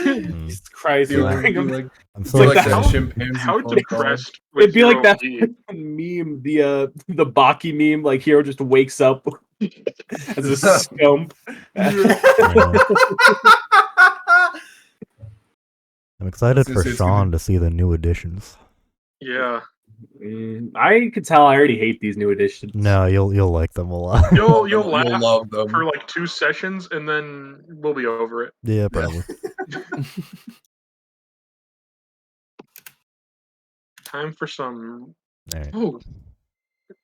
Jesus Christ. Dude, Yeah. bring him, like, I'm It's so like that how- chimpanzee How phone depressed It'd would be like Hiro that be? meme, the Baki meme, like Hiro just wakes up as a stump. Yeah. I'm excited for It's Sean gonna- to see the new additions. Yeah. I could tell I already hate these new additions. No, you'll like them a lot. You'll laugh love them. for like 2 sessions and then we'll be over it. Yeah, probably. Time for some. Alright. Oh,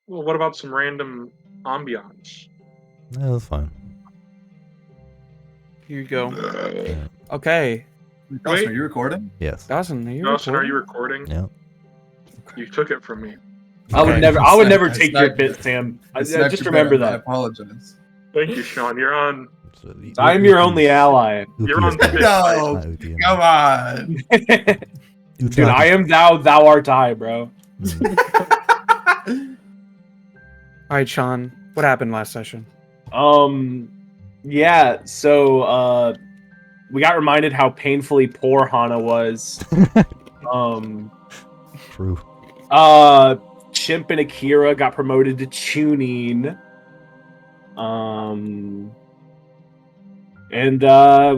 well, what about some random ambiance? Yeah, that's fine. Here you go. Yeah. Okay, Dawson, are you recording? Yes. Dawson, are you Dawson, are recording? you recording? Yeah. You took it from me. I would Okay. never I take snagged your bit, it. Sam. I snagged Just your remember bit. I that. apologize. Thank you, Sean. You're on. So, I'm your only ally. You're on Uki is No, not Uki. come on. Dude, Utaki. I am thou art I, bro. Mm. All right, Sean. What happened last session? Yeah, so we got reminded how painfully poor Hana was. True. Chimp and Akira got promoted to Chunin. And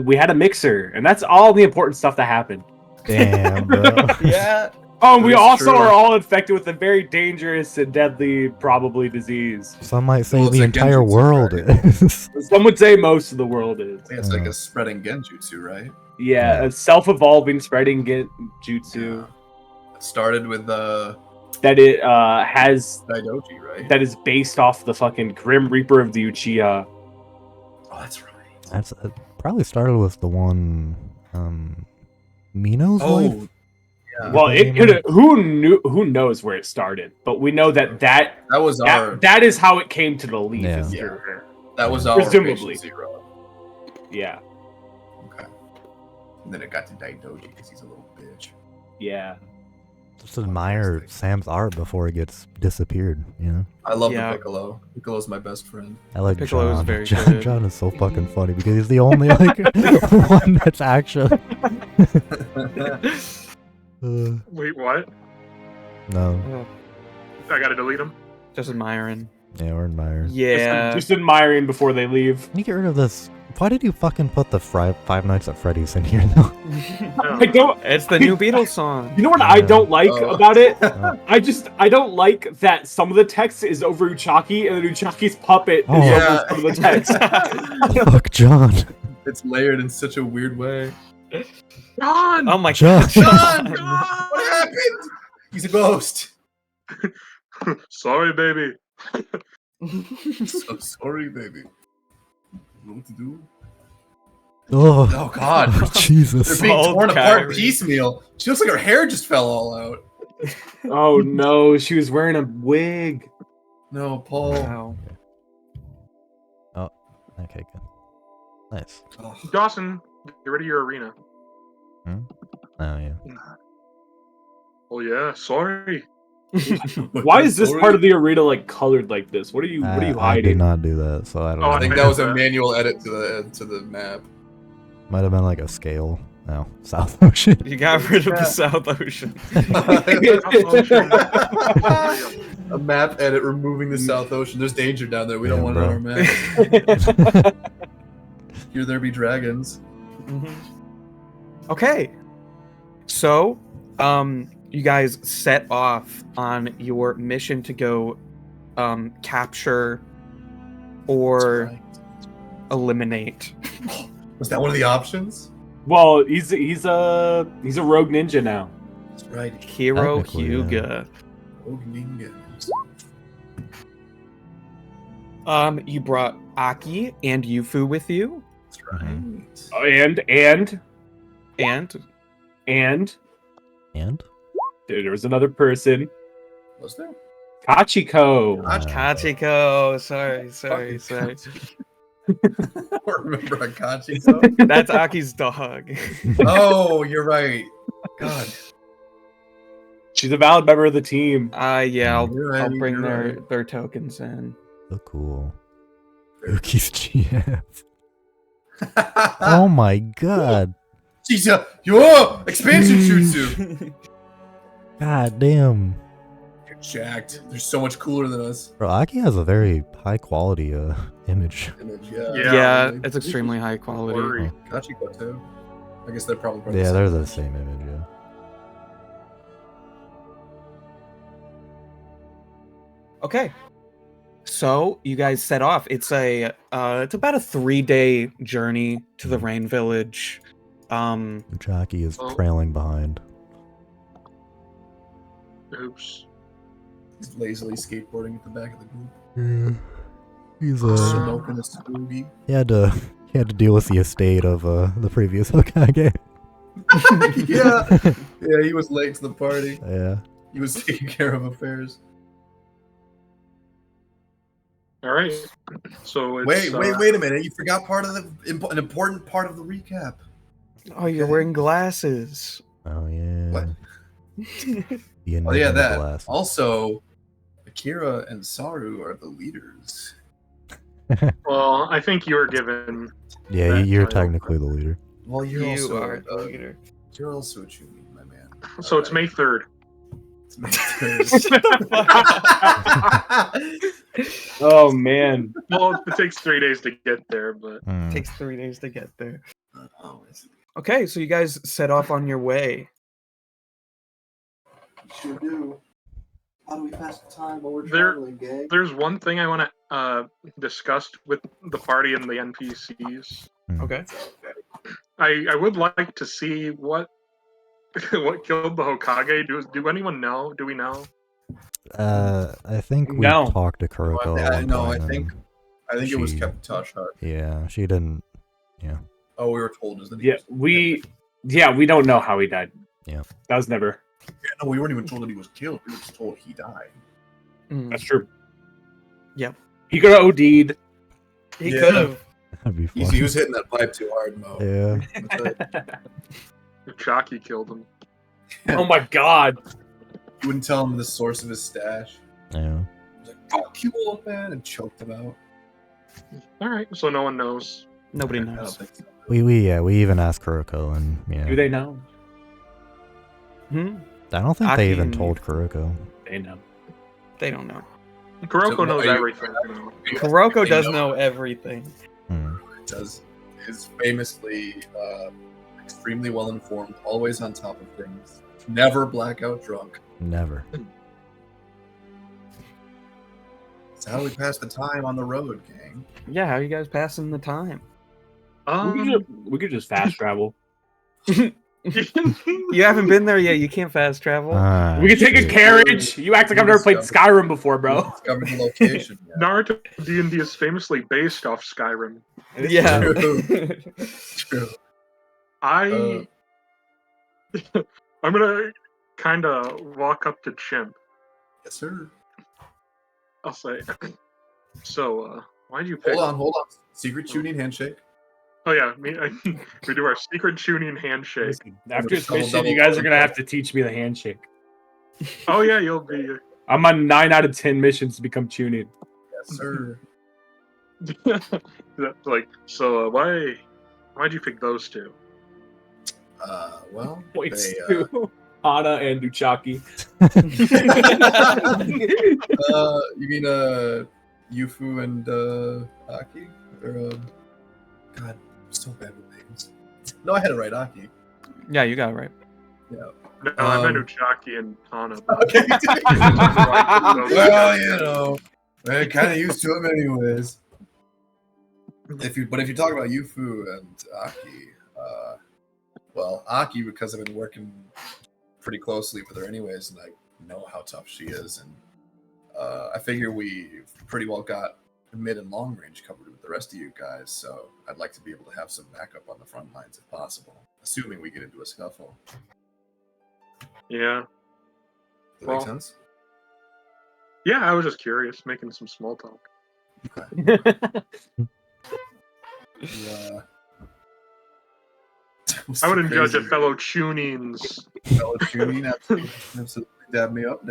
we had a mixer, and that's all the important stuff that happened. Damn, bro. Yeah. Oh, and we That's also true. are all infected with a very dangerous and deadly, probably disease. Some might say Well, it's the like entire Genjutsu, world right? is. Some would say most of the world is. It's like a spreading genjutsu, right? Yeah, Yeah. a self-evolving, spreading jutsu It started with that it has Daidoji, right? that is based off the fucking Grim Reaper of the Uchiha. Oh, that's right. That's it probably started with the one Mino's wife. Oh, yeah. Well, that it name could. right? Who knows where it started? But we know that that was our that is how it came to the leaf. Yeah. is Yeah. through her. that was our presumably. Patient Zero. Yeah, Okay. And then it got to Daidoji because he's a little bitch. yeah. Just admire Sam's art before it gets disappeared. You know. I love Yeah. the Piccolo. Piccolo's my best friend. I like Piccolo is John. very John, good. John is so fucking funny because he's the only like one that's actually. Wait, what? No. Oh, I gotta delete him. just admiring. Yeah, we're admiring. Yeah. Just admiring before they leave. Can you get rid of this? Why did you fucking put the Five Nights at Freddy's in here though? I don't. It's the new Beatles song. You know what I Yeah. don't like Oh. about it? Oh. I don't like that some of the text is over Uchaki and then Uchaki's puppet Oh. is Yeah. over some of the text. Fuck John. It's layered in such a weird way. John! Oh my John. god. John! What happened? He's a ghost. Sorry, baby. So sorry, baby. Know what to do? Oh, Oh God, Jesus. they're being Bald torn apart Kyrie. piecemeal. She looks like her hair just fell all out. Oh no, she was wearing a wig. No, Paul. Wow. Okay, good. Nice. Oh, Dawson, get rid of your arena. Oh yeah. Oh yeah, sorry. Why is this Sorry. part of the arena like colored like this? What are you I did hiding? not do that, so I don't Oh, know. I think that was a manual edit to the map. Might have been like a scale. No, South Ocean. You got rid of the South Ocean. A map edit removing the South Ocean. There's danger down there. We don't Yeah, want it on our map. Here there be dragons. Okay. So, you guys set off on your mission to go capture or That's right. eliminate. Was that one of the options? Well, he's a rogue ninja now. That's right. Hiro Technically, Hyuga. Oh, ninjas. You brought Aki and Yufu with you, That's right. And and And? there was another person, Was there? Kachiko. Kachiko. Sorry. I don't remember Akachi. So. That's Aki's dog. Oh, you're right. God. She's a valid member of the team. Yeah, You're I'll right, bring you're their tokens in. So cool. Yuki's GF. Oh my god. She's yo expansion jutsu. God damn. You're jacked. They're so much cooler than us. Bro, Aki has a very high quality image. Image, Yeah, really. it's extremely high quality. Worry. Kachiko too. I guess they're probably Yeah, the they're same the image. same image, yeah. Okay. So you guys set off. It's about a 3-day journey to the Rain Village. Uchaki is Oh. trailing behind. Oops. He's lazily skateboarding at the back of the group. Yeah. He's Smoking a spoogie. he had to deal with the estate of the previous Hokage. Yeah, he was late to the party. Yeah. He was taking care of affairs. All right. So it's, Wait a minute! You forgot part of an important part of the recap. Oh, you're wearing glasses. Oh yeah. What? The Oh yeah, enigma that. glass. Also, Akira and Saru are the leaders. Well, I think you were given. Yeah, that you're title. technically the leader. Well, you're You also are the leader. you're also a Chunin, my man. So it's May 3rd. It's Oh man. Well, it takes 3 days to get there, but Mm. Takes 3 days to get there. Oh, it's Okay, so you guys set off on your way. sure do. How do we pass the time while we're There- traveling, gang? there's one thing I want to discuss with the party and the NPCs. Okay. I would like to see what what killed the Hokage. Do anyone know? Do we know? I think we No. talked to Kuroko. at one No, I point, think and I think it was she- Captain Toshhart. Yeah, she didn't. Yeah. Oh, we were told, isn't it? Yeah, we don't know how he died. Yeah. That was never. No, we weren't even told that he was killed. We were just told he died. Mm. That's true. Yep. He could have OD'd. He Yeah. could have. That'd be fun. He was hitting that pipe too hard, Mo. Yeah. Chalky killed him. Oh my god. You wouldn't tell him the source of his stash. Yeah. He was like, "Fuck you, old man," and choked him out. All right, so no one knows. Nobody I don't knows. think so. We even asked Kuroko, and yeah. Do they know? Hmm? I don't think Aki they even and- told Kuroko. They know. They don't know. Kuroko So, knows are you- everything. You know. Kuroko They does know everything. Hmm. Does is famously extremely well informed, always on top of things, never blackout drunk. Never. It's how we pass the time on the road, gang. Yeah, how are you guys passing the time? We could just fast travel. You haven't been there yet. You can't fast travel. Ah, We could take a shit. carriage. You act like I've never played Skyrim before, bro. Discovered the location. Yeah. Naruto D&D is famously based off Skyrim. Yeah. True. I'm gonna kind of walk up to Chimp. Yes, sir. I'll say, so why'd you pick? Hold on. Secret tuning handshake. Oh yeah, we do our secret tuning handshake. Listen, after this Double mission, you guys are gonna have to teach me the handshake. Oh yeah, you'll be. I'm on 9 out of 10 missions to become tuning. Yes, sir. That's like, so why'd you pick those two? Well, Points they, to Hana and Uchaki. you mean Yufu and Aki? Or God, I'm so bad with names. No, I had it right, Aki. Yeah, you got it right. No, I meant Uchaki and Hana. but- Okay. Those- Well, you know, we're kind of used to them anyways. If you talk about Yufu and Aki, well, Aki, because I've been working pretty closely with her anyways, and I know how tough she is, and I figure we've pretty well got mid and long range covered with the rest of you guys, so I'd like to be able to have some backup on the front lines if possible, assuming we get into a scuffle. Yeah, Does that Well, make sense? yeah. I was just curious, making some small talk. Yeah. I wouldn't judge a fellow tunings. fellow tuning. Absolutely. Dab me up.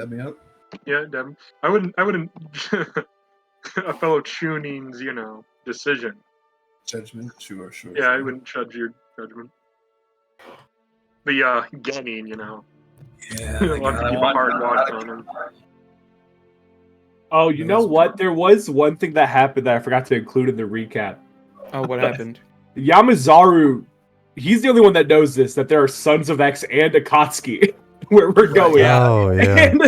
Yeah, Deb. I wouldn't. A fellow tunings, decision. Judgment. Sure. Yeah, I wouldn't judge your judgment. the Genin, you know. Yeah, We'll have to keep a hard watch on him. Oh, you know what? There was one thing that happened that I forgot to include in the recap. Oh, what happened? Yamazaru, he's the only one that knows this, that there are Sons of X and Akatsuki where we're going. Yeah. Oh, yeah. And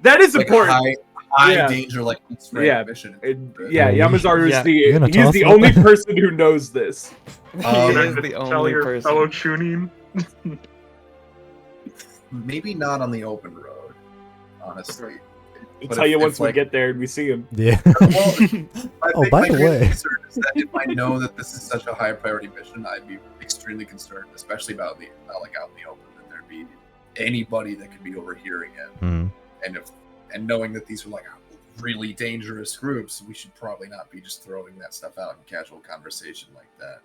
that is Like important. high Yeah. danger, like Yeah. mission. Yeah, Yeah, Yamazaru yeah. is You're gonna he's toss the him? only person who knows this. He is Just the tell only your person. fellow Chunin. Maybe not on the open road, honestly. I'll But tell you if, once we like- get there and we see him. Yeah. Well, Oh, by the way. concern is that if I know that this is such a high priority mission, I'd be extremely concerned, especially about like out in the open, that there'd be anybody that could be overhearing it. Hmm. And knowing that these are like really dangerous groups, we should probably not be just throwing that stuff out in casual conversation like that.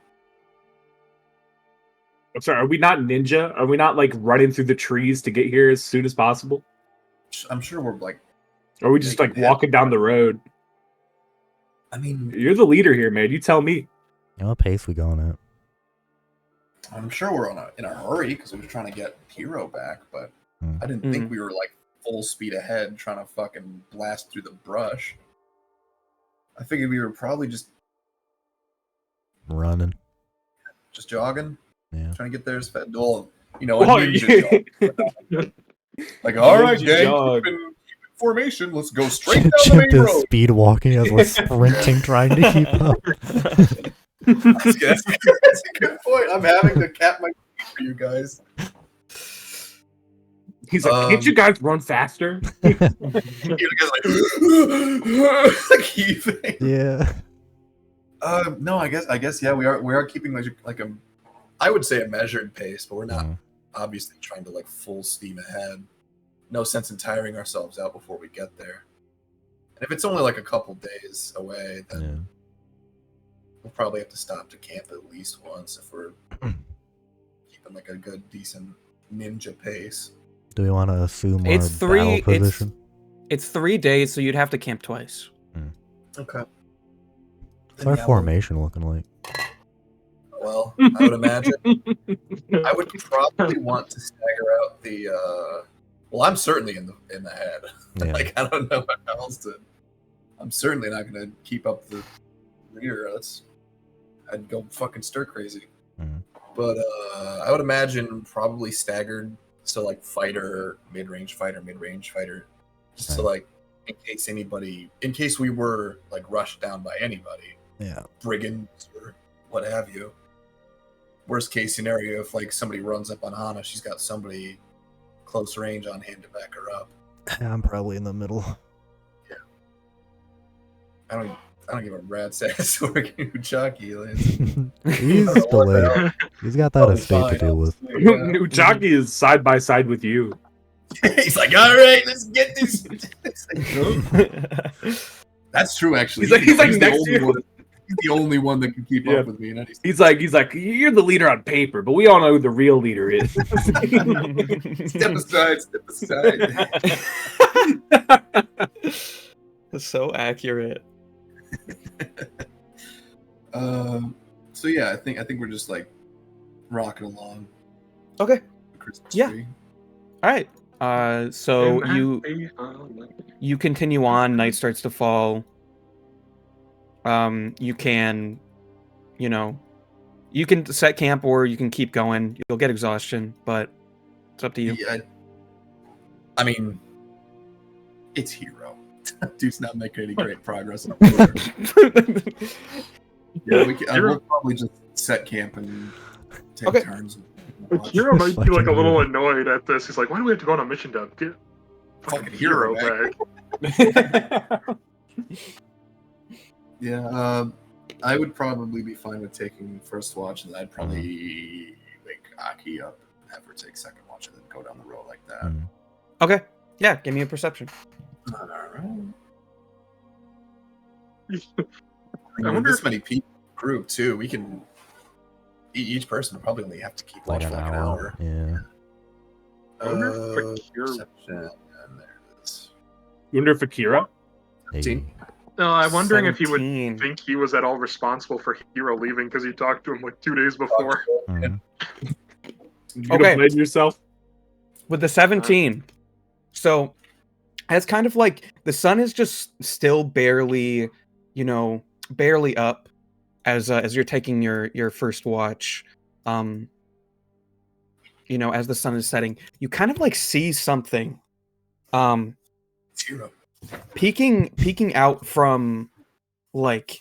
I'm sorry, are we not ninja? Are we not like running through the trees to get here as soon as possible? I'm sure we're like, Or are we just like walking down the road? I mean, You're the leader here, man. You tell me. You know what pace we going at? I'm sure we're in a hurry because we were trying to get Hiro back, but I didn't think we were like full speed ahead trying to fucking blast through the brush. I figured we were probably just Running. jogging, Yeah. trying to get there as fast. Well, a Oh, ninja jog. Like, all right, Ninja gang, jog. keep in formation. Let's go straight down the Chip main is road. speed walking as we're sprinting, trying to keep up. That's a good point. I'm having to cap my feet for you guys. He's like, can't you guys run faster? You guys like heaving. Yeah. No, I guess yeah, we are keeping like a, I would say a measured pace, but we're not obviously trying to like full steam ahead. No sense in tiring ourselves out before we get there. And if it's only like a couple days away, then Yeah. we'll probably have to stop to camp at least once if we're keeping like a good, decent ninja pace. Do we want to assume It's our three- battle it's- position? It's 3 days, so you'd have to camp twice. Okay. What's our formation looking like? Well, I would imagine I would probably want to stagger out the. Well, I'm certainly in the head. Yeah. Like I don't know what else to. I'm certainly not going to keep up the rear. I'd go fucking stir crazy. Mhm. But I would imagine probably staggered. So like fighter, mid-range fighter, just to like in case we were like rushed down by anybody, Yeah. brigands or what have you. Worst case scenario, if like somebody runs up on Hana, she's got somebody close range on hand to back her up. I'm probably in the middle. I don't give a rat's ass where Uchaki is. He's I don't know what the delayed. hell. He's got that Probably estate to fine, deal with. honestly, Uchaki is side by side with you. yeah. He's like, all right, let's get this. That's true, actually. He's like the next only to you. one. He's the only one that can keep Yeah. up with me. And He's like, you're the leader on paper, but we all know who the real leader is. step aside, step aside. So accurate. So yeah, I think we're just like rocking along. Okay. Christmas Yeah. tree. All right. So you continue on. Night starts to fall. You can, you can set camp or you can keep going. You'll get exhaustion, but it's up to you. Yeah, I mean, it's Hiro. Dude's not making any great progress. Yeah, we'll probably just set camp and take Okay. turns. Hiro might be like a Fucking little weird. annoyed at this. He's like, why do we have to go on a mission to get fucking Hiro back? Yeah, I would probably be fine with taking first watch, and I'd probably wake Aki up and have her take second watch, and then go down the road like that. Mhm. Okay. Yeah. Give me a perception. All right. I wonder this if- many people group too. We can each person would probably only have to keep watch Like for an like an hour. Yeah. I wonder if Akira- Perception, and there it is. You wonder if Akira? Hey. 15. No, I'm wondering if he would 17. think he was at all responsible for Hiro leaving because he talked to him like 2 days before. Mhm. You gonna Okay. blame yourself? With the 17. So it's kind of like the sun is just still barely, barely up as you're taking your first watch. As the sun is setting, you kind of like see something It's Hiro. peeking out from like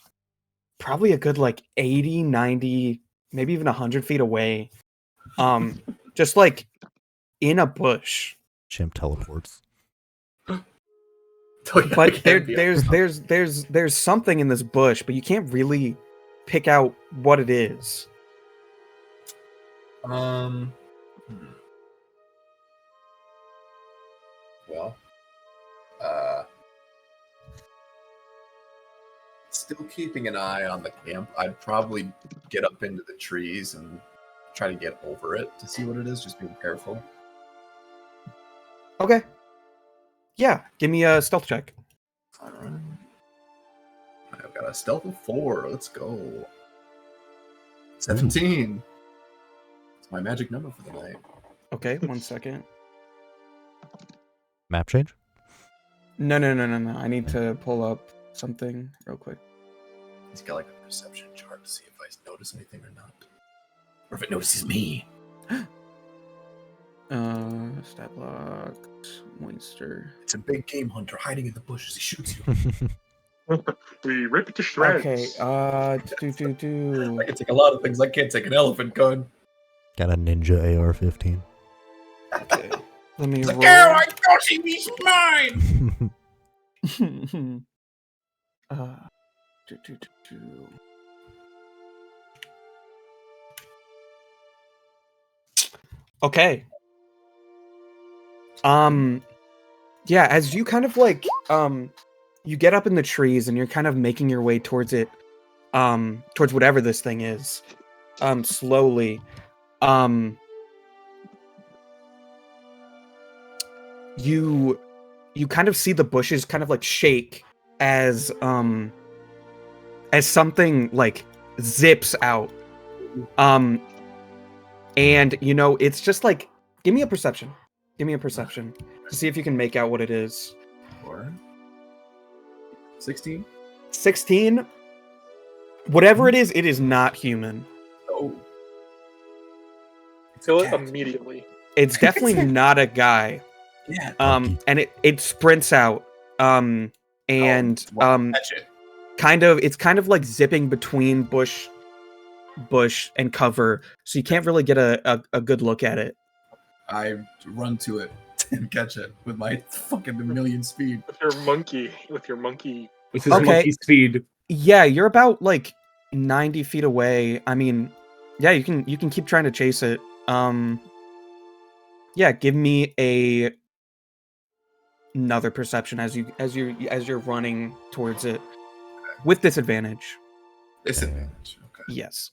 probably a good like 80, 90, maybe even 100 feet away. Just like in a bush. Chimp teleports. But there's something in this bush, but you can't really pick out what it is. Hmm. Well, still keeping an eye on the camp. I'd probably get up into the trees and try to get over it to see what it is. Just being careful. Okay. Yeah, give me a stealth check. All right. I've got a stealth of 4. Let's go. 17. It's my magic number for the night. Okay, 1 second. Map change? No. I need to pull up something real quick. He's got like a perception chart to see if I notice anything or not. Or if it notices me. Stat blocked, moisture. It's a big game hunter hiding in the bushes. He shoots you. We rip to shreds. Okay, I can take a lot of things. I can't take an elephant gun. Got a ninja AR-15. Okay. Let me He's like, roll. oh, I thought he was mine. Do, do, do, do. Okay. Yeah, as you kind of like you get up in the trees and you're kind of making your way towards it, towards whatever this thing is, slowly. You kind of see the bushes kind of like shake as something like zips out. And it's just like, give me a perception to see if you can make out what it is. 16. 16. Whatever it is not human. Oh. Kill it immediately. It's definitely not a guy. Yeah. And it sprints out. And Catch it. it's kind of like zipping between bush and cover, so you can't really get a good look at it. I run to it and catch it with my fucking million speed. With your monkey. With his Okay. monkey speed. Yeah, you're about like 90 feet away. I mean, yeah, you can keep trying to chase it. Yeah, give me another perception as you're running towards it with disadvantage. Disadvantage. Okay. Yes.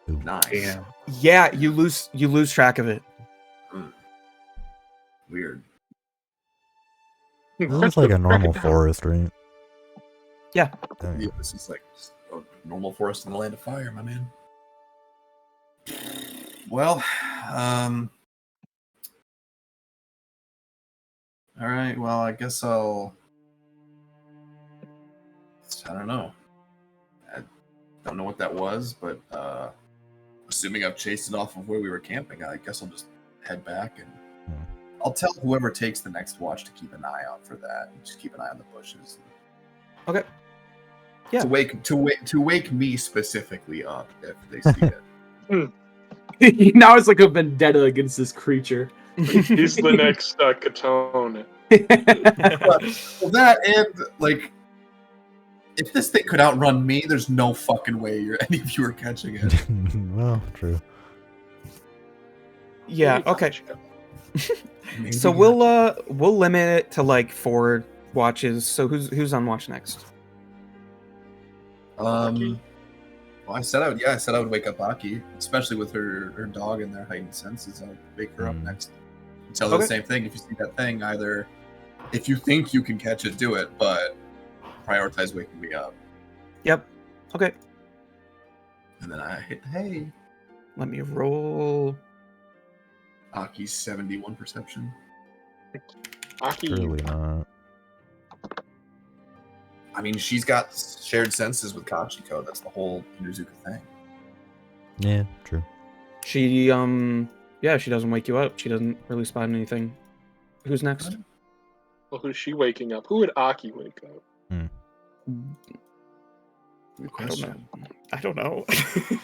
Nice. Damn. Yeah, you lose track of it. Weird. This is like a normal forest, right? Yeah. Dang. Yeah, this is like a normal forest in the land of fire, my man. Well, all right. Well, I guess I don't know. I don't know what that was, but assuming I've chased it off of where we were camping, I guess I'll just head back and I'll tell whoever takes the next watch to keep an eye out for that. And just keep an eye on the bushes. Okay. Yeah. To wake me specifically up if they see it. Now it's like a vendetta against this creature. He's the next Katone. Well, that and like, if this thing could outrun me, there's no fucking way any of you are catching it. Well, true. Yeah. Okay. Maybe So not. we'll limit it to like 4 watches. So who's on watch next? Well, I said I would wake up Aki, especially with her dog and their heightened senses. I'll wake her up next. And tell her the same thing. If you see that thing, either if you think you can catch it, do it, but prioritize waking me up. Yep. Okay. And then I hit hey. Let me roll. Aki's 71 perception. Aki, Surely not. I mean, she's got shared senses with Kachiko. That's the whole Inazuka thing. Yeah, true. She yeah, she doesn't wake you up. She doesn't really spot anything. Who's next? well, who's she waking up? Who would Aki wake up? Good I don't know. question. I don't know.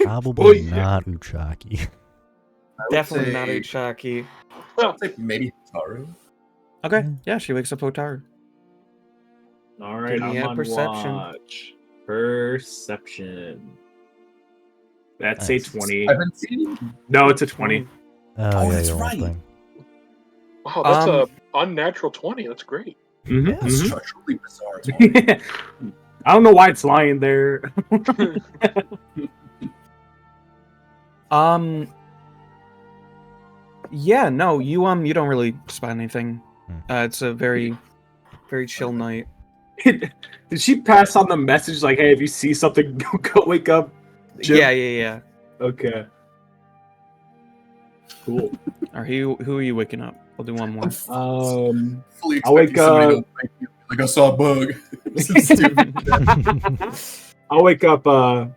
Probably yeah. not Uchaki. I would Definitely say- not Uchaki. I would say maybe Taru. Okay, yeah, she wakes up Otaru. All right, Give me I'm a on perception. watch. Perception. That's a Nice. 20. 17? No, it's a 20. Oh, Oh, yeah, that's you're right. thing. Wow, that's Um, a unnatural 20. That's great. Mhm, Yeah, mhm. structurally bizarre. As well. I don't know why it's lying there. Yeah, no, you don't really spot anything. It's a very chill night. Did she pass on the message like, "Hey, if you see something, go wake up"? Jim? Yeah. Okay. Cool. Or who are you waking up? I'll do one more. Fully I'll wake expecting somebody up. to wake you up like I saw a bug. Stupid. I'll wake up. I'll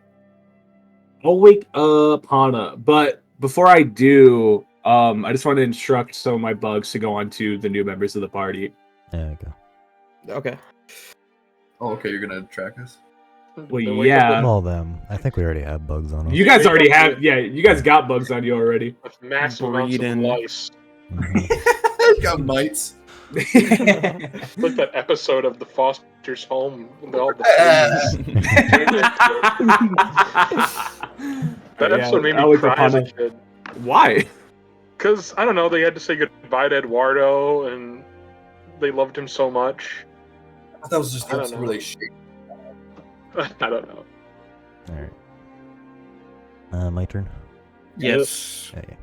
wake up Hana, but before I do, I just want to instruct some of my bugs to go on to the new members of the party. Yeah, okay. Okay. Oh, okay, you're gonna track us? Well, Then wake up yeah. All them. I think we already have bugs on us. You guys Wake already up have. with- Yeah, you guys got bugs on you already. with massive amounts of Breeding. lice. Mhm. Got mites. Like that episode of the Foster's Home with all the fleas. That episode made I'll me wake up cry as a Hana. kid. Why? Because, I don't know, they had to say goodbye to Eduardo, and they loved him so much. I thought that was just I don't episode know. where they shake. I don't know. Alright. My turn? Yes. Okay.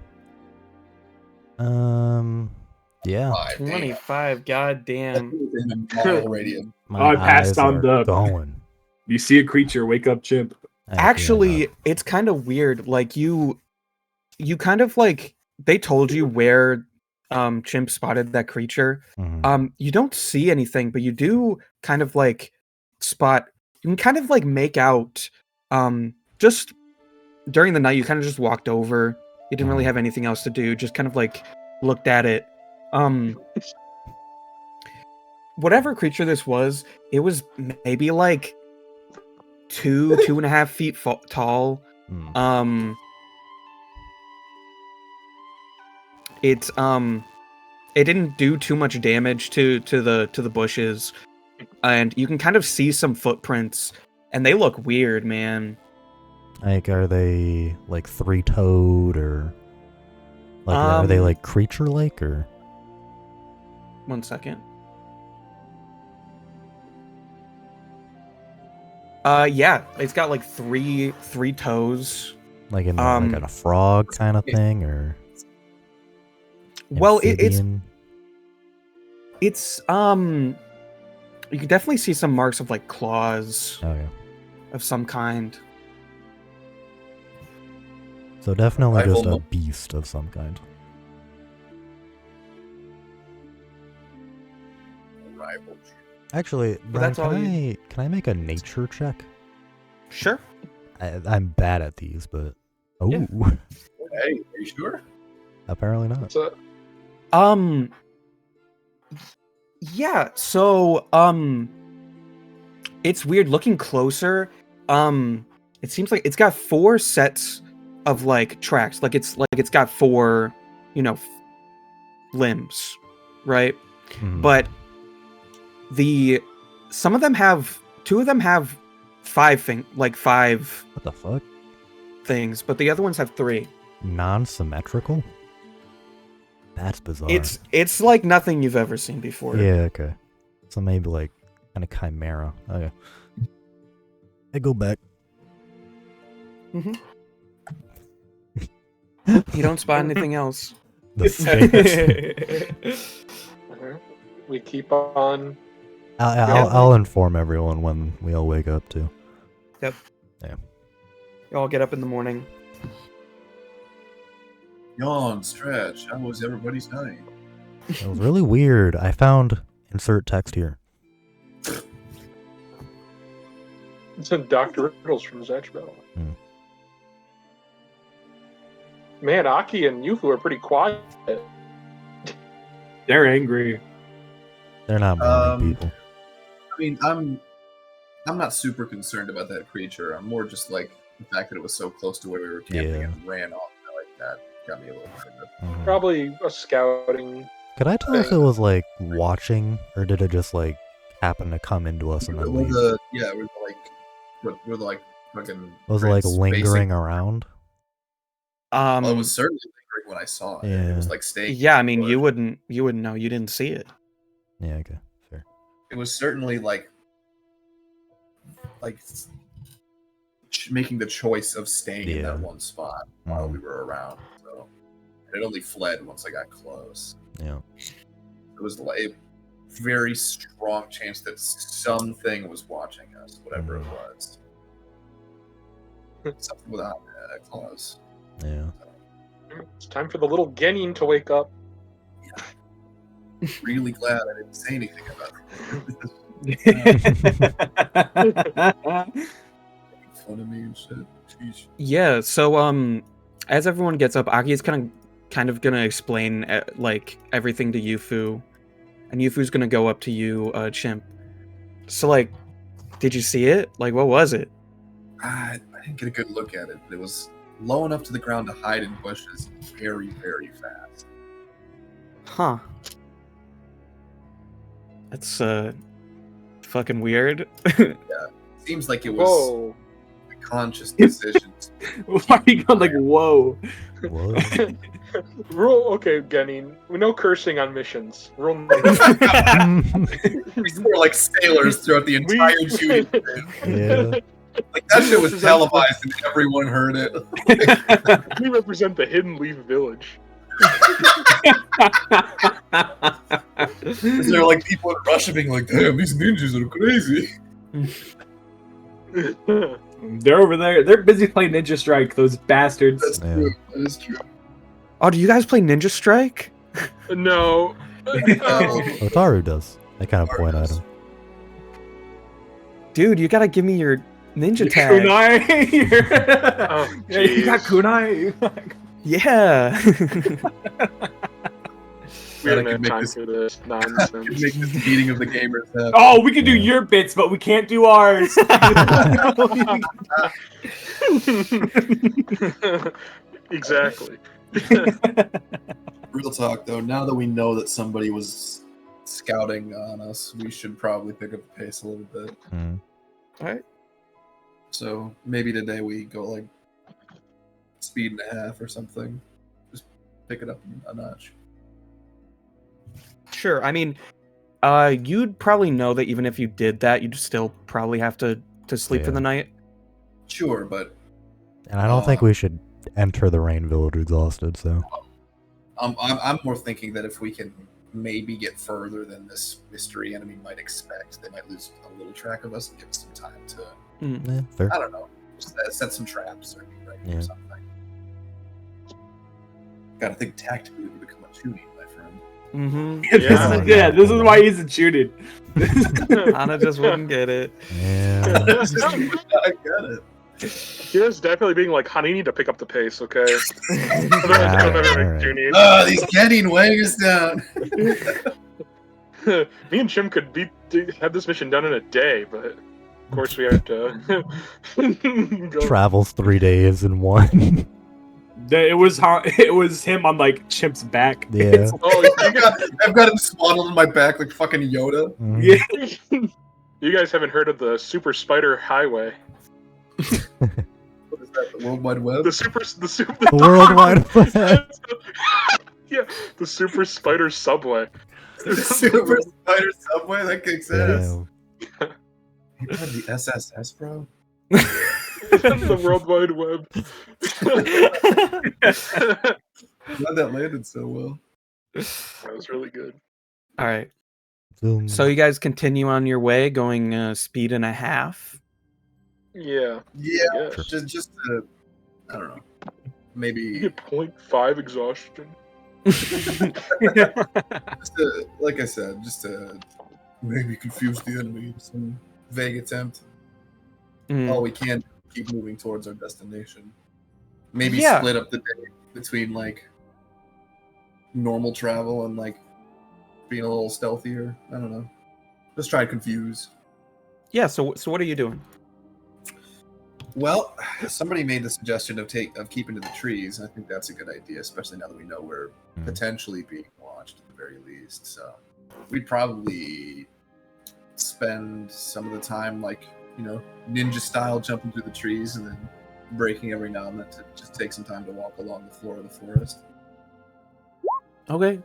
Yeah. 25. Goddamn. Already. My I passed eyes on are the- going. You see a creature, wake up, chimp. Actually, it's kind of weird. Like you kind of like they told you where Chimp spotted that creature. You don't see anything, but you do kind of like spot. You can kind of like make out. Just during the night, you kind of just walked over. You didn't really have anything else to do. Just kind of like looked at it. Whatever creature this was, it was maybe like 2.5 feet tall. It's it didn't do too much damage to the bushes, and you can kind of see some footprints, and they look weird, man. Like, are they like three-toed or like are they like creature-like or? 1 second. Yeah, it's got like three toes. Like in like a frog kind of thing or? Well, it's amphibian? you can definitely see some marks of like claws Oh yeah. of some kind. So definitely just a Rival- beast of some kind. Rival. Actually, Brian, that's all can I make a nature check? Sure. I'm bad at these, but Yeah. Hey, are you sure? apparently not. So, Yeah, so it's weird looking closer. It seems like it's got 4 sets of like tracks. Like it's got 4, limbs, right? Mhm. But some of them have 2 of them have 5 What the fuck? things, but the other ones have 3. Non-symmetrical? That's bizarre. It's like nothing you've ever seen before. Yeah, okay. So maybe like kind of chimera. Okay. I go back. You don't spot anything else. The Sphinx. we keep on. I'll inform everyone when we all wake up too. You all get up in the morning. Yawn, stretch. How was everybody's night? It was really weird. I found insert text here. It's in Dr. Riddles from Zatch Battle. Man, Aki and Yufu are pretty quiet. They're angry. They're not morning people. I mean, I'm not super concerned about that creature. I'm more just like the fact that it was so close to where we were camping and ran off. Like that got me a little nervous. Probably a scouting. Could I tell if it was like watching, or did it just like happen to come into us and then leave? We're like fucking. Was it like lingering around? Well, it was certainly lingering when I saw it. Yeah. It was like staying. Yeah, I mean, you wouldn't know. You didn't see it. Yeah, okay, fair. It was certainly like making the choice of staying in that one spot while we were around. So and it only fled once I got close. Yeah. It was like a very strong chance that something was watching us, whatever it was. Something without claws. Yeah. It's time for the little Genin to wake up. Yeah. Really glad I didn't say anything about it. Fun of me and shit. Jeez. Yeah. So as everyone gets up, Aki is kind of gonna explain like everything to Yufu, and Yufu's gonna go up to you, Chimp. So like, did you see it? Like, what was it? I didn't get a good look at it, but it was low enough to the ground to hide in bushes very, very fast. Huh. That's fucking weird. Yeah. Seems like it was Whoa. a conscious decision. Why are you going like, whoa? What? Okay, Genin. We know cursing on missions. Rule We were like sailors throughout the entire shooting. Yeah. Like that shit was televised and everyone heard it. We represent the Hidden Leaf Village. There are like people in Russia being like, damn, these ninjas are crazy. They're over there. They're busy playing Ninja Strike, those bastards. That's true. That is true. Oh, do you guys play Ninja Strike? No. Otaru does. I kind of point at him. Dude, you gotta give me your ninja tag. Kunai. Oh, Yeah, you got kunai. Yeah. We don't I have could time make this, for this could nonsense. make this meeting of the gamers happen. Oh, we can do your bits, but we can't do ours. Exactly. Real talk, though, now that we know that somebody was scouting on us, we should probably pick up the pace a little bit. Alright. So maybe today we go like speed and a half or something. Just pick it up a notch. Sure. I mean, you'd probably know that even if you did that, you'd still probably have to sleep for the night. Sure, but And I don't think we should enter the Rain Village exhausted, so. I'm more thinking that if we can maybe get further than this mystery enemy might expect, they might lose a little track of us and give us some time to, Yeah, fair. I don't know, set some traps or be ready or something. Gotta think tactically to become a tuning, my friend. Mm-hmm. This is why he's a shooting. Anna just wouldn't get it. Yeah. I get it. Here's definitely being like, honey, you need to pick up the pace, okay? Alright. He's getting weighing us down. Me and Jim could have this mission done in a day, but of course we have to go. Travels 3 days in one. It was him on like Chimp's back. Yeah. Oh, I've got him swaddled on my back like fucking Yoda. Yeah. you guys haven't heard of the Super Spider Highway? What is that? The World Wide Web? The World Wide Web. Yeah, the Super Spider Subway. The Super Spider Subway? That kicks ass. Yeah. You have the SSS, bro? The World Wide Web. Glad that landed so well. That was really good. All right. Zoom. So you guys continue on your way, going speed and a half. Yeah. Yeah, Yes. just to, I don't know. maybe You get 0.5 exhaustion. just to, like I said, just to maybe confuse the enemy. Some vague attempt. Mm. All we can keep moving towards our destination. Maybe Yeah. split up the day between like normal travel and like being a little stealthier. I don't know. Just try to confuse. Yeah. So what are you doing? Well, somebody made the suggestion of keeping to the trees. I think that's a good idea, especially now that we know we're potentially being watched at the very least. So we'd probably spend some of the time, like, you know, ninja style, jumping through the trees and then breaking every now and then to just take some time to walk along the floor of the forest. Okay,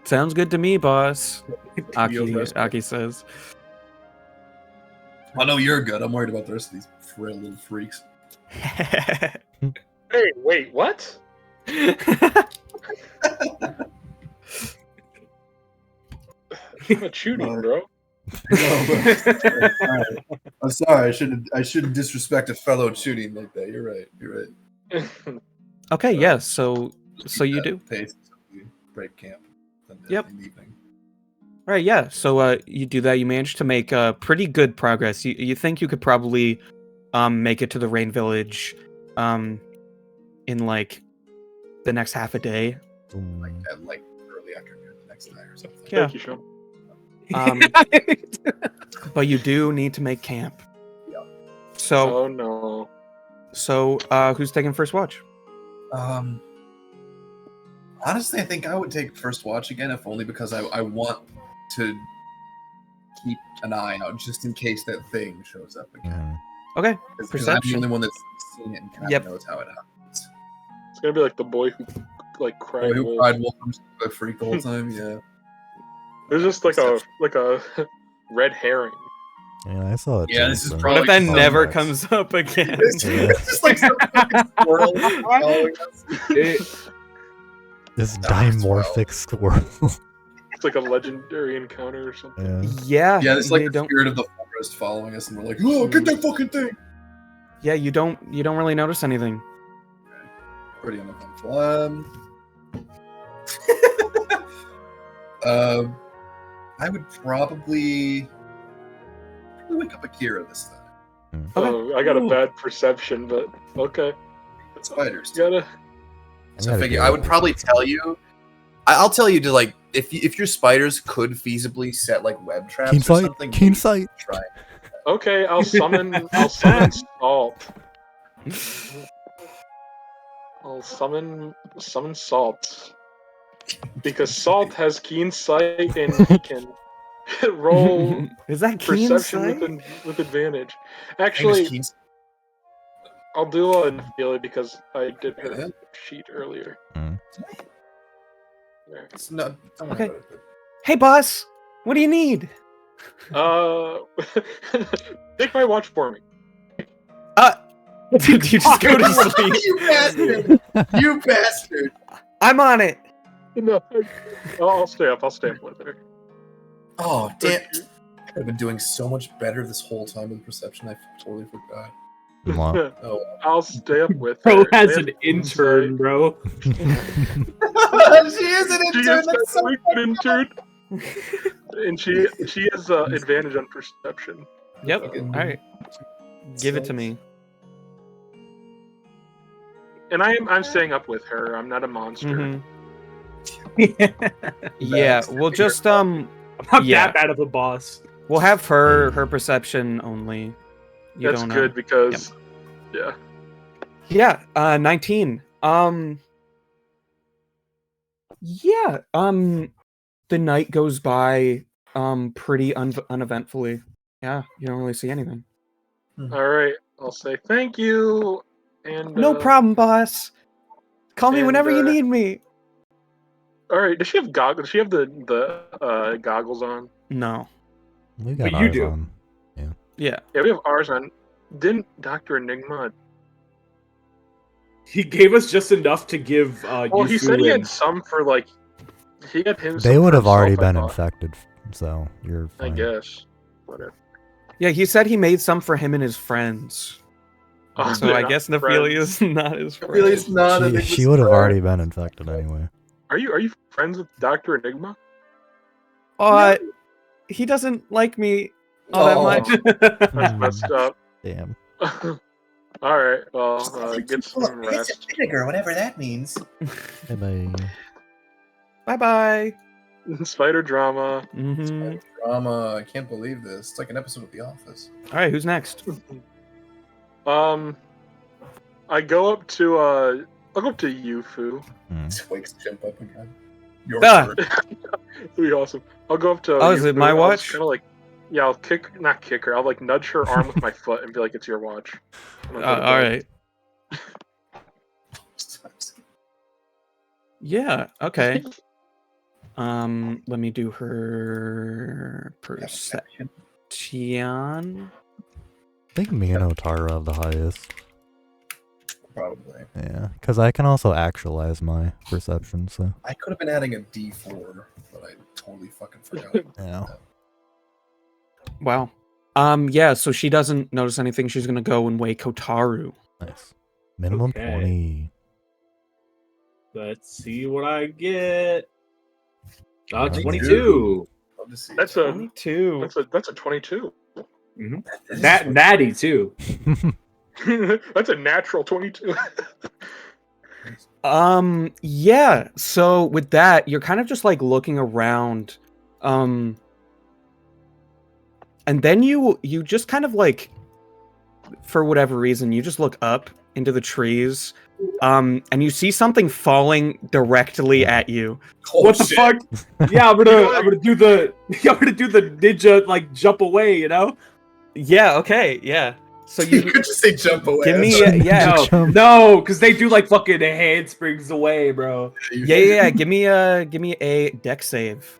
sounds good to me, boss. Yo, Aki says. I know you're good. I'm worried about the rest of these frail little freaks. Hey, wait, what? I'm a shooting, bro. I'm sorry. I shouldn't disrespect a fellow shooting like that. You're right. You're right. Okay, yeah. So you do. Pace break camp. Yep. In the evening. Right, yeah. So you do that. You manage to make pretty good progress. You think you could probably make it to the Rain Village in like the next half a day. Like at like early afternoon the next night or something. Yeah. Thank you, Sean. But you do need to make camp. Yeah. So Oh no. So who's taking first watch? Honestly, I think I would take first watch again, if only because I want to keep an eye out just in case that thing shows up again. Okay. Because I'm the Perception. only one that's seen it and kind Yep. of knows how it happens. It's gonna be like the boy who like cried Who wolf. cried wolf a freak the whole time? Yeah. There's just like a red herring. Yeah, I saw it. Yeah, too, this is so- probably- What if that Oh, never nice. comes up again? It's just like some fucking squirrel following us. This Nah, dimorphic squirrel. It's like a legendary encounter or something. Yeah. Yeah. Yeah, it's like you the don't. spirit of the forest following us, and we're like, oh, get that fucking thing! Yeah, you don't really notice anything. Pretty uneventful. I would probably wake up Akira this time. Oh, I got a bad perception, but okay. Spiders. You gotta. So I figure I would probably tell you. I'll tell you to like if your spiders could feasibly set like web traps Keen or sight. something. Keen sight. Try. Okay, I'll summon Salt. I'll summon Salt. Because Salt has keen sight and he can roll Is that keen perception sight? with advantage. Famous Actually, Keen- I'll do a feeling because I did her Yeah. sheet earlier. Mm. There. It's not, don't worry Okay. about it, but- Hey, boss. What do you need? Take my watch for me. Did you just go to sleep? You bastard! You bastard! I'm on it. No, I'll stay up. I'll stay up with her. Oh damn! I've been doing so much better this whole time with perception. I totally forgot. Mwah. Oh, I'll stay up with her. Bro has They an have intern, bro. she is an She intern. is That's a so freaking intern. And she has advantage on perception. Yep. fucking- All right. Give it to me. And I'm staying up with her. I'm not a monster. Mhm. Yeah. We'll just I'm not Yeah. that bad of a boss. we'll have her perception only. You That's don't know. good because, yeah. Yeah, 19. Yeah, the night goes by pretty uneventfully. Yeah, you don't really see anything. All right, I'll say thank you. And No problem, boss. Call me and, whenever you need me. All right, does she have goggles? Does she have the goggles on? No. We got But you ours do. on. Yeah. Yeah, we have ours on. Didn't Dr. Enigma? He gave us just enough to give Well, he Yufu said he and- had some for like. He had him. They would have already been infected. infected, so you're I fine. guess. Whatever. Yeah, he said he made some for him and his friends. So I guess Nephili friends. is not his friend. Nephili's not a She would have already been infected anyway. Are you friends with Dr. Enigma? He doesn't like me all that much. That's messed up. Damn. All right, well, get some rest. Vinegar, whatever that means. Bye-bye. Bye-bye. Spider drama. Mm-hmm. Drama. I can't believe this. It's like an episode of The Office. All right, who's next? I go up to I'll go up to Yufu. Just wakes Chimp up again. Your Ah. turn. It'd be awesome. I'll go up to. Oh, is it my watch? Kind of like, yeah. I'll not kick her. I'll like nudge her arm with my foot and be like, "It's your watch." All right. Yeah. Okay. Let me do her perception. I think me and Otara have the highest. Probably. Yeah, because I can also actualize my perception, so. I could have been adding a D4, but I totally fucking forgot. Yeah. Wow. Yeah, so she doesn't notice anything. She's gonna go and wake Kotaru. Nice. Minimum Okay. 20. Let's see what I get. 22. 22. Love to see That's it. a 22. that's a 22. Natty too. That's a natural 22. Yeah, so with that, you're kind of just like looking around. And then you just kind of like, for whatever reason, you just look up into the trees. And you see something falling directly at you. Oh, What the shit. fuck? Yeah, I'm gonna do the ninja like jump away, you know? Yeah, okay, yeah. So You you could just say jump away. give me Jump. No, because they do like fucking handsprings away, bro. yeah. Give me a deck save.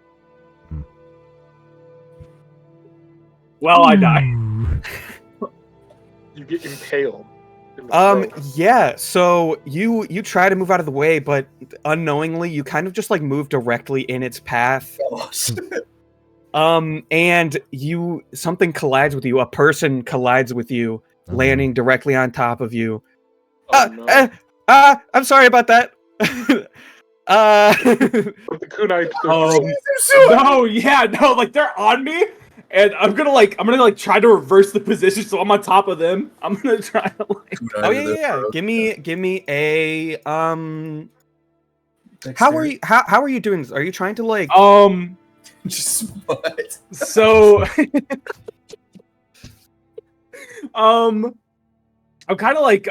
Well, I die. You get impaled. in the throat. Yeah. So you try to move out of the way, but unknowingly you kind of just like move directly in its path. Oh, shit. And something collides with you. A person collides with you, landing directly on top of you. Oh, no. I'm sorry about that. With the kunai. No, like they're on me, and I'm gonna try to reverse the position so I'm on top of them. I'm gonna try to like. Oh yeah. Give me a How are you doing this? Are you trying to like Just what? So I'm kind of like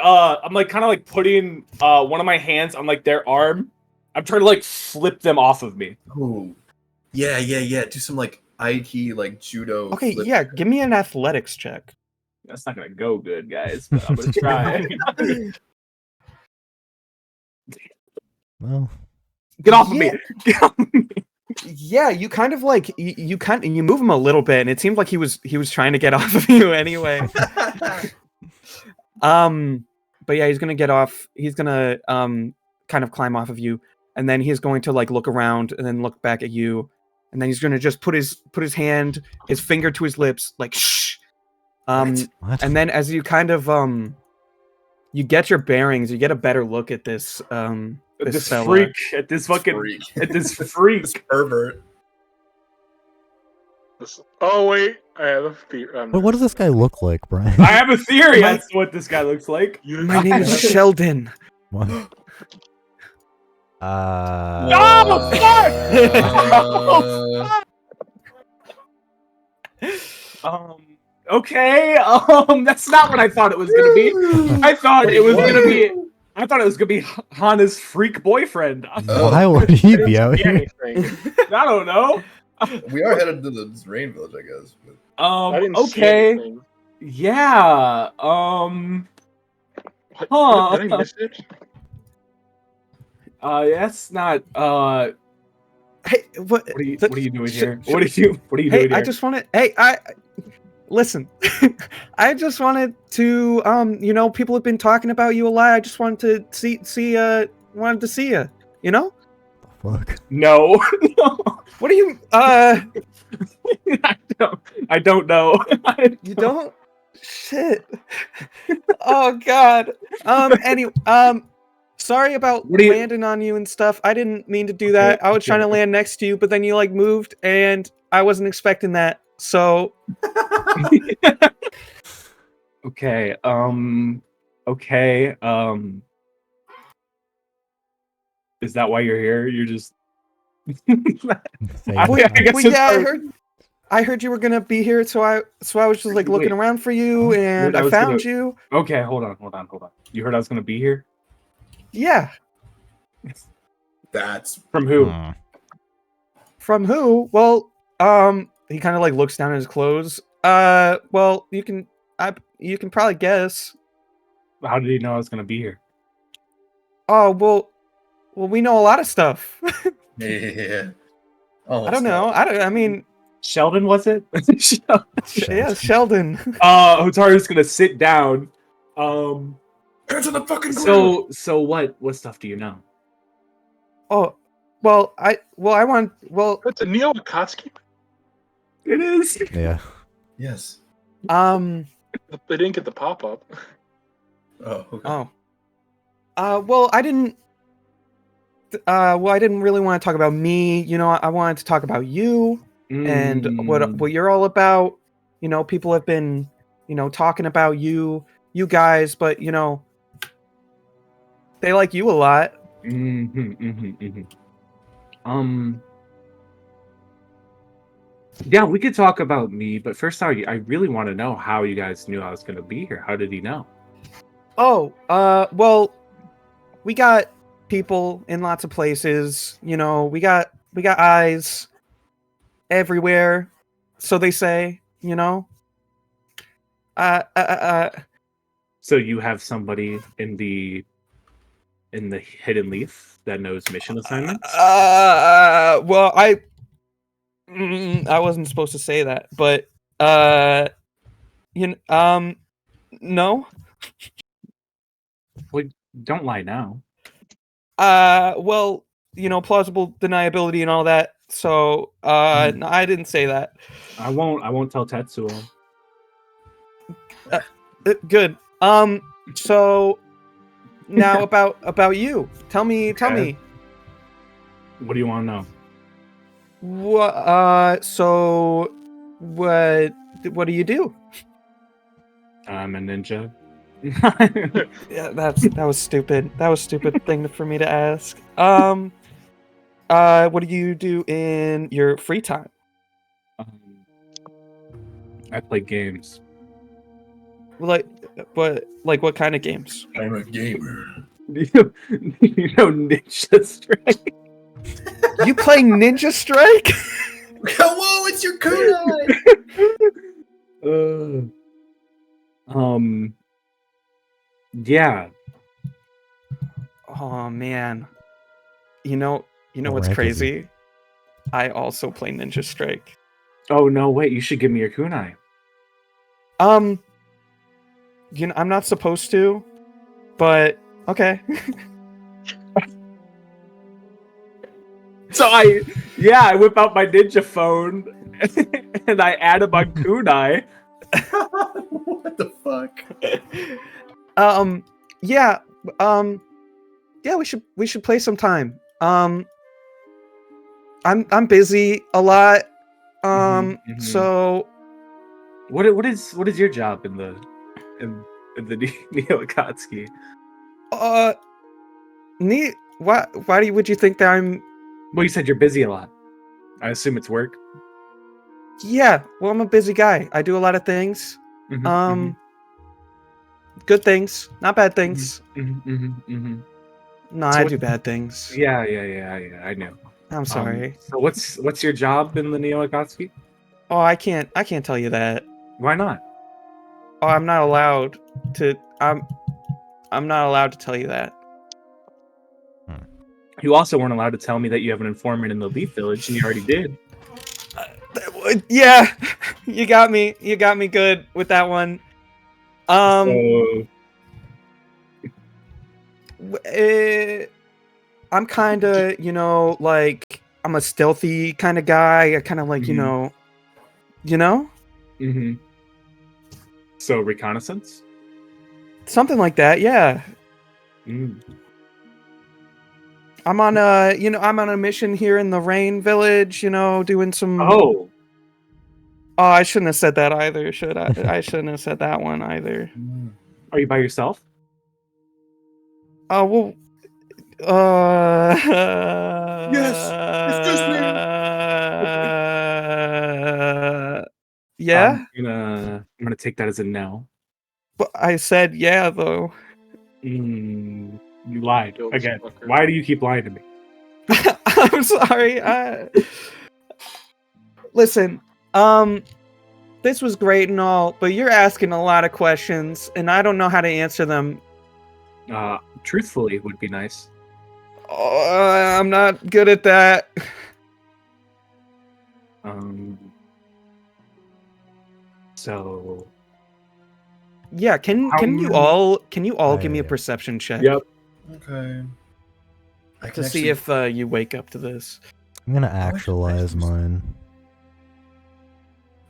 putting one of my hands on like their arm. I'm trying to like flip them off of me. Oh, yeah. Do some like Aiki, like judo. Okay, flip. yeah, give me an athletics check. That's not gonna go good, guys. But I'm gonna try. Well, Get off of me! Get off of me! Yeah, you kind of like you move him a little bit, and it seemed like he was trying to get off of you anyway. But yeah, he's gonna get off. He's gonna kind of climb off of you, and then he's going to like look around and then look back at you, and then he's gonna just put his finger to his lips, like shh. what? And then as you kind of you get your bearings, you get a better look at this This fella. freak, at this fucking, Freak. at this freak. This pervert. Oh wait, I have a fear. But what does this guy look like, Brian? I have a theory as to what this guy looks like. My name is Sheldon. What? No, fuck! Okay. That's not what I thought it was gonna be. I thought it was gonna be Hana's freak boyfriend. Why would he be out here? Anything. I don't know. We are headed to the rain village, I guess. But... I didn't see Okay. anything. Yeah. What? Huh. Did I miss it? That's not. Hey, what What are you doing here? sh- What are you doing Hey, here? I just wanted. Hey, listen. I just wanted to. People have been talking about you a lot. I just wanted to see you. You know. Fuck. No. No. What are you? I don't know. You don't. Shit. Oh God. Anyway, sorry about What do you- landing on you and stuff. I didn't mean to do that. I was trying to land next to you, but then you like moved, and I wasn't expecting that. So Okay. Okay. Is that why you're here? You're just. Say I it. guess well, yeah, it's- I heard you were gonna be here, so I was just like looking Wait. around for you, and I I was found gonna- you. Okay, hold on. You heard I was gonna be here? Yeah. That's From who? Hmm. From who? Well, he kind of like looks down at his clothes. Well, you can probably guess. How did he know I was gonna be here? Oh, well, we know a lot of stuff. yeah. I don't know. I mean, Sheldon, was it? yeah, Sheldon. Hotaru's gonna sit down. Hands on the fucking ground. So what stuff do you know? Oh, well, I want, well, It's a neo-Akatsuki. It is. Yeah. Yes. They didn't get the pop-up. Oh. Okay. well, I didn't really want to talk about me. You know, I wanted to talk about you and what you're all about. You know, people have been, you know, talking about you guys, but you know, they like you a lot. Yeah, we could talk about me, but first, I really want to know how you guys knew I was gonna be here. How did he know? Oh, well, we got people in lots of places. You know, we got eyes everywhere, so they say. You know. So you have somebody in the hidden leaf that knows mission assignments? Well, I wasn't supposed to say that, but no. Well, don't lie now. Well, you know, plausible deniability and all that. So, no, I didn't say that. I won't tell Tetsuo. Good. So now about you. Tell me. What do you want to know? So what do you do? I'm a ninja. Yeah, that was stupid. That was a stupid thing for me to ask. What do you do in your free time? I play games. Like what kind of games? I'm a gamer. You know Ninja Strike? You play Ninja Strike? Whoa, it's your kunai! Yeah. Oh man. You know How what's rank is he? crazy? I also play Ninja Strike. Oh no, wait, you should give me your kunai. You know, I'm not supposed to, but okay. So I whip out my ninja phone and I add him on kunai. What the fuck? Yeah, we should play sometime. I'm busy a lot. So What is your job in the neo-Akatsuki? why would you think that I'm? Well, you said you're busy a lot. I assume it's work. Yeah, well, I'm a busy guy. I do a lot of things. Good things, not bad things. No, So I what- do bad things. Yeah, I know. I'm sorry. So what's your job in the neo-Akatsuki? Oh, I can't tell you that. Why not? Oh, I'm not allowed to. I'm not allowed to tell you that. You also weren't allowed to tell me that you have an informant in the Leaf Village, and you already did. Yeah, you got me. You got me good with that one. So, I'm kind of, you know, like I'm a stealthy kind of guy. I kind of like, Mhm. you know. So reconnaissance? Something like that, yeah. Mm. I'm on a mission here in the Rain Village, doing some Oh. Oh, I shouldn't have said that either, should I? I shouldn't have said that one either. Are you by yourself? Oh, well, Yes, it's just me. Yeah, I'm gonna take that as a no. but I said yeah though. You lied Killed again. fucker. Why do you keep lying to me? I'm sorry. Listen, this was great and all, but you're asking a lot of questions, and I don't know how to answer them. Truthfully would be nice. I'm not good at that. So Yeah, can you all give me a I- perception check yep. Okay. I to can see if you wake up to this? I'm gonna I should actualize actually- mine.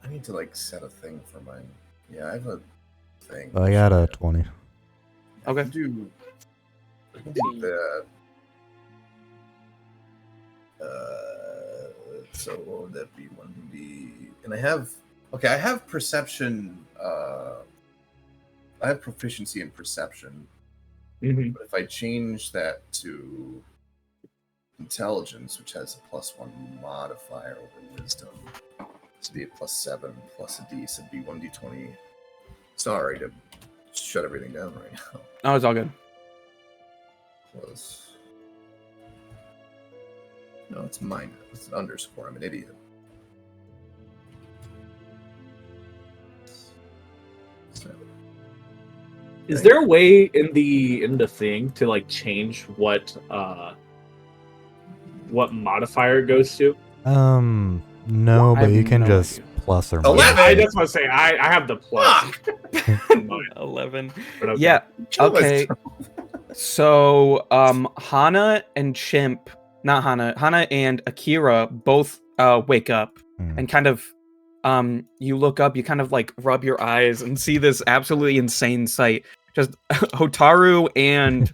I need to like set a thing for mine. Yeah, I have a thing. I got a 20. I Okay. can do that. So what would that be? 1D, and I have perception. I have proficiency in perception, Mm-hmm. but if I change that to intelligence, which has a +1 modifier over wisdom, this would be a +7 plus a D, so it'd be 1d20. It's not right to shut everything down right now. Oh, it's all good. Plus, no, it's minus. It's an underscore. I'm an idiot. So, Is there a way in the thing to like change what modifier it goes to? No, I but you have can no just idea. plus or 11! minus. I it. just want to say I have the plus. in mine, 11. but okay. Yeah. Chill Okay. myself. So, Hana and Chimp, not Hana, Hana and Akira both wake up Hmm. and kind of you look up, you kind of like rub your eyes and see this absolutely insane sight. Just Hotaru and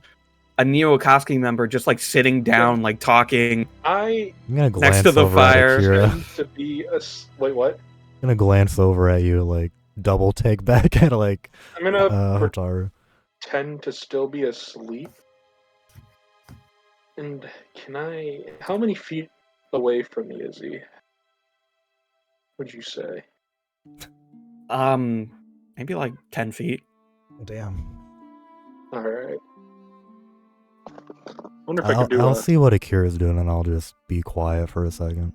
a neo-Akatsuki member just like sitting down, like talking. I I'm gonna Next glance to the over fire. at Akira. tend to be I'm wait, what? gonna glance over at you, like double take back at like I'm gonna Hotaru. pretend to still be asleep. And how many feet away from me is he? Would you say? Maybe like 10 feet. Damn. Alright. Wonder if I could do I'll a see what Akira's doing, and I'll just be quiet for a second.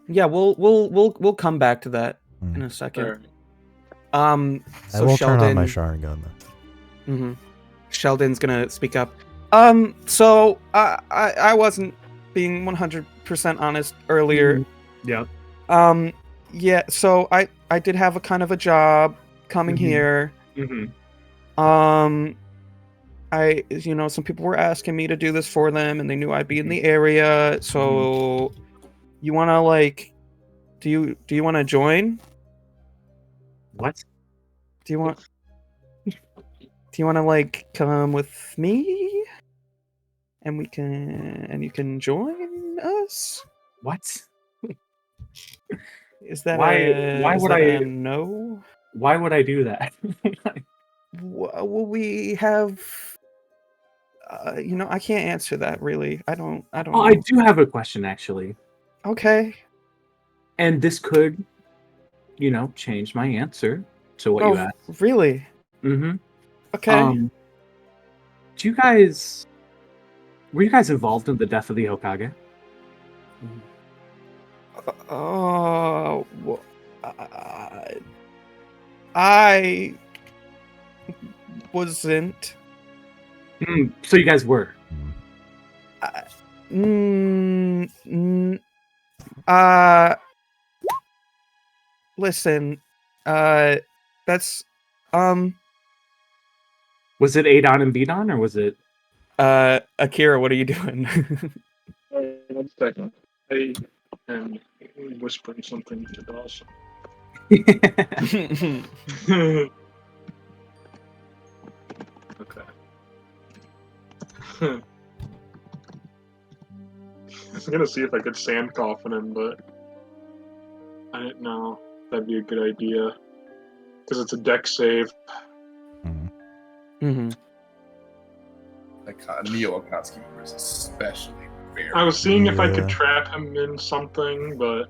Yeah, we'll come back to that in a second. Alright. I So will Sheldon, turn on my Sharingan though. hmm Sheldon's gonna speak up. So I wasn't being 100% honest earlier. Yep. Yeah. So I did have a kind of a job coming Mhm. here. Mm-hmm. Some people were asking me to do this for them, and they knew I'd be in the area. So, you wanna like, do you wanna join? What? Do you want to like come with me? And you can join us? What? Is that Why would a I- no? Why would I do that? Well, we have I can't answer that really. I don't Oh, know. I do have a question actually, Okay. and this could, change my answer to what you asked. Really? Mm-hmm. Okay. Were you guys involved in the death of the Hokage? Oh, I wasn't. So you guys were. Listen, that's Was it Adon and Bedon, or was it? Akira, what are you doing? Wait 1 second. I am whispering something to Dawson. I was gonna see if I could sand coffin him, but I didn't know that'd be a good idea because it's a deck save. Mm-hmm. Neo-Akatsuki is especially very. I was seeing if I could Yeah. trap him in something, but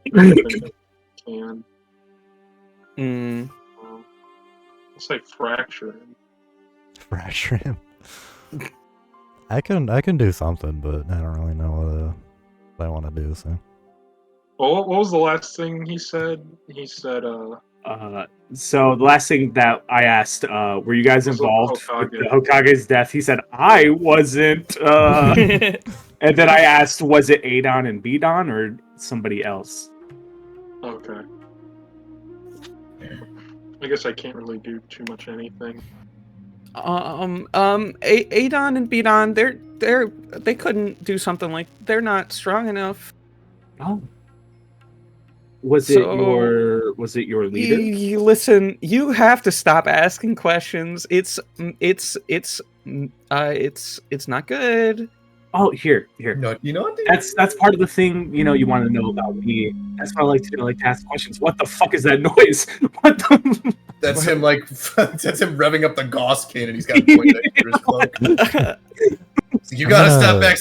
I don't think I can. Mm. It's like fracture him. Fracture him. I can do something, but I don't really know what I want to do. So Well, what was the last thing he said? He said, So the last thing that I asked, were you guys Was it involved with Hokage? the Hokage's death? He said, I wasn't. And then I asked, was it Adon and Bidon or somebody else? okay. I guess I can't really do too much anything. Adon and Bidon, they couldn't do something like they're not strong enough. Oh. Was it your leader? Listen, you have to stop asking questions. It's not good. Oh, here. No, you know what? That's part of the thing, you want to know about me. That's why I like to ask questions. What the fuck is that noise? What the That's him that's him revving up the Gauss cannon. He's got a point next to his cloak. You gotta stop back.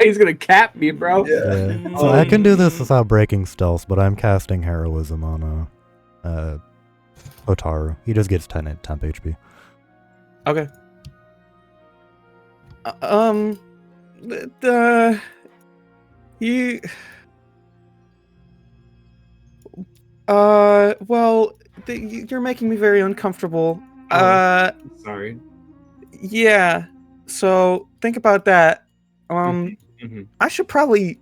he's gonna cap me, bro. Yeah. So I can do this without breaking stealth, but I'm casting heroism on Otaru. He just gets 10 temp HP. Okay. You. Well, you're making me very uncomfortable. Sorry. Yeah. So think about that. Mm-hmm. I should probably,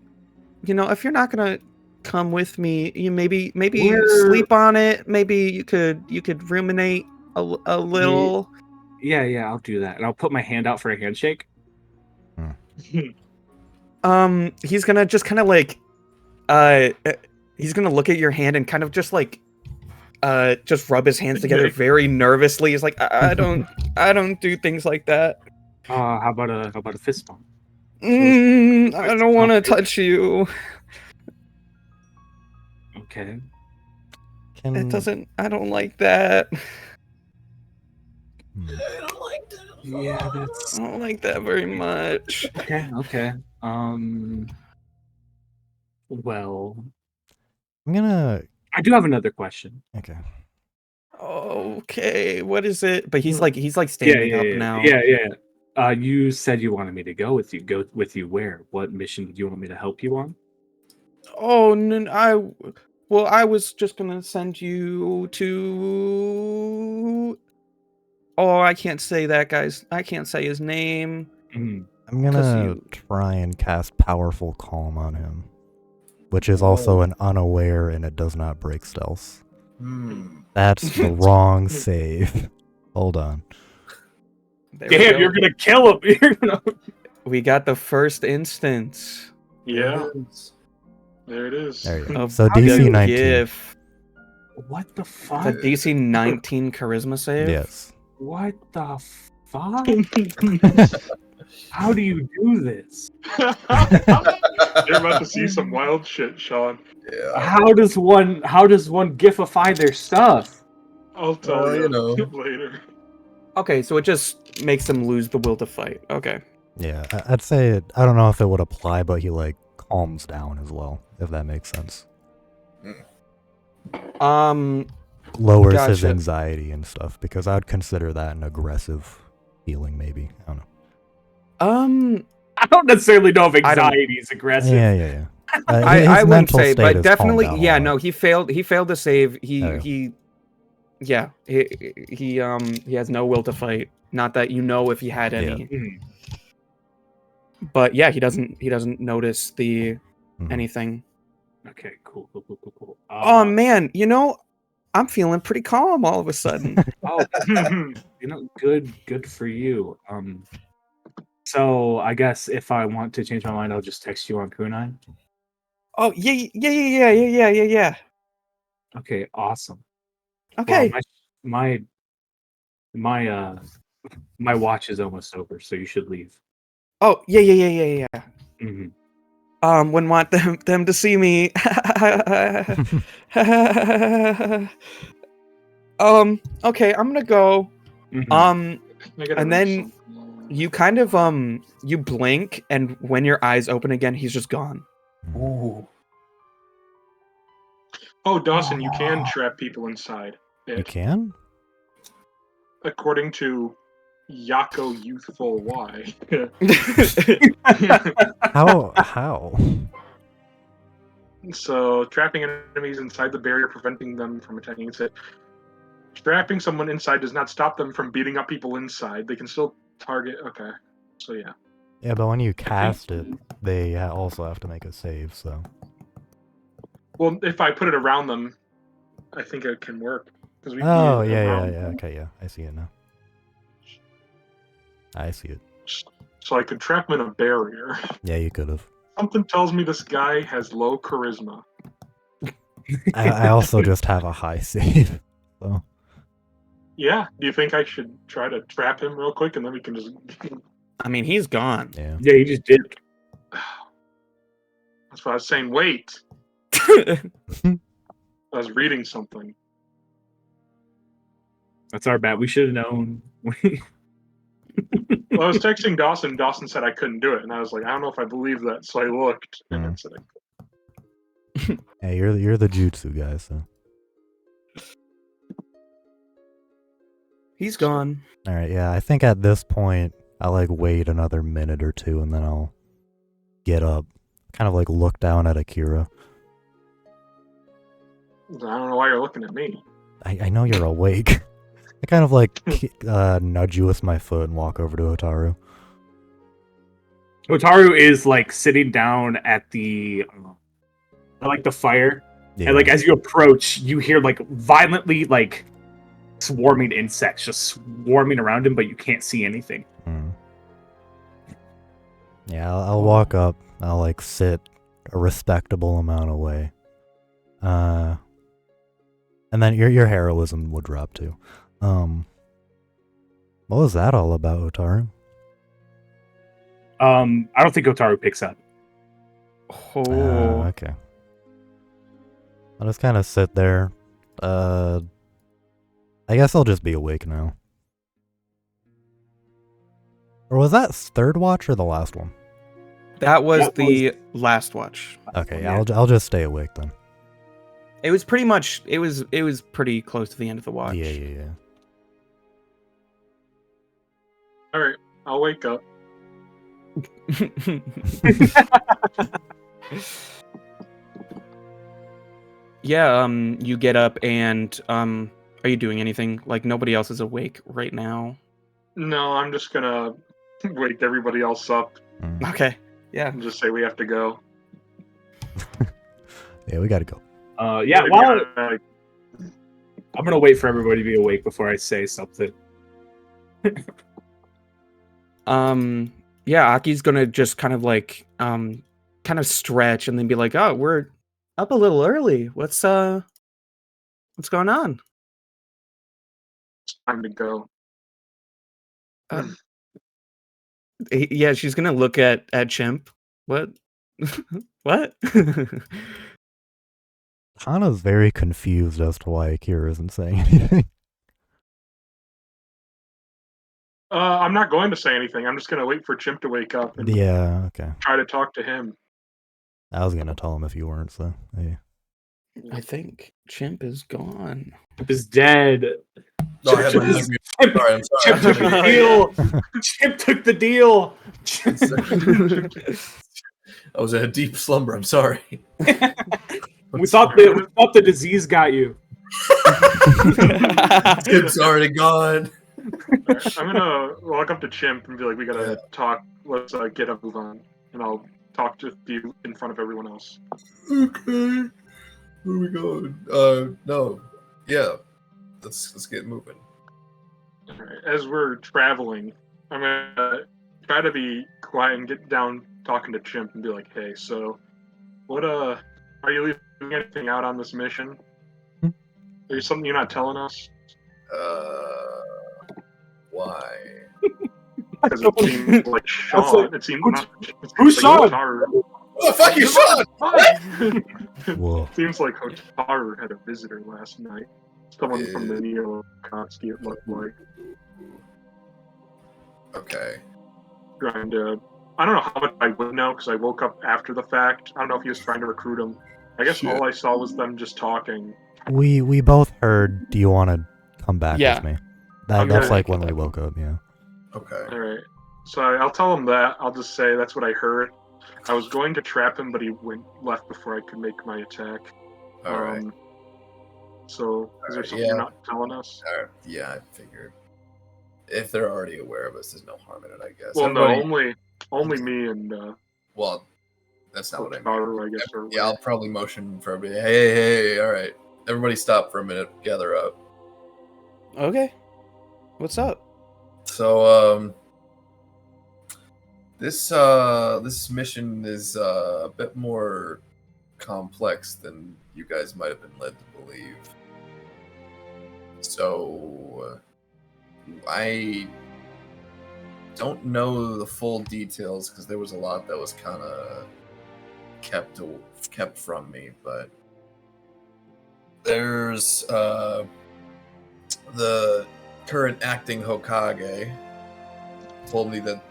if you're not gonna come with me, you maybe sleep on it. Maybe you could ruminate a little. Yeah, I'll do that, and I'll put my hand out for a handshake. He's gonna just kind of like, he's gonna look at your hand and kind of just like, just rub his hands together very nervously. He's like, I don't do things like that. How about a fist bump? I don't want to touch you. Okay. It doesn't. I don't like that. Yeah, that's. I don't like that very much. Okay. Well, I do have another question. Okay. Okay, what is it? But he's like standing up now. Yeah. You said you wanted me to go with you. Go with you where? What mission did you want me to help you on? Oh no, I was just gonna send you to. Oh, I can't say that, guys. I can't say his name. Mm. I'm gonna try and cast Powerful Calm on him, which is also an unaware and it does not break stealth. That's the wrong save. Hold on. Damn, you're gonna kill him. We got the first instance. Yeah. There it is. There you go. Of So DC 19. GIF. What the fuck? The DC 19 charisma save? Yes. What the fuck? How do you do this? You're about to see some wild shit, Sean. Yeah. How does one gifify their stuff? I'll tell you know. later. Okay, so it just makes them lose the will to fight. Okay. Yeah, I'd say I don't know if it would apply, but he like calms down as well, if that makes sense. Lowers his Gotcha. anxiety and stuff, because I would consider that an aggressive healing, maybe. I don't know. I don't necessarily know if anxiety is aggressive. Yeah. I wouldn't say, state but has definitely, calmed down a yeah. lot. No, he failed to save. He has no will to fight. Not that you know if he had any. Mhm. But yeah, he doesn't notice the anything. Okay, cool. Oh man, I'm feeling pretty calm all of a sudden. Good for you. So I guess if I want to change my mind, I'll just text you on Kunai. Oh yeah. Okay, awesome. Okay. Well, my My watch is almost over, so you should leave. Oh, yeah. Mhm. Wouldn't want them to see me. Okay, I'm gonna go. Mhm. I gotta And read then something. you kind of you blink, and when your eyes open again, he's just gone. Ooh. Oh, Dawson, you can trap people inside. You can? According to Yako Youthful Y. How? So, trapping enemies inside the barrier, preventing them from attacking. It said, trapping someone inside does not stop them from beating up people inside. They can still target. Okay. So, yeah. Yeah, but when you cast it, they also have to make a save, so. Well, if I put it around them, I think it can work. Because we Oh, can yeah, around them. okay, yeah. I see it now. I see it. So I could trap him in a barrier. Yeah, you could have. Something tells me this guy has low charisma. I also just have a high save, so. Yeah. Do you think I should try to trap him real quick and then we can just... I mean, he's gone. Yeah. Yeah, you just did. That's why I was saying wait. I was reading something. That's our bad. We should have known. Well, I was texting Dawson. Dawson said I couldn't do it, and I was like, I don't know if I believe that. So I looked, and it said I could. Hey, you're the jutsu guy, so. He's gone. All right, yeah. I think at this point I'll wait another minute or two, and then I'll get up, kind of look down at Akira. I don't know why you're looking at me. I know you're awake. I kind of nudge you with my foot and walk over to Otaru. Otaru is sitting down at the the fire, Yeah. and as you approach, you hear violently swarming insects just swarming around him, but you can't see anything. Yeah, I'll walk up. I'll sit a respectable amount away. And then your heroism would drop too. What was that all about, Otaru? I don't think Otaru picks up. Oh. Okay. I'll just kind of sit there. I guess I'll just be awake now. Or was that third watch or the last one? That was the last watch. Okay, yeah, I'll just stay awake then. It was pretty much. It was pretty close to the end of the watch. Yeah. All right, I'll wake up. Yeah. You get up and are you doing anything? Nobody else is awake right now. No, I'm just gonna wake everybody else up Okay. Yeah. and just say we have to go. Yeah, we gotta go. Yeah. Well, I'm gonna wait for everybody to be awake before I say something. Yeah, Aki's gonna just kind of stretch and then be like, "Oh, we're up a little early. What's going on?" It's time to go. Yeah, she's gonna look at Chimp. What? What? Hana's very confused as to why Akira isn't saying anything. I'm not going to say anything. I'm just gonna wait for Chimp to wake up and Yeah, okay. try to talk to him. I was gonna tell him if you weren't, so yeah. I think Chimp is gone. Chimp is dead. No, I had my Chimp- mute. Sorry, I'm sorry. Chimp took the deal. Chimp took the deal. I was in a deep slumber. I'm sorry. We thought the disease got you. It's already gone. I'm gonna walk up to Chimp and be like, "We gotta talk. Let's get a move on, and I'll talk to you in front of everyone else." Okay. Where are we going? No. Yeah. Let's get moving. All right. As we're traveling, I'm gonna try to be quiet and get down talking to Chimp and be like, "Hey, so what? Are you leaving anything out on this mission? There's something you're not telling us?" Why? Because it seems like Sean. It seems Who's Sean? Hotaru. Oh, fuck you, Sean! Whoa. Seems like Hotaru had a visitor last night. Someone from the neo-Akatsuki, it looked like. Okay. Trying to. I don't know how much I would know because I woke up after the fact. I don't know if he was trying to recruit him. I guess Shit. all I saw was them just talking. We both heard, do you want to come back Yeah. with me? I'm That's gonna like when come we back. woke up, yeah. Okay. All right. So I'll tell him that. I'll just say that's what I heard. I was going to trap him, but he left before I could make my attack. All right. So is there Alright, something yeah. you're not telling us? Yeah, I figured. If they're already aware of us, there's no harm in it, I guess. Well, Everybody- no, only me and Well, that's not what I mean. Hotaru, I guess. Are Yeah, I'll probably motion for everybody. Hey, all right. Everybody stop for a minute. Gather up. Okay. What's up? So, this mission is a bit more complex than you guys might have been led to believe. So, I don't know the full details because there was a lot that was kind of kept from me, but there's the current acting Hokage told me that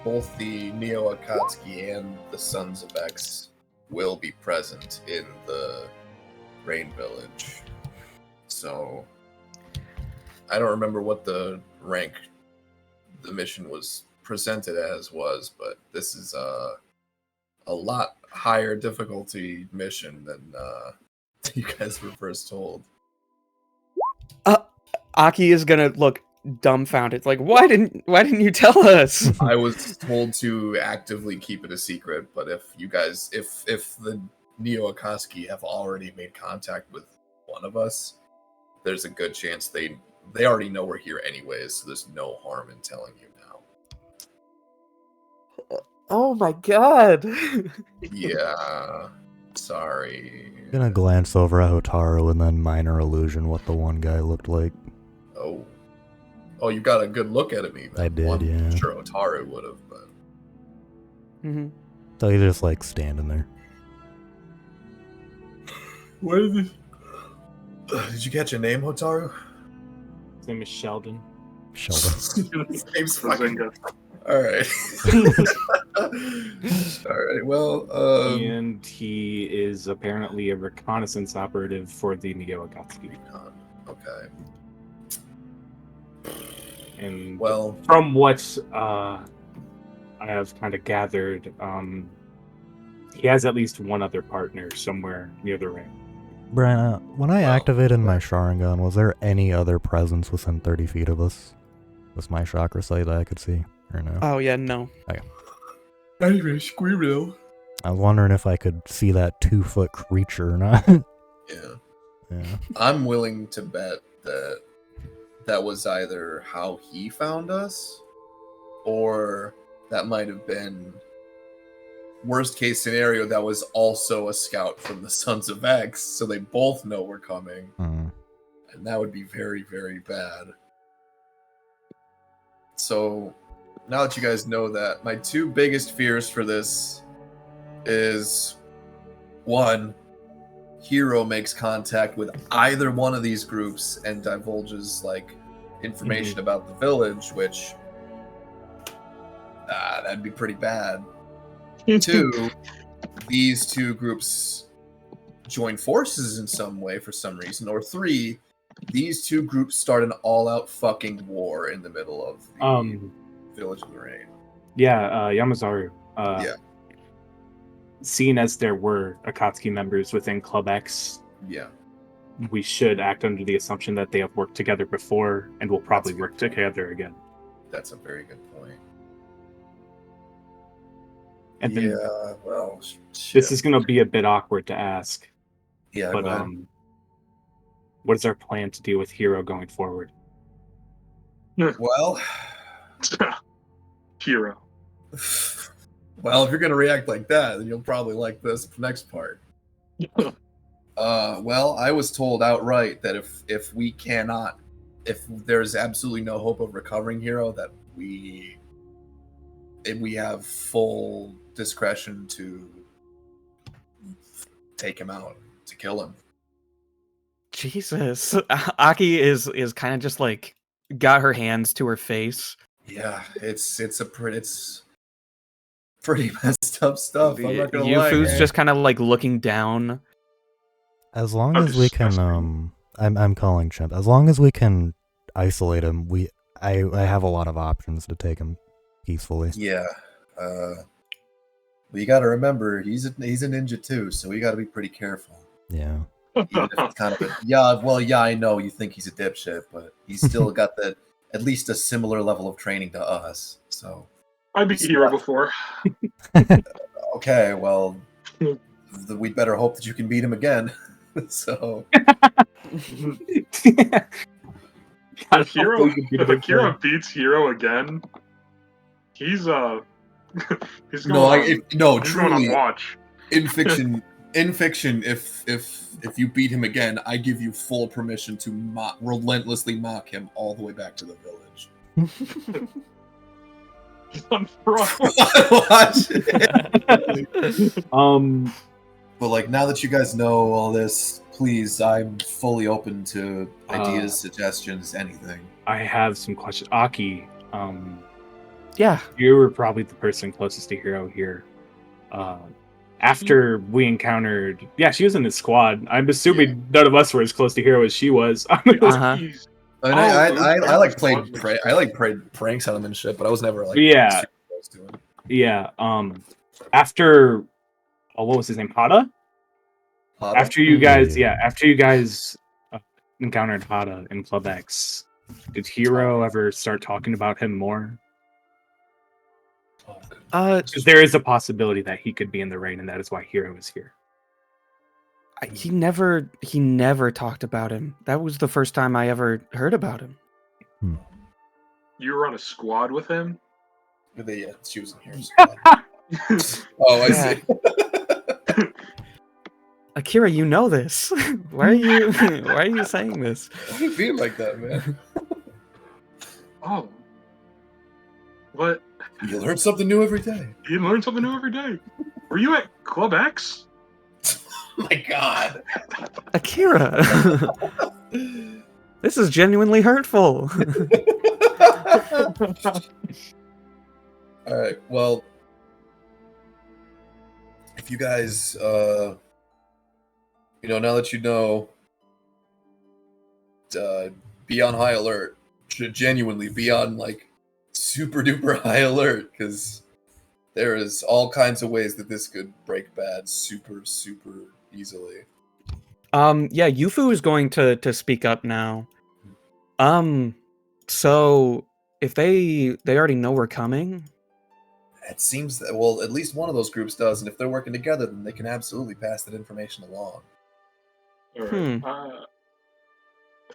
both the neo-Akatsuki and the Sons of X will be present in the Rain Village. So I don't remember what the rank the mission was presented as was, but this is a lot higher difficulty mission than you guys were first told. Aki is gonna look dumbfounded. Like, why didn't you tell us? I was told to actively keep it a secret, but if you guys, if the neo-Akatsuki have already made contact with one of us, there's a good chance they already know we're here anyways, so there's no harm in telling you now. Oh my god. Yeah, sorry. I'm gonna glance over at Hotaru and then minor illusion what the one guy looked like. Oh, you got a good look at him even. I did, Well, I'm yeah. sure Hotaru would have, but Mm-hmm. So he's just like standing there. what is this? Did you catch a name, Hotaru? His name is Sheldon. Sheldon. His name's fucking... Bazinga. All right. All right. Well, And he is apparently a reconnaissance operative for the neo-Akatsuki. okay. And Well, from what I have kind of gathered, he has at least one other partner somewhere near the ring. Brian, when I Well, activated my Sharingan, was there any other presence within 30 feet of us? Was my chakra sight that I could see, or no? Oh yeah, no. not even a squirrel. I was wondering if I could see that 2-foot creature or not. Yeah. Yeah. I'm willing to bet that was either how he found us, or that might have been worst case scenario that was also a scout from the Sons of X, so they both know we're coming, Hmm. and that would be very, very bad. So now that you guys know that, my two biggest fears for this is, one, Hiro makes contact with either one of these groups and divulges like information about the village, which that'd be pretty bad. Two, these two groups join forces in some way for some reason. Or three, these two groups start an all-out fucking war in the middle of the village of the rain. Yeah, Yamazaru. Yeah. Seeing as there were Akatsuki members within Club X, Yeah. we should act under the assumption that they have worked together before and will probably That's work fair. together again. That's a very good point. And then Yeah, well, shit. this is going to be a bit awkward to ask, Yeah, but go ahead. what is our plan to do with Hiro going forward? Well, Hiro. well, if you're gonna react like that, then you'll probably like this next part. Well, I was told outright that if we cannot if there's absolutely no hope of recovering Hiro, that we have full discretion to take him out, to kill him. Jesus. Aki is kind of just like got her hands to her face. Yeah, it's pretty messed up stuff. I'm not gonna lie. Yufu's Man. just kind of like looking down. As long as we can, I'm calling Chimp. As long as we can isolate him, I have a lot of options to take him peacefully. Yeah. But you got to remember, he's a ninja too, so we got to be pretty careful. Yeah. Even if it's kind of yeah, I know you think he's a dipshit, but he's still got at least a similar level of training to us. So I beat Hiro before. Okay, well, we'd better hope that you can beat him again. So if Hiro beats Hiro again, he's he's going truly on watch. in fiction, if you beat him again, I give you full permission to relentlessly mock him all the way back to the village. Watch it. But like, now that you guys know all this, please, I'm fully open to ideas, suggestions, anything. I have some questions. Aki, Yeah. you were probably the person closest to Hiro here. After we encountered, she was in the squad. I'm assuming none of us were as close to Hiro as she was. Uh-huh. I like played pranks on him and shit, but I was never like super close to him. Yeah. After what was his name? Hada? After you guys encountered Hada in Club X, did Hiro ever start talking about him more? Because there is a possibility that he could be in the rain, and that is why Hiro is here. He never talked about him. That was the first time I ever heard about him. You were on a squad with him? Yeah, she was in here. Oh, I see. Akira, you know this. Why are you saying this? Why are you being like that, man? Oh. What? You learn something new every day. You learn something new every day. Were you at Club X? Oh my god. Akira. This is genuinely hurtful. Alright, well, if you guys, now that you know, be on high alert. Should genuinely be on, like, super duper high alert, because there is all kinds of ways that this could break bad super, super easily. Yufu is going to speak up now. So if they already know we're coming? It seems that, well, at least one of those groups does, and if they're working together, then they can absolutely pass that information along. All right.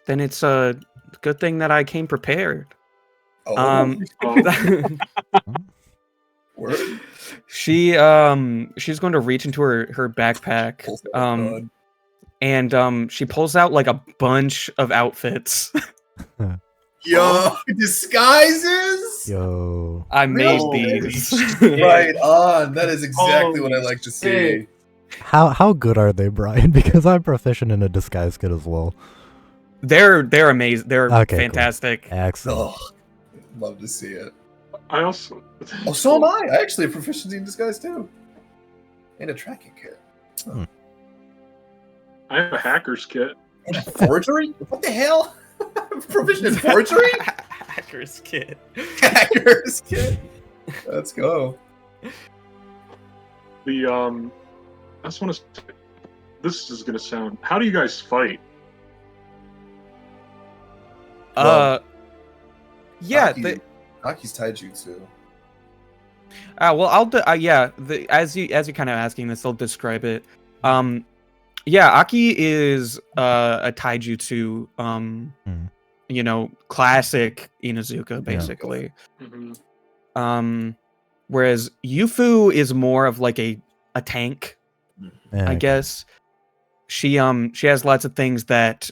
Then it's a good thing that I came prepared. Word? She's going to reach into her backpack, and she pulls out like a bunch of outfits. Yo, disguises! Yo. I made these. Right on. That is exactly what I like to see. How good are they, Brian? Because I'm proficient in a disguise kit as well. They're amazing. They're fantastic. Cool. Excellent. Oh, love to see it. I also. Oh, so am I. I actually have proficiency in disguise too, and a tracking kit. Hmm. I have a hacker's kit. And forgery? What the hell? I'm proficient in forgery? Hacker's kit. Hacker's kit. Let's go. I just want to. This is gonna sound. How do you guys fight? Aki's taijutsu. Well, I'll do. As you kind of asking this, I'll describe it. Aki is a taijutsu. Classic Inuzuka, basically. Mm-hmm. Whereas Yufu is more of like a tank, I guess. she has lots of things that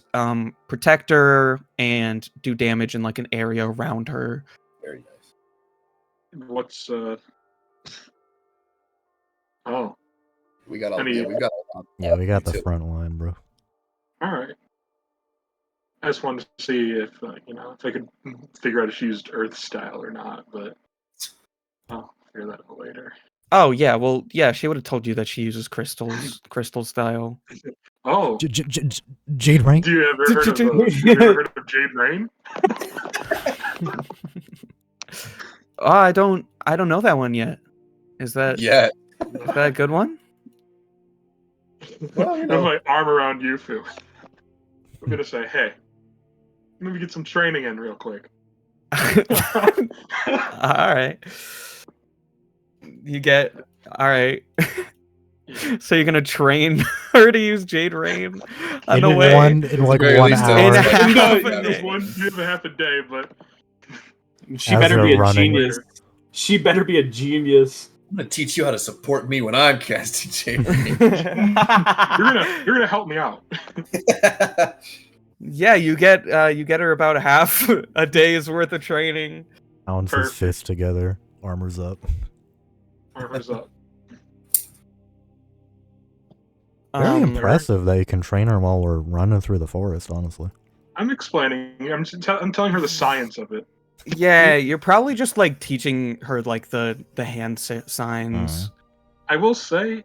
protect her and do damage in like an area around her. Very nice. What's Oh, We got all. Any- Yeah, we got. A lot. Yeah, we got the Too. front line, bro. all right. I just wanted to see if if I could figure out if she used Earth style or not, but I'll figure that out later. Oh yeah, well yeah, she would have told you that she uses crystal style. Oh, Jade Rain? do you ever heard of Jade Rain? Oh, I don't know that one yet. Is that Yeah. is that a good one? Well, With my arm around Yufu. I'm gonna say, hey, let me get some training in real quick. All right. All right. So you're gonna train her to use Jade Rain on the way? In like Very 1 least hour. In No, half yeah, a there's day. one half a day, but She As better they're be a running. genius. She better be a genius. I'm gonna teach you how to support me when I'm casting Jade. you're gonna help me out. Yeah, you get her about half a day's worth of training. Pounds his Perfect. fist together, armor's up. Armor's up. Very Um, impressive that you can train her while we're running through the forest, honestly. I'm explaining. I'm telling her the science of it. Yeah, you're probably just like teaching her like the hand signs. I will say,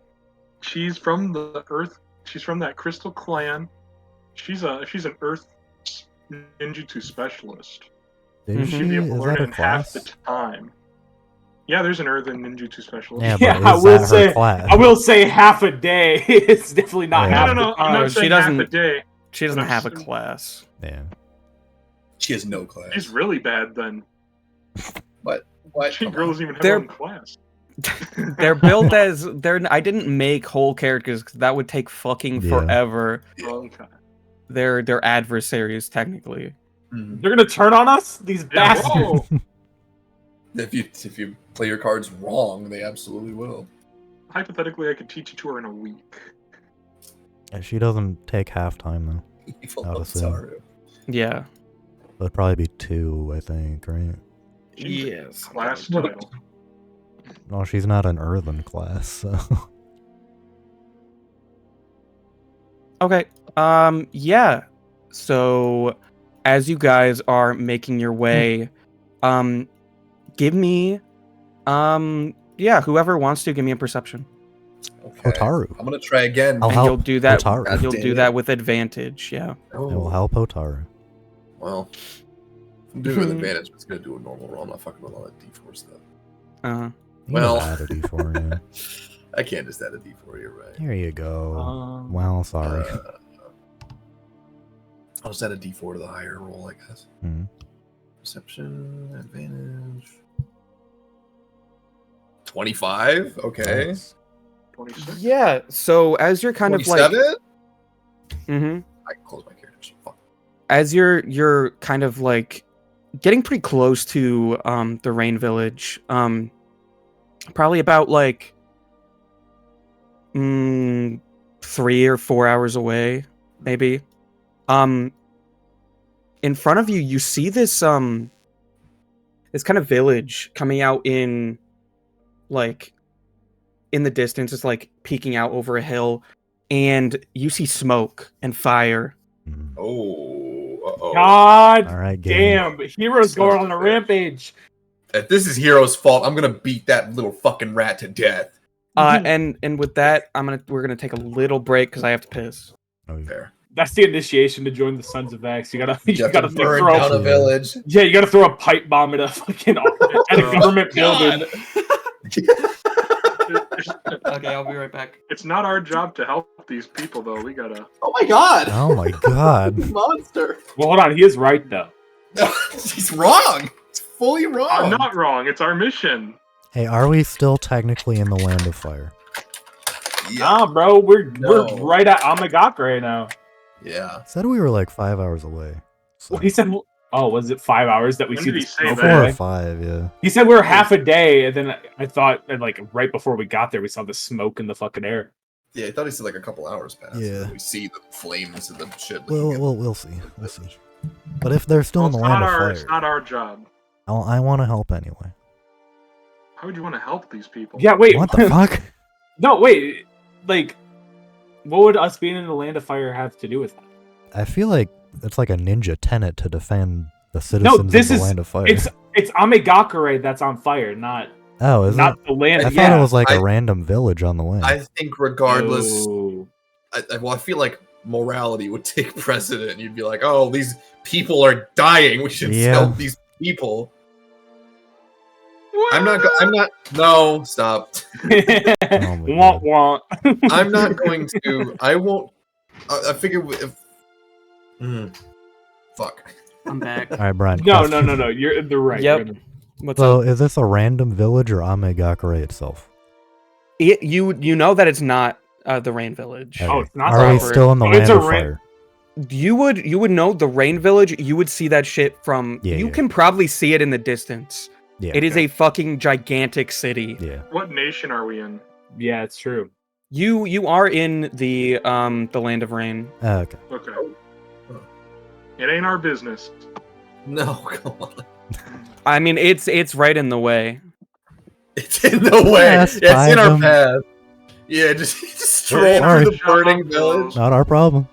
she's from the Earth. She's from that Crystal Clan. She's an Earth ninjutsu specialist. Is Mhm. she? She'd be able to Is learn that it a in half the class? time. Yeah, there's an Earthen ninjutsu specialist. Yeah, Yeah, but I is will that her say- class? I will say half a day. It's definitely not Yeah. half No, the no, I'm time. not she saying half a doesn't- day. She doesn't But I'm have a s- class. Yeah. She has no class. She's really bad then. What? She Come girl on. doesn't even have They're- her own class. They're built as I didn't make whole characters because that would take fucking Yeah. forever. Okay. They're adversaries technically. Mhm. They're gonna turn on us, these Yeah, bastards. whoa. If you play your cards wrong, they absolutely will. Hypothetically, I could teach it to her in a week. Yeah, she doesn't take half time though. Evil I'd assume. Otaru. Yeah. It'd probably be 2, I think, right? She's a Yes. Class title. No, she's not an earthen class, so. Okay. Yeah. So as you guys are making your way, give me whoever wants to give me a perception. Okay. Otaru. I'm gonna try again. I'll And help you'll do that Otaru. God you'll damn do it. that with advantage, yeah. It will help Otaru. Well, if I'm doing it with advantage, but it's gonna do a normal roll. I'm not fucking with all that D4 stuff. Uh-huh. You Well. can add a D4, yeah. I can't just add a D4. You're right. Here you go. Um, Well, sorry. I'll just add a D4 to the higher roll, I guess. Mhm. Perception, advantage. 25? Okay. Nice. 26. Yeah, so as you're kind of like 27? Mhm. I can close my characters. Fuck. As you're kind of like getting pretty close to the Rain Village, probably about like 3 or 4 hours away, maybe. In front of you see this this kind of village coming out in like in the distance. It's like peeking out over a hill, and you see smoke and fire. Mhm. Oh, uh-oh. God All right, game. damn, Hero's going on a rampage. If this is Hero's fault, I'm gonna beat that little fucking rat to death. And with that, we're gonna take a little break because I have to piss. Oh, yeah. Fair. That's the initiation to join the Sons of X. You gotta You have to throw burn throw down a village. yeah, you gotta throw a pipe bomb at a fucking at a government building. Okay, I'll be right back. It's not our job to help these people, though. We gotta. Oh my god! Oh my god. Monster! Well, hold on, he is right though. He's wrong! It's fully wrong! I'm not wrong. It's our mission. Hey, are we still technically in the land of fire? Nah, bro, we're No. right at Amagak right now. Yeah. Said we were like 5 hours away. So. Well, he said, "Oh, was it 5 hours that we When see did he the say smoke that? 4 away?" or 5, yeah. He said we were half a day, and then I thought, and like right before we got there, we saw the smoke in the fucking air. Yeah, I thought he said like a couple hours pass. Yeah. We see the flames of the shit. We'll see. We'll see. But if they're still in the land of fire, it's not our job. I want to help anyway. How would you want to help these people? Yeah, wait. What the fuck? No, wait. Like, what would us being in the land of fire have to do with that? I feel like it's like a ninja tenet to defend the citizens of the land of fire. It's Amegakure that's on fire, not the land. I thought it was like a random village on the way. I think regardless, Oh. I feel like morality would take precedent. You'd be like, oh, these people are dying. We should help these people. I'm not. No, stop. Womp womp. I'm not going to. I won't. I figure if. Fuck. I'm back. All right, Brian. No. You're the right. Yep. What's So up? is this a random village or Amegakure itself? You know that it's not the Rain Village. Oh, it's not. Are we proper. still in the It's land a of rain- fire? You would know the Rain Village. You would see that shit from. Yeah, you yeah. can probably see it in the distance. Yeah. It is a fucking gigantic city. Yeah. What nation are we in? Yeah, it's true. You are in the land of rain. Okay. Okay. It ain't our business. No, come on. I mean, it's right in the way. It's in the way. Yes, It's in our find path. Yeah, just stroll Sorry. through the burning village. Not our problem.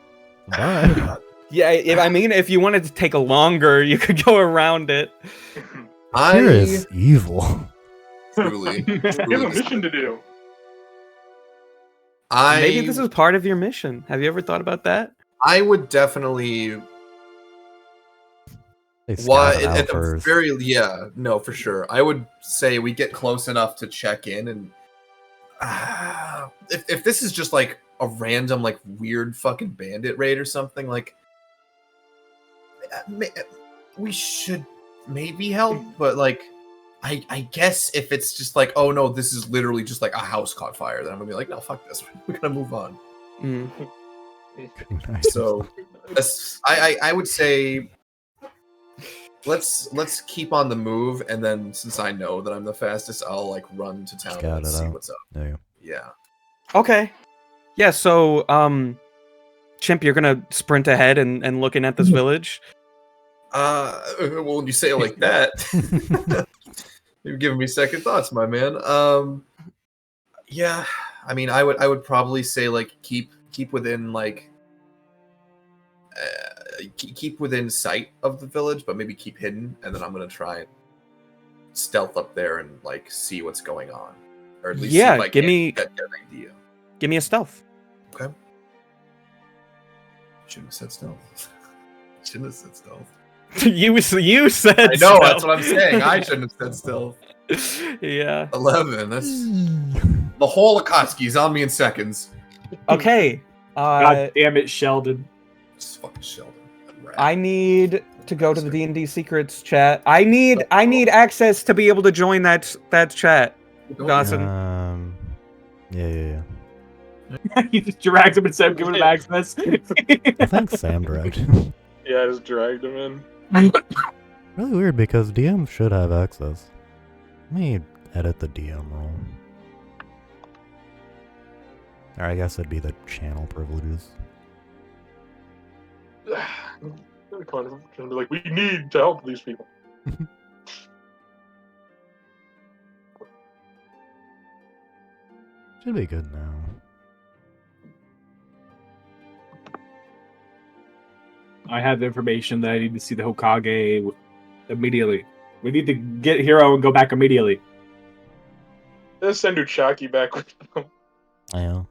Bye. Yeah, if you wanted to take a longer, you could go around it. Here is evil. Truly. You have a mission to do. Maybe this is part of your mission. Have you ever thought about that? I would definitely. They scout Why? it out At the first. very, yeah, no, for sure. I would say we get close enough to check in, and if this is just like a random, like weird fucking bandit raid or something, like we should maybe help. But like, I guess if it's just like, oh no, this is literally just like a house caught fire, then I'm gonna be like, no, fuck this, we're gonna move on. Mm. Nice. So, I would say. Let's keep on the move, and then since I know that I'm the fastest, I'll like run to town Scout and it see out. what's up. There you Yeah. Okay. Yeah. So, Chimp, you're gonna sprint ahead and looking at this village. Well, when you say it like that, you're giving me second thoughts, my man. Yeah. I mean, I would probably say like keep within like. Keep within sight of the village, but maybe keep hidden, and then I'm gonna try and stealth up there and like see what's going on, or at least see if I give can me get an idea. give me a stealth. Okay. Shouldn't have said stealth. Shouldn't have said stealth. you said. I know, that's what I'm saying. I shouldn't have said stealth. Yeah. 11. That's the whole Akatsuki's on me in seconds. Okay. God damn it, Sheldon. It's fucking Sheldon. I need to go to the D&D secrets chat. I need access to be able to join that chat. Dawson. Yeah. You just dragged him and said, give him access. I think Sam dragged him. Yeah, I just dragged him in. Really weird because DM should have access. Let me edit the DM role. Or I guess it'd be the channel privileges. Like, we need to help these people. Should be good now. I have information that I need to see the Hokage immediately. We need to get Hiro and go back immediately. Let's send Uchaki back with them. I know.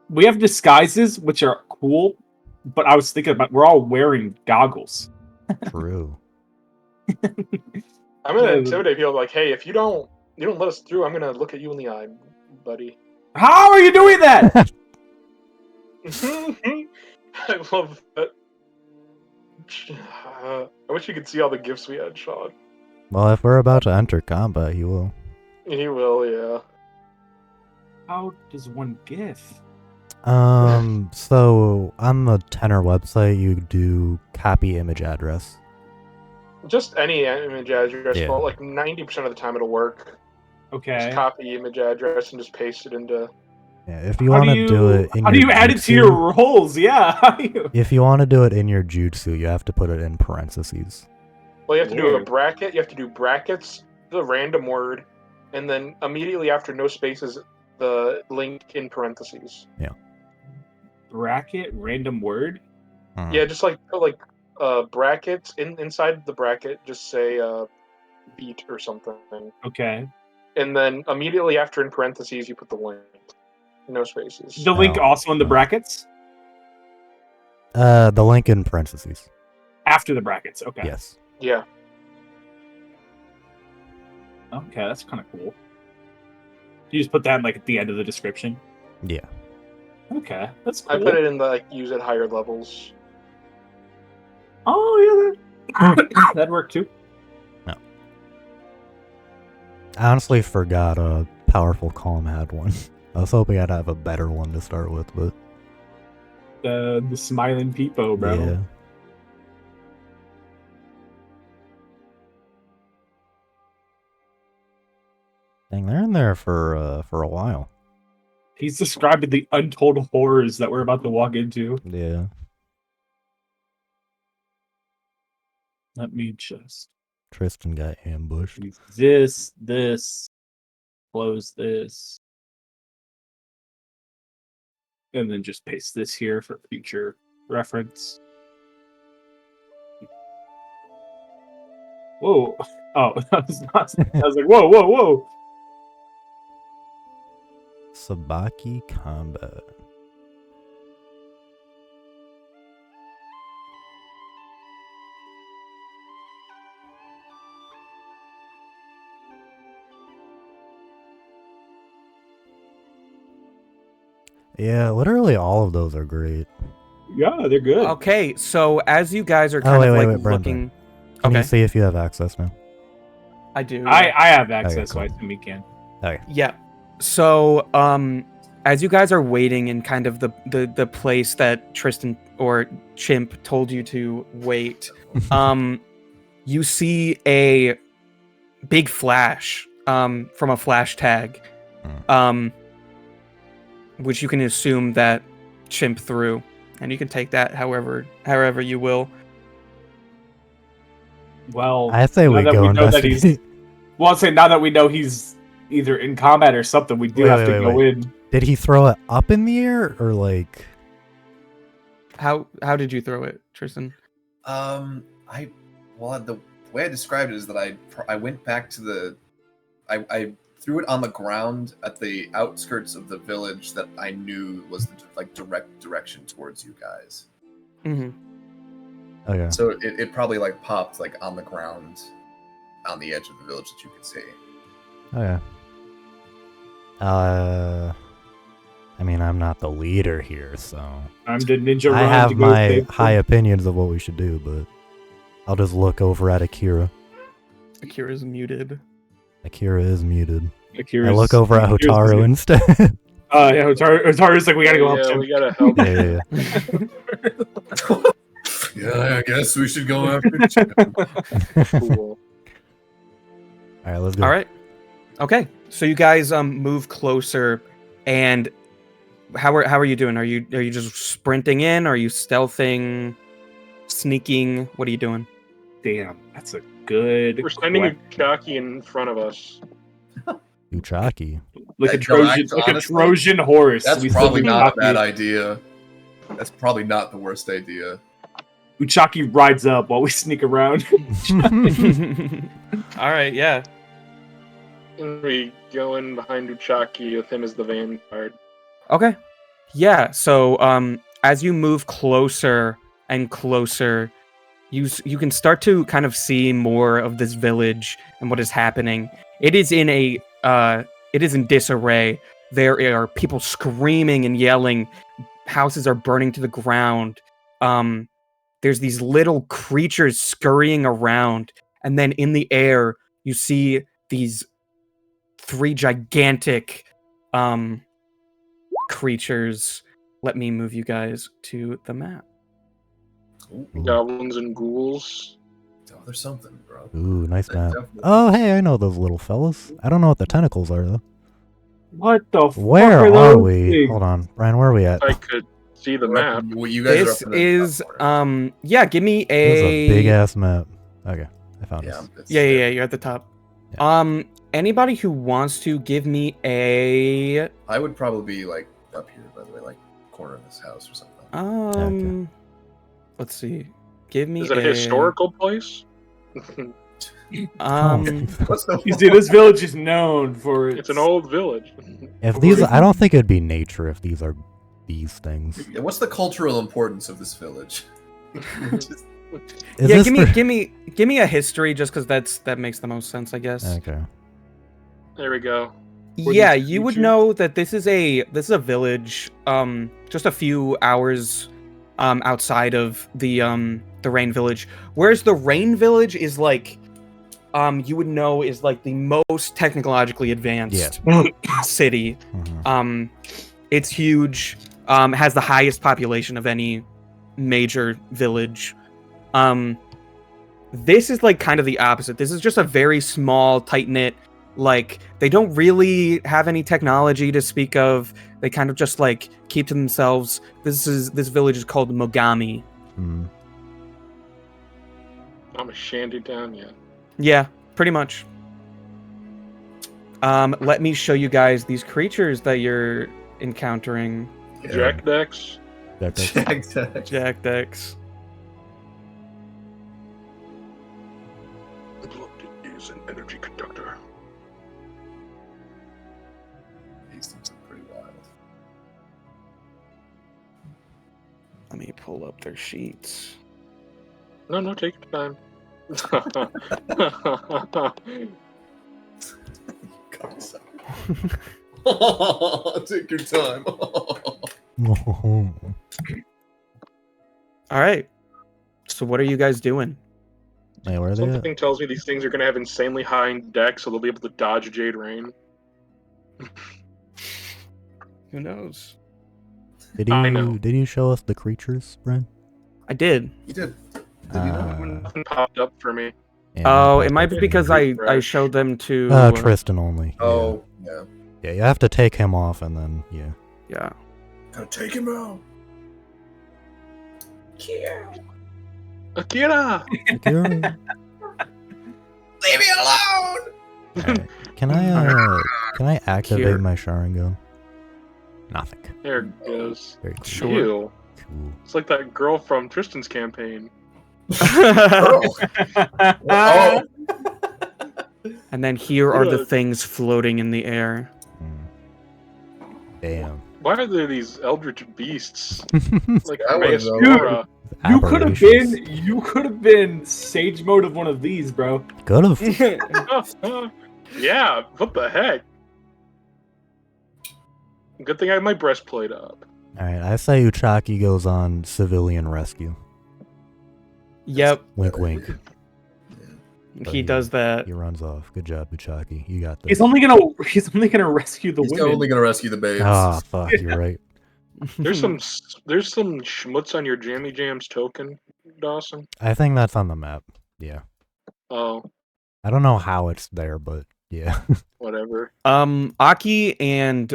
We have disguises, which are cool, but I was thinking about we're all wearing goggles. True. I'm gonna intimidate people like, hey, if you don't let us through, I'm gonna look at you in the eye, buddy. How are you doing that? I love that. I wish you could see all the gifts we had, Sean. Well, if we're about to enter combat, he will. He will, yeah. How does one GIF? So on the Tenor website, you do copy image address. Just any image address, Yeah. but like 90% of the time it'll work. Okay. Just copy the image address and just paste it into. Yeah, if you want to do it in how your do you add it to your jutsu, rolls? Yeah. How do you? if you want to do it in your jutsu, you have to put it in parentheses. Well, you have to do a Weird. bracket. You have to do brackets, the random word, and then immediately after no spaces, the link in parentheses. Bracket random word. Yeah, just like put brackets inside the bracket. Just say beat or something, Okay. and then immediately after in parentheses you put the link. No spaces. The link Oh, also in the no. brackets. The link in parentheses. After the brackets. Okay. Yes. Yeah. Okay, that's kind of cool. You just put that at the end of the description. Yeah. Okay, that's cool. I put it in the use at higher levels. Oh yeah, that'd work too. No. I honestly forgot Powerful Calm had one. I was hoping I'd have a better one to start with, but The smiling peepo, bro. yeah. Dang, they're in there for a while. He's describing the untold horrors that we're about to walk into. Yeah. Let me just Tristan got ambushed. use this, close this, and then just paste this here for future reference. Whoa! Oh, that was not. I was like, whoa, whoa, whoa! Sabaki combat. Yeah, literally all of those are great. Yeah, they're good. Okay, so as you guys are kind of wait, like Brenda. looking, Can you okay, see if you have access now? I do. I have access, so cool. I assume he can. Okay. Yeah. So, as you guys are waiting in kind of the place that Tristan or Chimp told you to wait, you see a big flash, from a flash tag, which you can assume that Chimp threw, and you can take that however you will. Well, I say now we that go we know that investigate. Well, I'll say now that we know he's either in combat or something, we do have to go in. Did he throw it up in the air or like? How did you throw it, Tristan? The way I described it is that I went back to the I threw it on the ground at the outskirts of the village that I knew was the direct direction towards you guys. Mm-hmm. Okay. So it probably popped on the ground on the edge of the village that you could see. Okay. I mean, I'm not the leader here, so I'm the ninja. I Run have to go my save high them. opinions of what we should do, but I'll just look over at Akira. Akira's muted. Akira is muted. Akira's, I look over at Hotaru instead. Yeah, Hotaru's like, we gotta go help Yeah, him. we gotta help. Yeah. Yeah, I guess we should go after Chip. Cool. All right, let's go. All right. Okay. So you guys move closer, and how are you doing? Are you just sprinting in? Are you stealthing, sneaking? What are you doing? Damn, that's a good. We're sending a Kaki in front of us. Uchaki. Like a No, Trojan, actually, honestly, Trojan horse. That's We probably send not a Uchaki. bad idea. That's probably not the worst idea. Uchaki rides up while we sneak around. All right. Yeah. And we go in behind Uchaki with him as the vanguard. Okay. Yeah. So as you move closer and closer, you can start to kind of see more of this village and what is happening. It is in disarray. There are people screaming and yelling. Houses are burning to the ground. There's these little creatures scurrying around, and then in the air you see these 3 gigantic creatures. Let me move you guys to the map. Goblins and ghouls. Oh, there's something, bro. Ooh, nice There map. definitely Oh, is. hey, I know those little fellas. I don't know what the tentacles are, though. What the fuck Where are are those we? things? Hold on. Brian, where are we at? I could see the We're up map. in- well, you guys are This up in the is top corner. yeah. Give me This is a big a ass map. Okay, I found Yeah, this. it's yeah. there. You're at the top. Yeah. Anybody who wants to give me a I would probably be like up here, by the way, like corner of this house or something. let's see. Give me Is it a historical place? What's the You see, this village is known for its... It's an old village. If these, I don't think it'd be nature if these are these things. What's the cultural importance of this village? Just- Is yeah, this for- give me a history just because that makes the most sense, I guess. Okay. There we go. Yeah, these you would creatures? know that this is a village, just a few hours, outside of the Rain Village. Whereas the Rain Village is like, you would know is like the most technologically advanced city. Mhm. It's huge. Has the highest population of any major village. This is like kind of the opposite. This is just a very small, tight-knit, like they don't really have any technology to speak of. They kind of just like keep to themselves. This village is called Mogami. Mhm. I'm a shanty town yet. Yeah, pretty much. Let me show you guys these creatures that you're encountering. Yeah. Jack Dex. Exactly. Jack Dex. Blood is an energy conductor. These things are pretty wild. Let me pull up their sheets. No, take your time. Take your time. All right. So what are you guys doing? Hey, where are they at? Something tells me these things are going to have insanely high dex, so they'll be able to dodge Jade Rain. Who knows? Did I know. you show us the creatures, Brian? I did. You did. Did you not? Nothing popped up for me. Yeah, Oh, not it might be that because big. I showed them to. Tristan only. Yeah. Oh, yeah. Yeah, you have to take him off and then yeah. Yeah. Gotta take him out. Akira! Akira. Leave me alone! Alright. Can I activate Here. my Sharingan? Nothing. There it goes. Very cool. Sure. Ew. Cool. It's like that girl from Tristan's campaign. Girl. Oh. And then here are the Good. things floating in the air. Damn. Why are there these eldritch beasts? Like I wanna know. Maestora. Aberrations. You could have been Sage mode of one of these, bro. Could have. Yeah, what the heck? Good thing I have my breastplate up. Alright, I say Uchaki goes on civilian rescue. Yep, Wink wink. he does that. He runs off. Good job, Uchaki. You got this. He's only gonna rescue the He's women. only gonna rescue the babes. Ah, fuck, you're right. There's some schmutz on your Jammy Jams token, Dawson. I think that's on the map. Yeah. Oh, I don't know how it's there, but yeah. whatever. Aki and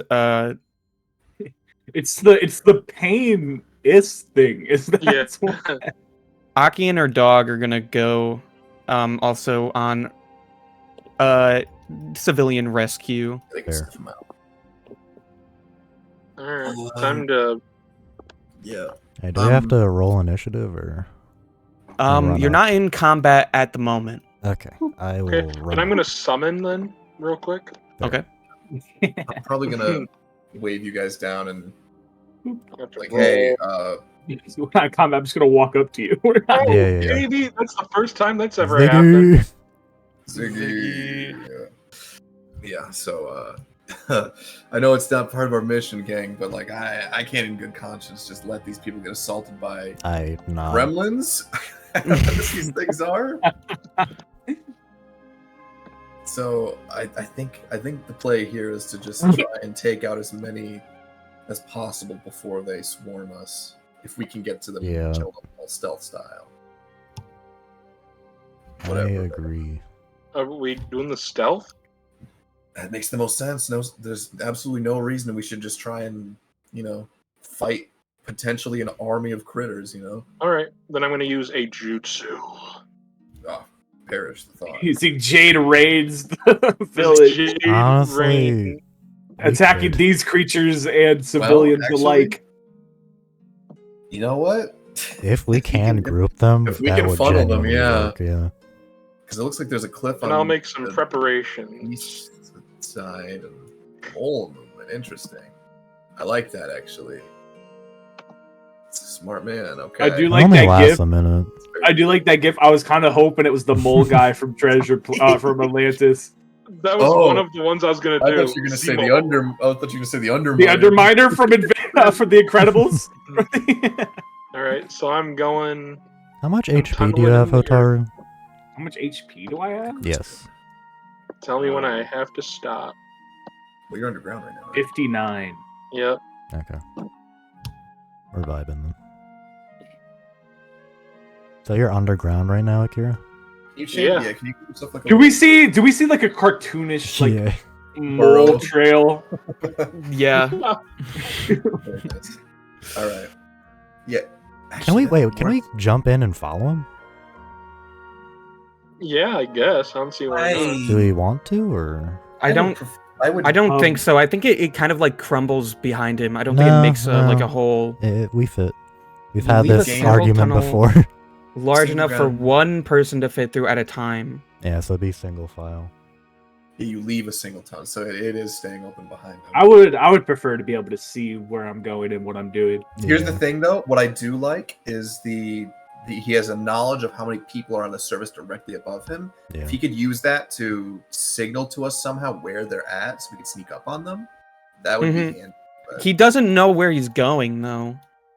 It's the pain is thing. Is that Yeah. Aki and her dog are gonna go also on civilian rescue. I think Fair. sniff him out. Alright, time to. Yeah. Hey, do we have to roll initiative or? run You're up. not in combat at the moment. Okay, I will Okay, run. and I'm up. gonna summon then, real quick. Okay. I'm probably gonna wave you guys down and I have to like, roll. hey, We're not in combat. I'm just gonna walk up to you. We're not- Oh, Yeah. baby, that's the first time that's ever happened. Ziggy. Ziggy. Yeah, so I know it's not part of our mission, gang, but like I can't in good conscience just let these people get assaulted by I not. gremlins. As these things are. So I think the play here is to just try and take out as many as possible before they swarm us. If we can get to them, Yeah. kill them all stealth style. Whatever. I agree. Are we doing the stealth? That makes the most sense. No, there's absolutely no reason we should just try and, fight potentially an army of critters, All right, then I'm going to use a jutsu. Oh, perish the thought. You see Jade raids the village, Jade Honestly, rain. attacking could. these creatures and civilians actually, alike. You know what? If we can group them, if we that can would funnel them, genuinely yeah. work, yeah. Because it looks like there's a cliff on And I'll make some the preparations. east side of mole movement. Interesting. I like that, actually. It's a smart man. Okay. I do It like only that lasts gif. a minute. I do like that gif. I was kind of hoping it was the mole guy from from Atlantis, That was Oh. one of the ones I was going to I do. thought you were gonna say the Zemo. under. I thought you were gonna say the under. the Underminer from from the Incredibles. All right, so I'm going. How much I'm HP do you tunneling have, in here. Hotaru? How much HP do I have? Yes. Tell me when I have to stop. Well, you're underground right now. Right? 59. Yep. Okay. We're vibing then. So you're underground right now, Akira? Can you change? Yeah. Yeah. Can you keep yourself like? Do we see like a cartoonish like yeah. mole Burrow. trail? Yeah. Very nice. All right. Yeah. Can we Actually, wait? Can we jump in and follow him? Yeah, I guess. I don't see why not. Do we want to, or I don't. I would. I don't think Um, so. I think it kind of like crumbles behind him. I don't think No, it makes no. like a hole we fit? We've You had leave a this single argument tunnel. before. large Single enough for ground. one person to fit through at a time. Yeah, so it'd be single file. You leave a single tunnel, so it is staying open behind them. I would prefer to be able to see where I'm going and what I'm doing. Here's the Yeah. thing, though. What I do like is he has a knowledge of how many people are on the surface directly above him. Yeah. If he could use that to signal to us somehow where they're at, so we can sneak up on them, that would be handy. But He doesn't know where he's going though.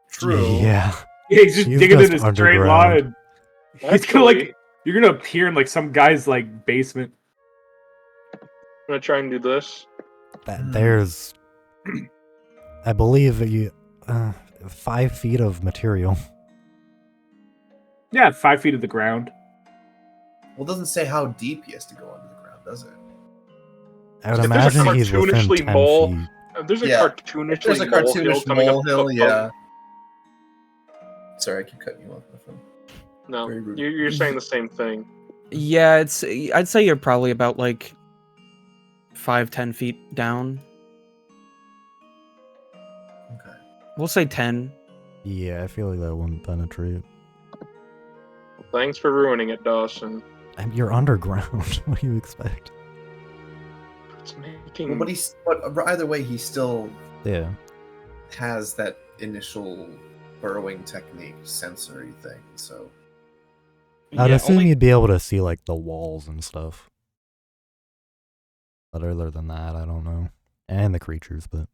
true. Yeah. Yeah, he's just He's digging just in a straight underground. line. He's gonna Actually, you're gonna appear in like some guy's like basement. I'm gonna try and do this. There's, I believe you, 5 feet of material. Yeah, 5 feet of the ground. Well, it doesn't say how deep he has to go under the ground, does it? I would If there's a imagine he's within cartoonishly 10 mole- feet. There's a Yeah. cartoonish, There's a molehill cartoonish coming up. molehill, yeah. Sorry, I keep cutting you off, my friend. No, Very rude. you're saying the same thing. Yeah, I'd say you're probably about like 5-10 feet down. Okay. We'll say 10. Yeah, I feel like that wouldn't penetrate. Thanks for ruining it, Dawson. You're underground. What do you expect? It's making. Well, but either way, he still Yeah. has that initial burrowing technique sensory thing. So I'd Yeah, assume only- you'd be able to see like the walls and stuff. But other than that, I don't know. And the creatures, but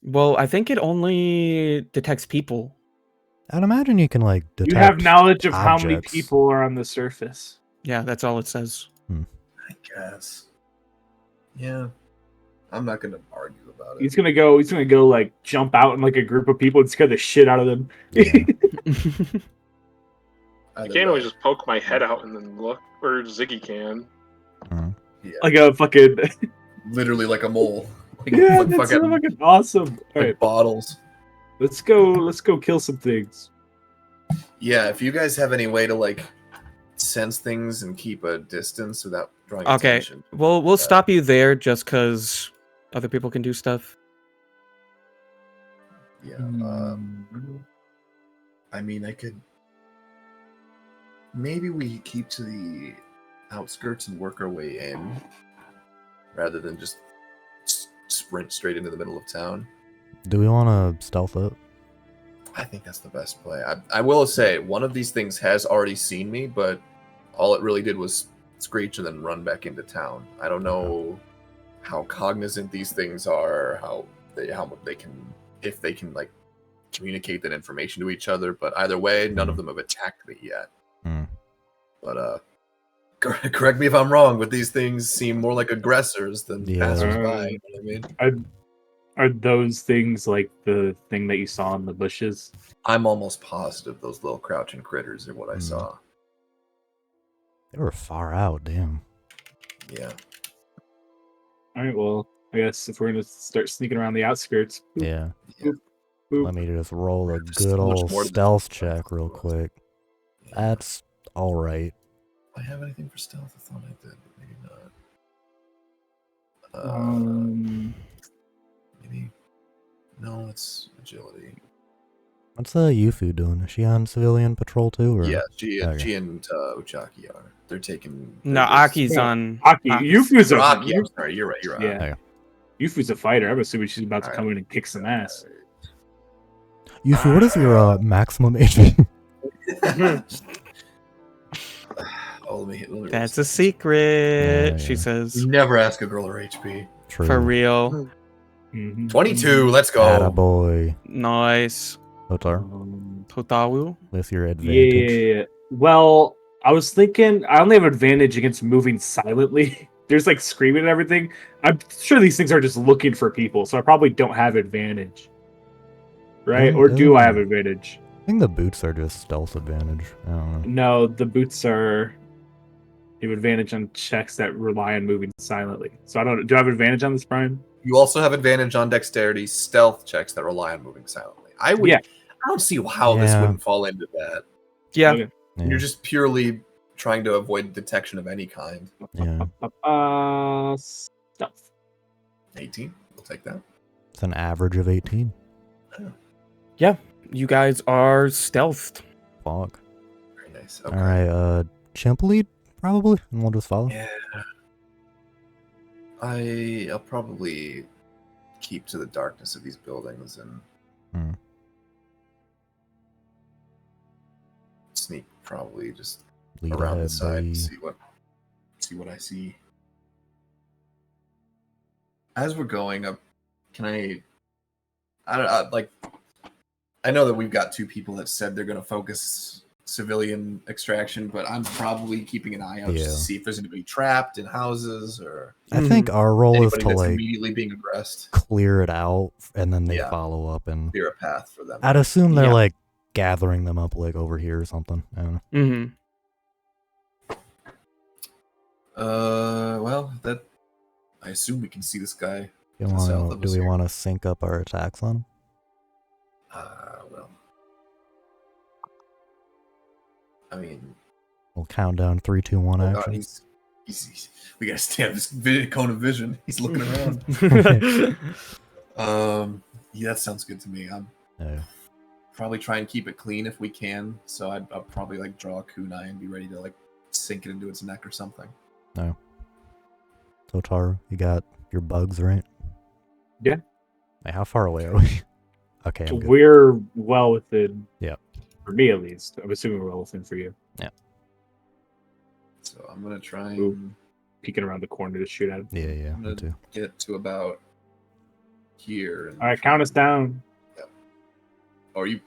Well, I think it only detects people. I'd imagine you can like detect. You have knowledge of how many objects. people are on the surface. Yeah, that's all it says. I guess. Yeah. I'm not gonna argue about it. He's gonna go like jump out in like a group of people and scare the shit out of them. Yeah. I Either can't always way. just poke my head out and then look, or Ziggy can. Yeah. Like a fucking Literally like a mole. Like, yeah, like that's so fucking, fucking awesome. All like right, bottles. let's go kill some things. Yeah, if you guys have any way to like sense things and keep a distance without drawing Okay, attention. we'll stop you there just because other people can do stuff. Yeah. Mm. I mean, I could. Maybe we keep to the outskirts and work our way in, rather than just sprint straight into the middle of town. Do we want to stealth up? I think that's the best play. I will say, one of these things has already seen me, but all it really did was screech and then run back into town. I don't know how cognizant these things are, how they can, if they can like communicate that information to each other. But either way, none of them have attacked me yet. Hmm. But correct me if I'm wrong, but these things seem more like aggressors than Yeah. passersby. You know what I mean? Are those things like the thing that you saw in the bushes? I'm almost positive those little crouching critters are what I Hmm. saw. They were far out, damn. Yeah. All right, well, I guess if we're gonna start sneaking around the outskirts, Yeah. boop. Let me just roll a There's good so much old more to this stealth than I check thought real it was. quick. Yeah. That's alright. Do I have anything for stealth? I thought I did, but maybe not. Maybe. No, it's agility. What's Yufu doing? Is she on civilian patrol too? Or? Yeah, she Okay. and Uchaki are. They're taking. No, Aki's on. Aki, Yufu's a Aki, I'm sorry. You're right. You're right. yeah. Okay. Yufu's a fighter. I'm assuming she's about to All come right. in and kick some ass. Yufu, what is your maximum HP? Oh, let me That's a secret, Yeah, she yeah. says. Never ask a girl her HP. True. For real. Mhm. 22. Let's go. Attaboy. Nice. Otar, Totawu. with your advantage. Yeah. Well, I was thinking I only have advantage against moving silently. There's like screaming and everything. I'm sure these things are just looking for people, so I probably don't have advantage. Right? Or do I have advantage? I think the boots are just stealth advantage. I don't know. No, the boots are you have advantage on checks that rely on moving silently. So I don't do I have advantage on this, Brian? You also have advantage on dexterity stealth checks that rely on moving silently. I would. Yeah. I don't see how this Yeah. wouldn't fall into that. Yeah. Okay. Yeah. You're just purely trying to avoid detection of any kind. Yeah. Stuff. 18. We'll take that. It's an average of 18. You guys are stealthed. Fuck. Very nice. Okay. Alright, Chimp lead, probably, and we'll just follow. Yeah. I'll probably keep to the darkness of these buildings and sneak probably just Lead around ahead, the side buddy. and see what I see. As we're going up, can I don't like I know that we've got two people that said they're going to focus civilian extraction, but I'm probably keeping an eye out just to see if there's anybody trapped in houses or I think our role is anybody to that's like immediately being aggressed. clear it out, and then they Yeah. follow up, and Clear a path for them. I'd assume they're Yeah. like gathering them up like over here or something. I don't know. Mm-hmm. Well, that I assume we can see this guy. You To the south wanna, of do us we here. want to sync up our attacks on them? Well, I mean, We'll count down 3, 2, 1 oh God, action. he's we gotta stay on this cone of vision. He's looking around. Yeah, that sounds good to me. I'm Yeah. probably try and keep it clean if we can. So I'll probably like draw a kunai and be ready to like sink it into its neck or something. No. So Taru, you got your bugs, right? Yeah. Hey, how far away are we? Okay, I'm good. We're well within. Yep. For me, at least. I'm assuming we're well within for you. So I'm gonna try Ooh. and Peeking around the corner to shoot at him. Yeah, I'm me gonna too. get to about here. And All right, count us down. Are you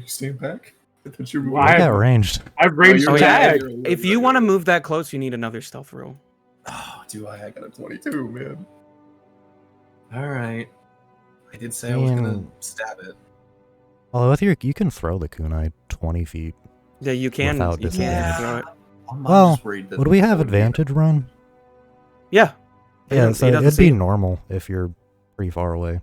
staying back? I thought you were Well, I I got have- ranged. I've ranged you're attack. right. If you want to move that close, you need another stealth roll. Oh, do I? I got a 22, man. All right. I did say I was gonna Man. stab it. Although with your, you can throw the kunai 20 feet. Yeah, you can. Without You can disadvantage. throw it. I'm Well, just worried that Would we have that would be- advantage run? Yeah. Yeah, He so doesn't it'd see be it. normal if you're pretty far away.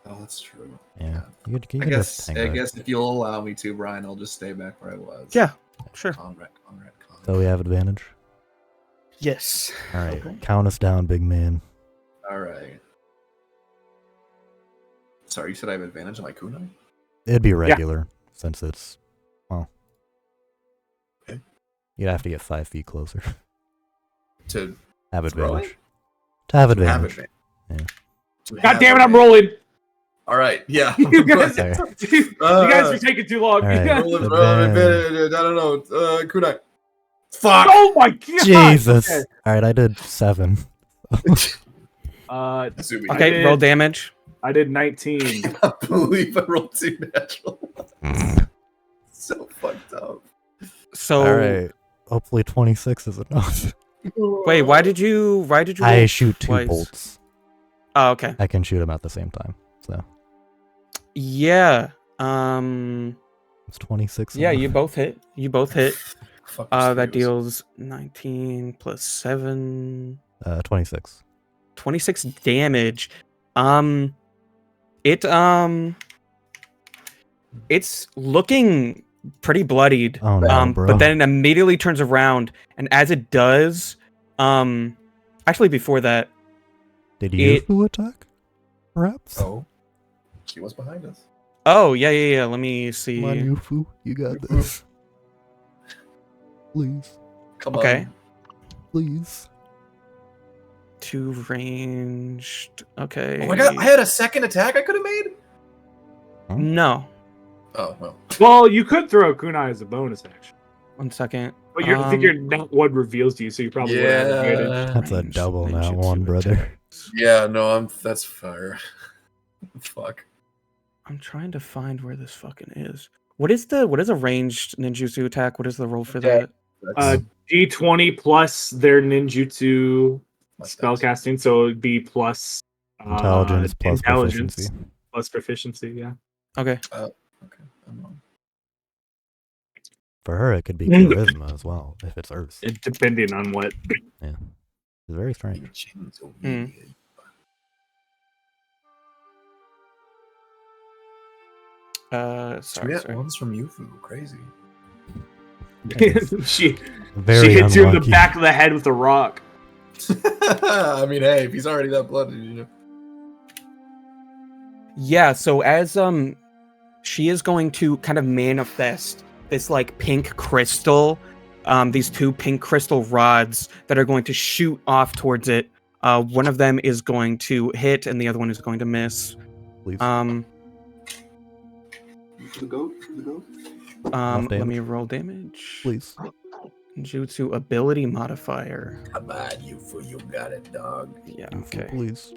Oh, that's true. Yeah. You could I just hang back. guess if you'll allow me to, Brian, I'll just stay back where I was. Yeah. Sure. Conrad. So we have advantage. Yes. All right, Okay. count us down, big man. All right. Sorry, you said I have advantage on my kunai? It'd be regular since it's Okay. You'd have to get 5 feet closer. To Have throw advantage. it? To have Have advantage. advantage. To God have damn it, I'm advantage. rolling. All right. Yeah. You guys, Okay. you guys are taking too long. All right. Advantage. I don't know. Kunai. Fuck. Oh my god. Jesus. Okay. All right, I did 7. Assuming. Okay, did- roll damage. I did 19. I can't believe I rolled 2 natural. So fucked up. So All right. Hopefully 26 is enough. wait, why did you I roll shoot 2 twice? bolts. Oh, okay. I can shoot them at the same time. So Yeah. it's 26. Yeah, enough. you both hit. You both hit. Fuck was That three? deals 19 plus 7. 26. 26 damage. It it's looking pretty bloodied. Oh no, bro. But then it immediately turns around, and as it does, actually before that, Did it- Yufu attack? Perhaps? Oh, he was behind us. oh yeah. Let me see. Come on, Yufu. You got Yufu. this. Please. Come Okay. on. Please. 2 ranged. Okay. Oh my god, I had a second attack I could have made? No. Oh, well. Well, you could throw kunai as a bonus action, 1 second. but I think your net one reveals to you, so you probably would have advantage. That's a Ranged double ninjutsu that one, brother. attacks. Yeah, no, that's fire. Fuck. I'm trying to find where this fucking is. What is a ranged ninjutsu attack? What is the roll for Okay. that? That's D20 plus their ninjutsu Plus spellcasting, so it'd be plus Intelligence plus intelligence proficiency. plus proficiency. Yeah. Okay. okay. I'm wrong. For her, it could be charisma as well, if it's Earth. Depending on what. It's very strange. Hmm. Sorry. One's from Yufu. Crazy. she Very hits you in the unlucky. back of the head with a rock. I mean, hey, if he's already that blooded, you know. Yeah, so as she is going to kind of manifest this like pink crystal, these 2 pink crystal rods that are going to shoot off towards it. One of them is going to hit and the other one is going to miss. Please. The goat. Enough Let damage. me roll damage. Please. Jutsu ability modifier. Come on, Yufu, you got it, dog. Yeah, Yufu, okay. Please.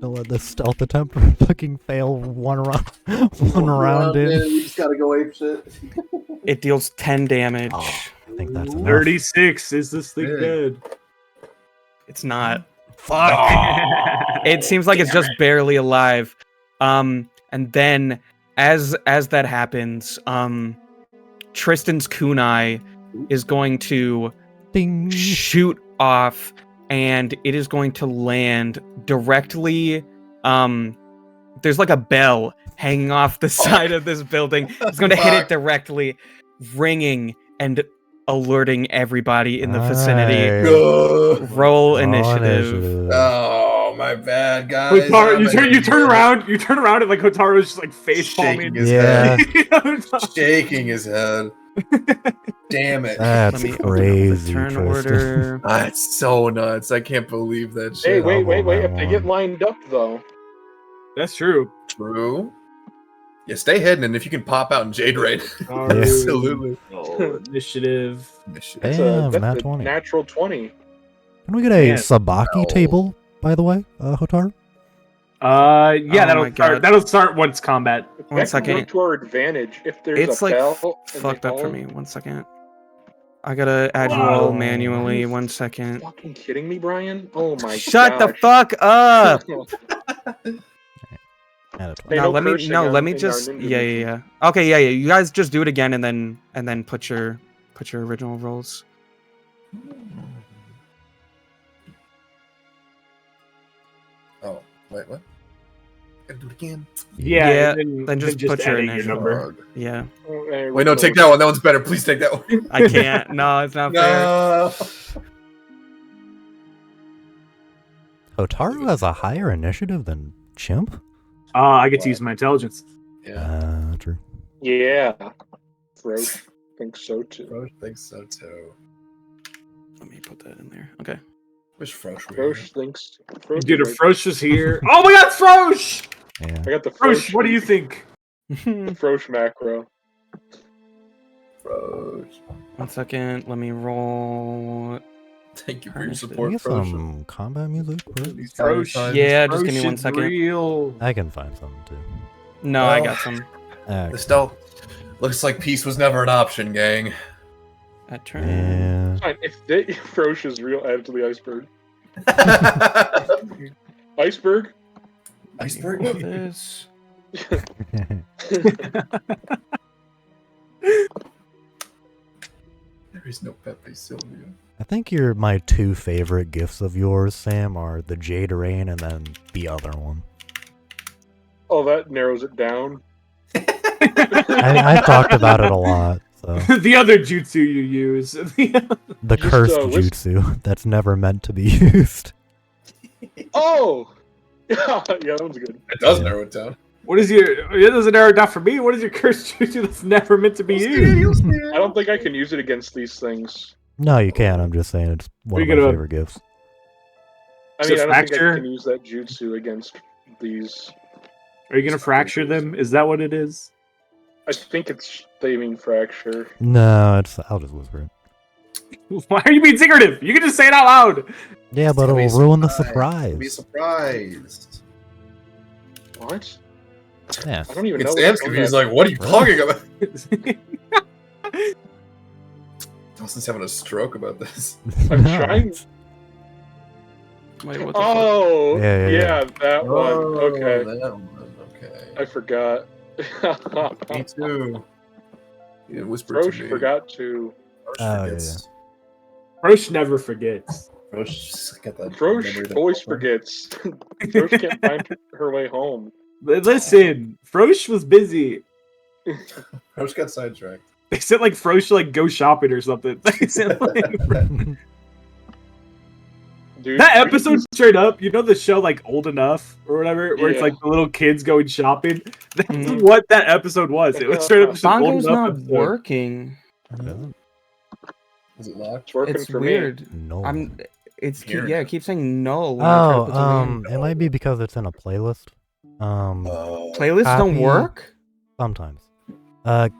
Don't let this stealth attempt fucking fail one round in. We just gotta go ape shit. It deals 10 damage. Oh, I think that's enough. 36. Is this thing Big. dead? It's not. Fuck. It seems like it's just barely alive. And then as that happens, Tristan's kunai is going to Ding. shoot off and it is going to land directly there's like a bell hanging off the side of this building. It's going to hit it directly, ringing and alerting everybody in the vicinity. Nice. Roll Roll initiative. Oh, my bad, guys. Hotaru, you turn around, and like Hotaru's just like face Shaking palming. his Yeah. head. Shaking his head. Damn it. Let That's me open up the crazy, turn Tristan. order. That's so nuts. I can't believe that shit. Hey, wait. Double that If they get one. lined up, though. That's true. True. Yeah, stay hidden, and if you can pop out in Jade Raid. Hotaru, Absolutely. Initiative. That's Damn, a nat 20. natural 20. Can we get a Man. Sabaki No. table, by the way, Hotaru? Yeah, Oh my God. that'll start once combat. One That could second. work to our advantage if there's It's a like bell. and fucked they up for all- me. 1 second. I gotta add you Wow. all manually. 1 second. Fucking kidding me, Brian? Oh my Shut the gosh. fuck up! Add a 20. Hey, No, no let me cursing let me in our just ninja yeah. mission. Okay, yeah. You guys just do it again and then put your original rolls. Oh, wait, what? Gotta do it again. Yeah, and then just put your edit initial. number. Dog. Yeah. Wait, no, take that one. That one's better. Please take that one. I can't. No, it's not fair. No. Hotaru has a higher initiative than Chimp? I get to use my intelligence. Yeah. True. Yeah. Frosh thinks so too. Frosh thinks so too. Let me put that in there. Okay. Wish Frosh were here. Frosh thinks. Frosh Dude, is if right. Frosh was here. Oh my God, it's Frosh! Yeah. I got the Frosh, what do you think? the Frosh macro. Frosh. 1 second. Let me roll. Thank you for your Can Can we support, get Frosh. some combat music? bro? These trying times. Yeah, just give me Frosh 1 is second. Real. I can find something too. No, I Oh. got some. This don't. Looks like peace was never an option, gang. At turn. Yeah. Fine, if Frosh is real, add it to the iceberg. Iceberg? Iceberg? Roll this. There There's no Pepe Sylvia. I think my two favorite gifts of yours, Sam, are the Jade Rain and then the other one. Oh, that narrows it down. I've talked about it a lot. So. The other jutsu you use. The cursed jutsu that's never meant to be used. Oh! Yeah, that one's good. It does narrow it down. What is your... It doesn't narrow it down for me. What is your cursed jutsu that's never meant to be used? I don't think I can use it against these things. No, you can. I'm just saying it's one of my favorite gifts. I mean, I don't think I can use that jutsu against these. Are you going to fracture them? Is that what it is? I think it's flaming fracture. No, I'll just whisper it. Why are you being secretive? You can just say it out loud. Yeah, but it'll ruin the surprise. Be surprised. What? Yeah. I don't even know. Sam's confused. He's like, what are you talking about? Dawson's having a stroke about this. I'm trying. Wait, what the oh, Yeah. That one. Okay. That one. Okay. I forgot. Me too. You whispered Roche to me. forgot to. Roche never forgets. Roche just got that. Roche memory that- always forgets. Roche can't find her way home. Listen, Frosh was busy. Roche got sidetracked. They said like Frosh should like go shopping or something. They said, like, Dude, that episode straight up, you know the show like Old Enough or whatever, where it's like the little kids going shopping. That's what that episode was. It was straight up just an Old Bongo's Enough not episode. working. Is it locked? It's working It's for weird. No. It keeps saying no. when I try to put something in. It might be because it's in a playlist. Playlists don't copy- work? Sometimes.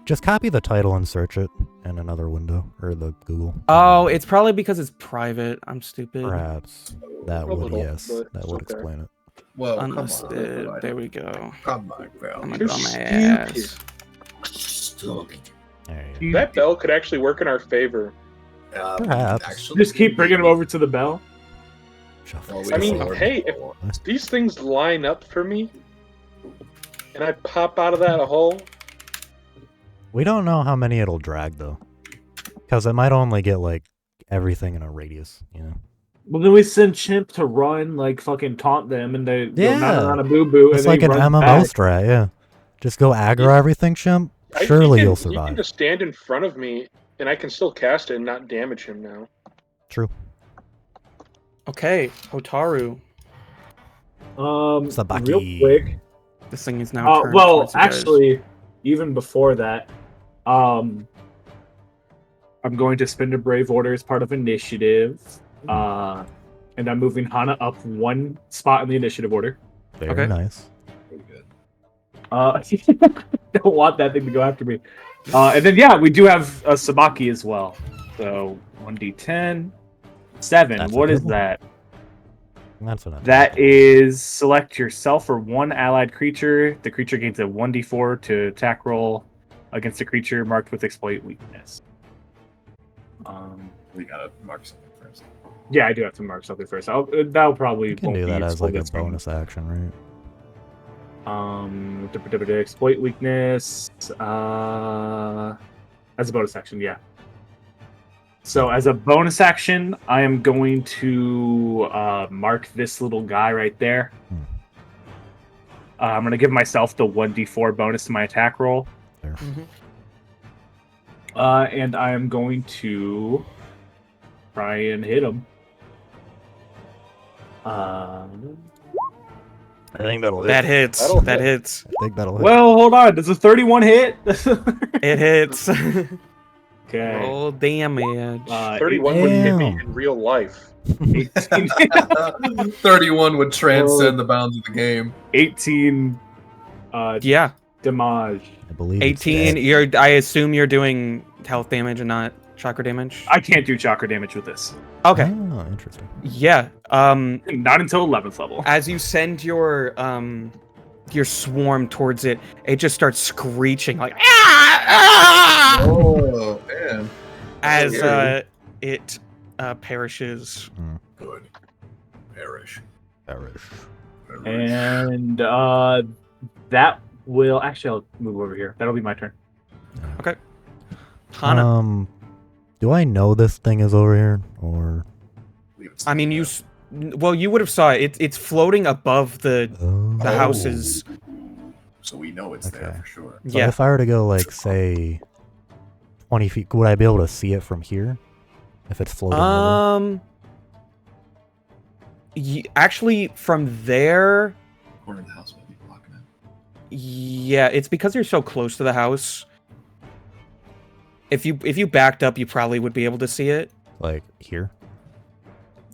Just copy the title and search it in another window or the Google. Oh, it's probably because it's private. I'm stupid. Perhaps that A would, little, yes, but that it's would okay. explain it. Well, come Understood. on. There we go. Come on, bro. I'm gonna You're go on my stupid. ass. There you That bell could actually work in our favor. Perhaps. Actually, Just keep bringing them over to the bell. go. Shuffle. Well, we I mean, can- hey, if these things line up for me, and I pop out of that hole, We don't know how many it'll drag though, because it might only get like everything in a radius, you know. Well, then we send Chimp to run, like fucking taunt them, and they go Yeah. on a boo boo. It's like an MMO strat, yeah. Just go aggro everything, Chimp. Surely you'll He can survive. just stand in front of me, and I can still cast it and not damage him now. True. Okay, Hotaru. Sabaki. Real quick. This thing is now turned Well, towards you guys. actually, even before that, I'm going to spend a Brave Order as part of initiative, and I'm moving Hana up one spot in the initiative order. Very Okay. nice. Pretty good. Don't want that thing to go after me. And then yeah, we do have a Sabaki as well. So 1d10, 7. That's a What good is one. that? That's enough. That is select yourself or one allied creature. The creature gains a 1d4 to attack roll against a creature marked with exploit weakness. We gotta mark something first. Yeah, I do have to mark something first. That'll probably You can won't do be that as useful like a this game. bonus action, right? Exploit weakness. As a bonus action, yeah. So as a bonus action, I am going to mark this little guy right there. I'm going to give myself the 1d4 bonus to my attack roll. There. And I am going to try and hit him. I think that'll That hits. That'll That hit. hits. I think that'll hit. Well, hold on. Does a 31 hit? It hits. Okay. Roll damage. 31 would hit me Damn. in real life. 18, 31 would transcend the bounds of the game. 18 Yeah, damage. I believe it's 18. dead. I assume you're doing health damage and not chakra damage. I can't do chakra damage with this. Okay. Oh, interesting. Yeah. Not until 11th level. As you send your swarm towards it, it just starts screeching like ah! Oh, man. As Scary. it perishes. Good. Perish. Perish. And that will actually I'll move over here. That'll be my turn. Hana. Do I know this thing is over here, or? I mean, you would have saw it. It's floating above the houses. So we know it's there for sure. So if I were to go, like, say, 20 feet, would I be able to see it from here? If it's floating over? Actually, from there... Corner of the house might be blocking it. Yeah, it's because you're so close to the house. If you backed up, you probably would be able to see it. Like, here?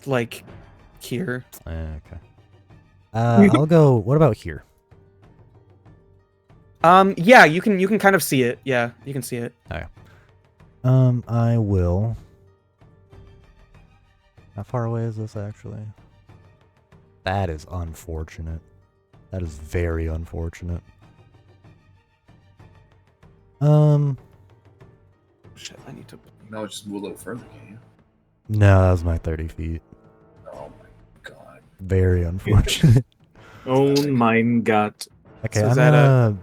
Like, here. Okay. I'll go, what about here? Yeah, you can kind of see it. Yeah, you can see it. Okay. I will... How far away is this, actually? That is unfortunate. That is very unfortunate. Shit, I need to... No, just move a little further, can you? No, that was my 30 feet. Oh my god. Very unfortunate. Oh my god. Okay, So I'm is that gonna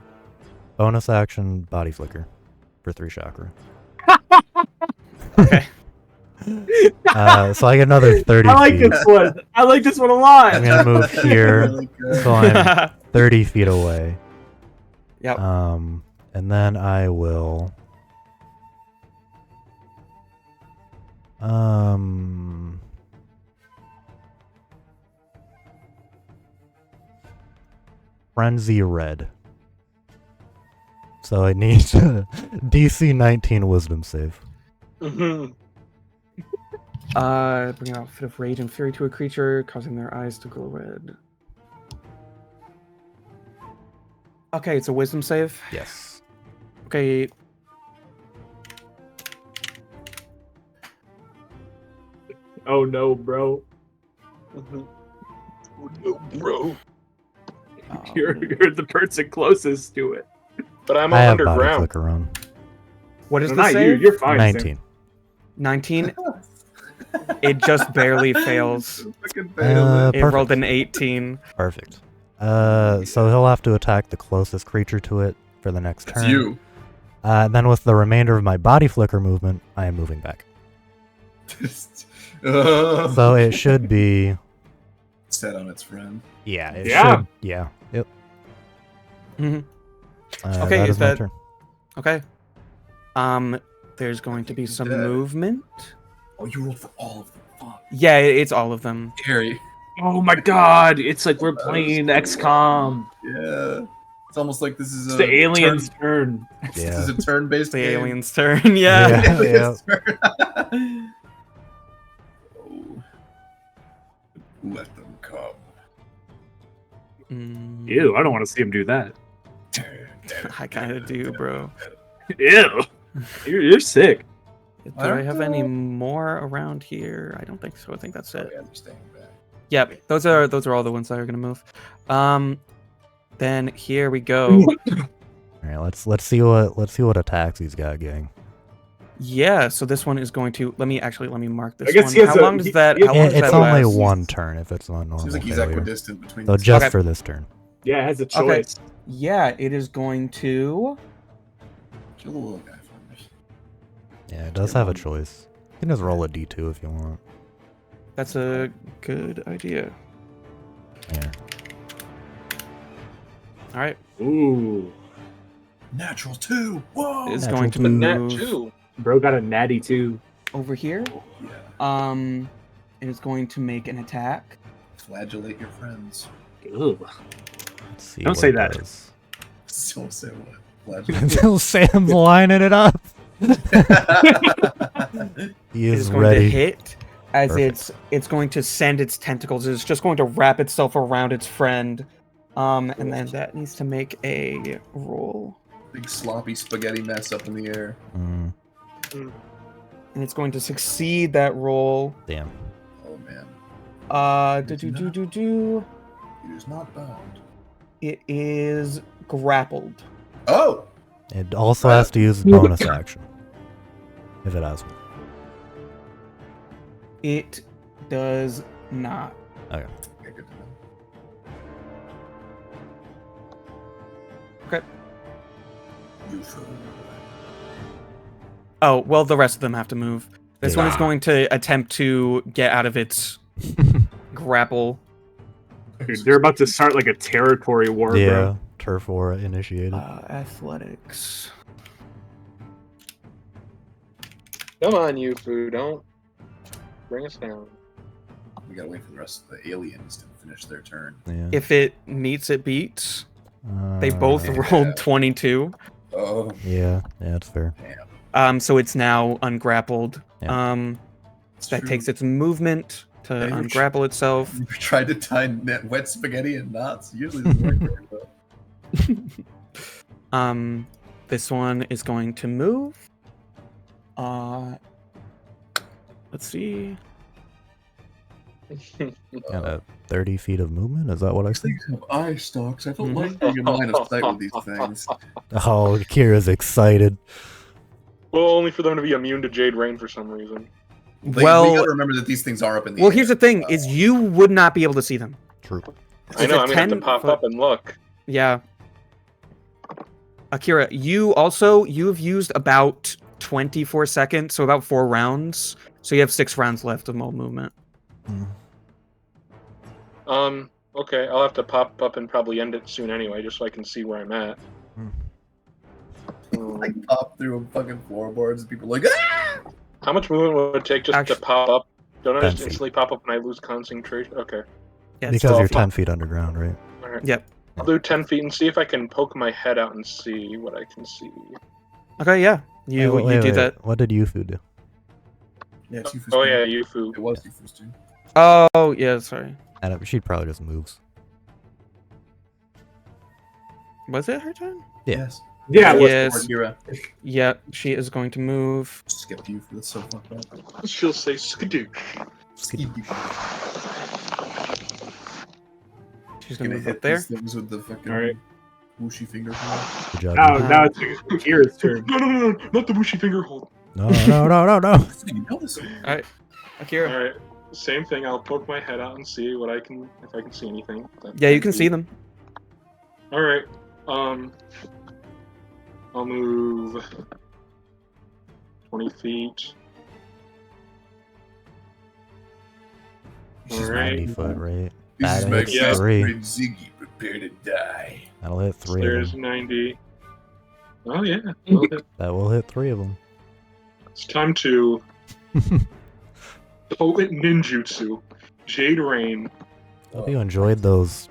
bonus action body flicker for 3 chakra. Okay. So I get another 30 I like feet. this one. I like this one a lot. I'm gonna move here, Really good. so I'm 30 feet away. Yep. And then I will... Frenzy Red. So I need DC 19 Wisdom save. Bring out fit of rage and fury to a creature, causing their eyes to glow red. Okay, it's a wisdom save. Yes. Okay. Oh no, bro. Oh, no, bro. You're the person closest to it. But I'm I have body underground. flicker on. What is No, the not save? you. You're fine. 19. 19. It just barely fails. Fucking failed It Perfect. rolled an 18. Perfect. So he'll have to attack the closest creature to it for the next It's turn. you. Then with the remainder of my body flicker movement, I am moving back. So it should be... Set on its friend. Yeah, it Yeah. should... Yeah. Yep. Mhm. Okay, that is my turn. Okay. There's going to be some Dead. movement. Oh, you rolled for all of them. Fuck. Yeah, it's all of them. Harry. Oh my god. It's like we're playing XCOM. Yeah. It's almost like this is It's a the alien's turn. This Yeah. is a turn-based The game. alien's turn. Yeah. Yeah. Alien's turn. Oh. Let them come. Mm, Ew, I don't want to see him do that. I kind of do, bro. Ew. You're sick. Do I have any more around here? I don't think so. I think that's it. I understand that. Yep, those are all the ones that are gonna move. Then here we go. All right, let's see what attacks he's got, gang. Yeah, so this one is going to let me mark this I guess one. he has How long does that? How long does It's that only last? one turn if it's not normal. Seems like he's failure. equidistant between So the just Okay. for this turn. Yeah, it has a choice. Yeah, it is going to. Kill the little guy for me. Yeah, it does have a choice. You can just roll a d2 if you want. That's a good idea. Yeah. All right, Ooh. Natural 2. Whoa. it is Natural going to But that move too. Bro got a natty too. over here. Yeah. It is going to make an attack. Flagellate your friends. Ugh. Let's see Don't what say it that. does. So say what? Flagellate. Until Sam's lining it up. He It is is going ready. to hit as Perfect. it's going to send its tentacles. It's just going to wrap itself around its friend. And then that needs to make a roll. Big sloppy spaghetti mess up in the air. Mm, And it's going to succeed that roll. damn. Oh man. Do. He is not bound. It is grappled. Oh! It also has to use bonus action. If it has one. It does not. Okay. Okay, good to know. Okay. You fool. Oh, well, the rest of them have to move. This one is Ah. going to attempt to get out of its grapple. Dude, they're about to start like a territory war, Yeah, bro. turf war initiated. Athletics. Come on, Yufu, don't bring us down. We gotta wait for the rest of the aliens to finish their turn. Yeah. If it meets, it beats. They both Yeah. rolled 22. Oh, Yeah, that's fair. So it's now ungrappled. Yeah. That takes its movement to ungrapple itself. You tried to tie wet spaghetti in knots. Usually doesn't work very well. This one is going to move. Let's see. Got a 30 feet of movement. Is that what I These said? things have eye stalks. I don't like being in line of sight with these things. Oh, Kira's excited. Well, only for them to be immune to Jade Rain for some reason. We Well, gotta remember that these things are up in the well, air. here's the thing: is you would not be able to see them. True. I Is know, it I'm gonna have to 10 pop foot? up and look. Yeah. Akira, you've used about 24 seconds, so about 4 rounds. So you have 6 rounds left of mole movement. Okay, I'll have to pop up and probably end it soon anyway, just so I can see where I'm at. Like pop through a fucking floorboards and people are like, ah! How much movement would it take just Actually- to pop up? Don't I 10 just feet. instantly pop up and I lose concentration? Okay. Yeah, Because so- you're 10 feet underground, right? Alright. Yep. I'll do 10 feet and see if I can poke my head out and see what I can see. Okay, yeah. You Wait, do wait, that. What did Yufu do? Yeah, it's Yufu's Oh turn. yeah, Yufu. It was Yufu's turn. Oh, yeah, sorry. And she probably just moves. Was it her turn? Yeah. Yes. Yeah, Yeah. let's- Yes. Kira. Yeah, she is going to move. Skip Yufu. That's so fucked up. She'll say skadoosh. She's going Gonna to move hit up there. these things with the fucking Alright. whooshy finger. Thing. Good job. Now, Yufu. now it's Kira's turn. No, not the bushy finger hold. No, no, no, no, no. I didn't know this. Akira. Alright, same thing. I'll poke my head out and see what I can, if I can see anything. Yeah, you can see them. Alright, I'll move 20 feet. She's Alright. 90 foot, right? This is That my hits Yeah. three. friend Ziggy. Prepare to die. That'll hit 3 of There's them. 90. Oh yeah, well, That will hit 3 of them. it's time to poet ninjutsu. Jade Rain. Hope you enjoyed those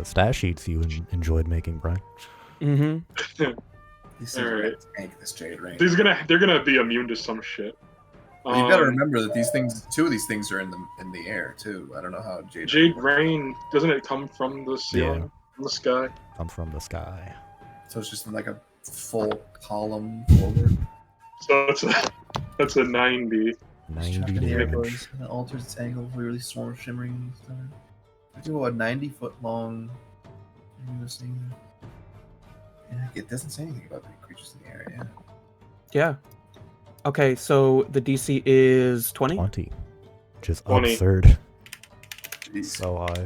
stat sheets you enjoyed making, Brian. Mm-hmm. These things are Alright. gonna tank this Jade Rain. They're gonna be immune to some shit. But you gotta remember that these things, 2 of these things are in the air too. I don't know how Jade Rain, doesn't it come from the ceiling, Yeah. from the sky? Come from the sky. So it's just like a full column forward. So that's a 90. 90 damage. It alters its angle for really storm shimmering. I do a 90-foot long. Yeah, it doesn't say anything about the creatures in the area. Yeah. Okay, so the DC is 20. 20. Which is 20. absurd. Jeez. So high.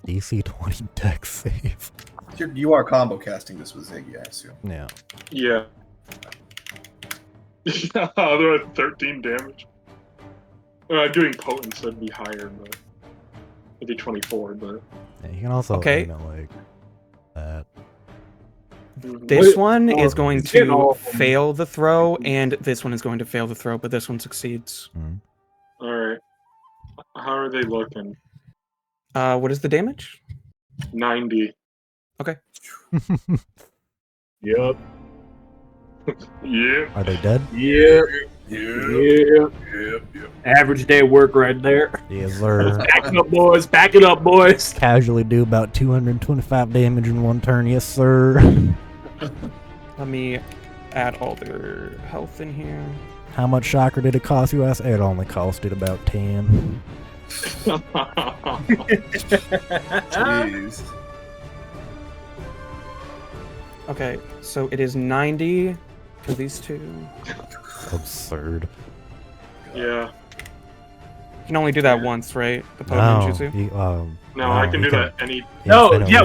DC 20 dex save. You are combo casting this with Ziggy, I assume. Yeah. Yeah. They're at 13 damage. Doing potent, so it'd be higher, but it'd be 24. But Yeah, you can also Okay. aim it like that. This Wait, one is going it's getting to all- fail the throw, and this one is going to fail the throw, but this one succeeds. Mhm. all right, how are they looking? What is the damage? 90. Yep. Yeah. Are they dead? Yep. Yeah. Yep. Average day work right there. Yes, sir. Back it up, boys. Back it up, boys. Casually do about 225 damage in 1 turn. Yes, sir. Let me add all their health in here. How much shocker did it cost you? It only costed about 10. Jeez. Okay, so it is 90 for these two. Absurd. Yeah. You can only do that once, right? The No, Pokemon Jutsu? you, No, I can you do that any. No, infinitely. yeah,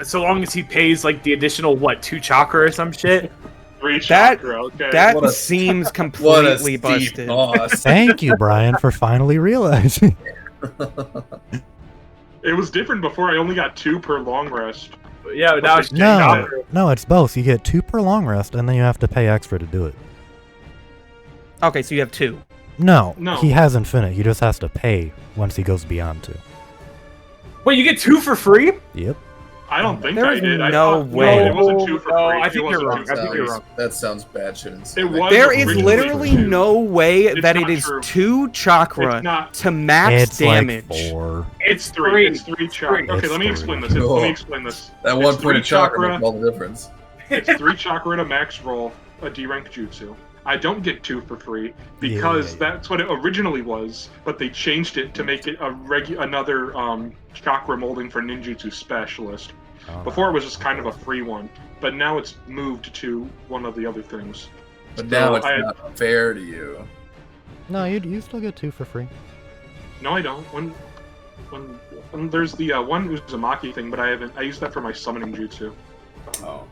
so long as he pays like the additional 2 chakra or some shit. 3 chakra. Okay. That seems completely busted. Thank you, Brian, for finally realizing. It was different before. I only got 2 per long rest. Yeah, but now it's No, it's both. You get 2 per long rest, and then you have to pay extra to do it. Okay, so you have 2. No, No. he has infinite. He just has to pay once he goes beyond 2. Wait, you get 2 for free? Yep. I don't think There's I did. I no thought, way. No, it wasn't 2 for No, free. I think It you're wasn't wrong. 2 I for think you're free. wrong. That sounds bad shit. It was There is originally literally 2. no way It's that not it is true. 2 chakra It's not. to max It's damage. like 4. It's 3. 3. It's 3 chakra. It's Okay, let me 3. explain this. No. Let me explain this. That It's 1 point 3 of chakra chakra. makes all the difference. It's 3 chakra to max roll a D rank jutsu. I don't get 2 for free because Yeah. that's what it originally was, but they changed it to make it another chakra molding for ninjutsu specialist. Oh, Before it was just kind of a free one, but now it's moved to one of the other things. But So now it's I- not fair to you. No, you still get 2 for free. No, I don't. When there's the one Uzumaki thing, but I used that for my summoning jutsu. Oh.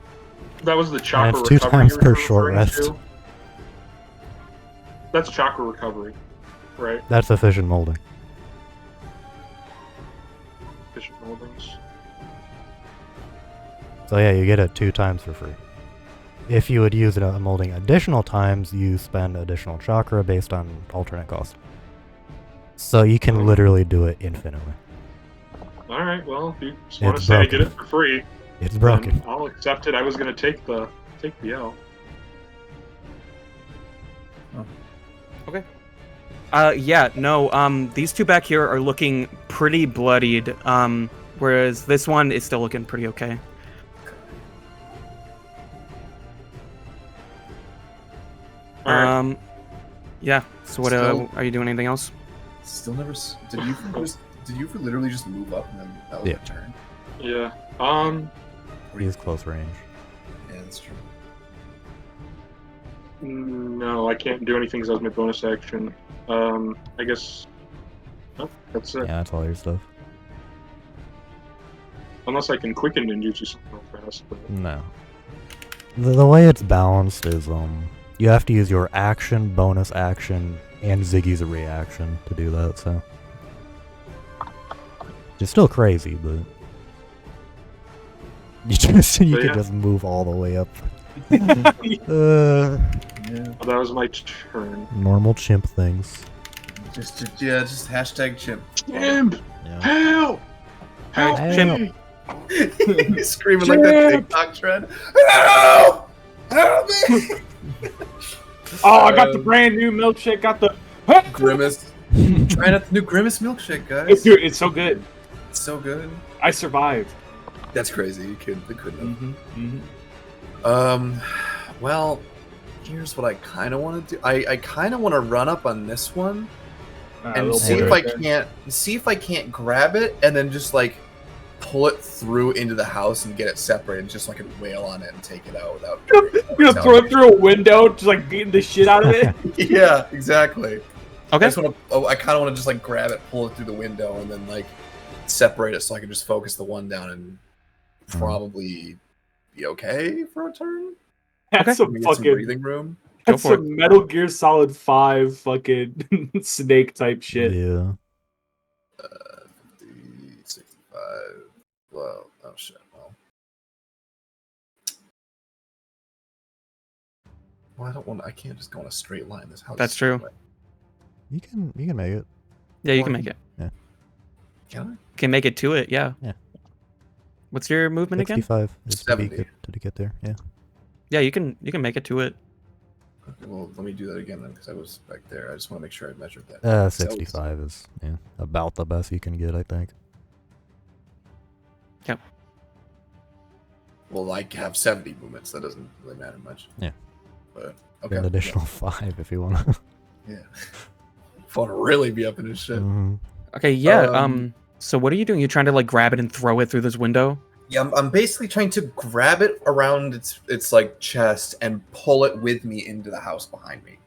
That was the chakra it's 2 recovery times you per were short referring rest. to. That's chakra recovery, right? That's the fission molding. Efficient moldings. So yeah, you get it 2 times for free. If you would use a molding additional times, you spend additional chakra based on alternate cost. So you can literally do it infinitely. All right. Well, if you just want to It's say I broken. get it for free, It's broken. then I'll accept it. I was gonna take the L. Yeah, no, these 2 back here are looking pretty bloodied, whereas this one is still looking pretty okay. All right. Yeah, so what, Still- are you doing anything else? Still never. Did you literally just move up and then that was Yeah. a turn? Yeah. He's close range. Yeah, that's true. No, I can't do anything because that was my bonus action. I guess. Oh, that's it. Yeah, that's all your stuff. Unless I can quicken ninjutsu something real fast. But... No. The way it's balanced is you have to use your action, bonus action, and Ziggy's reaction to do that, so. It's still crazy, but you can yeah. just move all the way up. Yeah. That was my turn. Normal chimp things. Just hashtag chimp. Chimp! Yeah. Help! Help Help. me! He's screaming like that TikTok trend. Help! Help me! Oh, I got the brand new milkshake. Got the Grimace. Trying out the new Grimace milkshake, guys. Dude, it's so good. It's so good. I survived. That's crazy. You couldn't have. Mm-hmm. Well, here's what I kind of want to do. I kind of want to run up on this one and see if I can't grab it and then just like pull it through into the house and get it separated, just so I can wail on it and take it out without. You're gonna throw it through a window, just like beating the shit out of it. Yeah, exactly. Okay. I kind of want to just like grab it, pull it through the window, and then like separate it so I can just focus the one down and probably be okay for a turn. That's Maybe some get some fucking. breathing room. That's Go for some Metal Gear Solid 5 fucking snake type shit. Yeah. 50, 65. Well, oh shit. Well, I don't want. I can't just go in a straight line. This house. That's is true. way. You can make it. Yeah, you can make it. Can I? Can make it to it, yeah. Yeah. What's your movement again? 65 is to 70. get there. Yeah. Yeah, you can make it to it. Okay, well, let me do that again then, because I was back there. I just want to make sure I measured that. 65 is about the best you can get, I think. Yep. Well, I have 70 movements. That doesn't really matter much. Yeah. But okay. An additional 5 if you want to. Yeah. If I want to really be up in his shit. Okay, yeah. So what are you doing? You trying to like grab it and throw it through this window? Yeah, I'm basically trying to grab it around its like chest and pull it with me into the house behind me,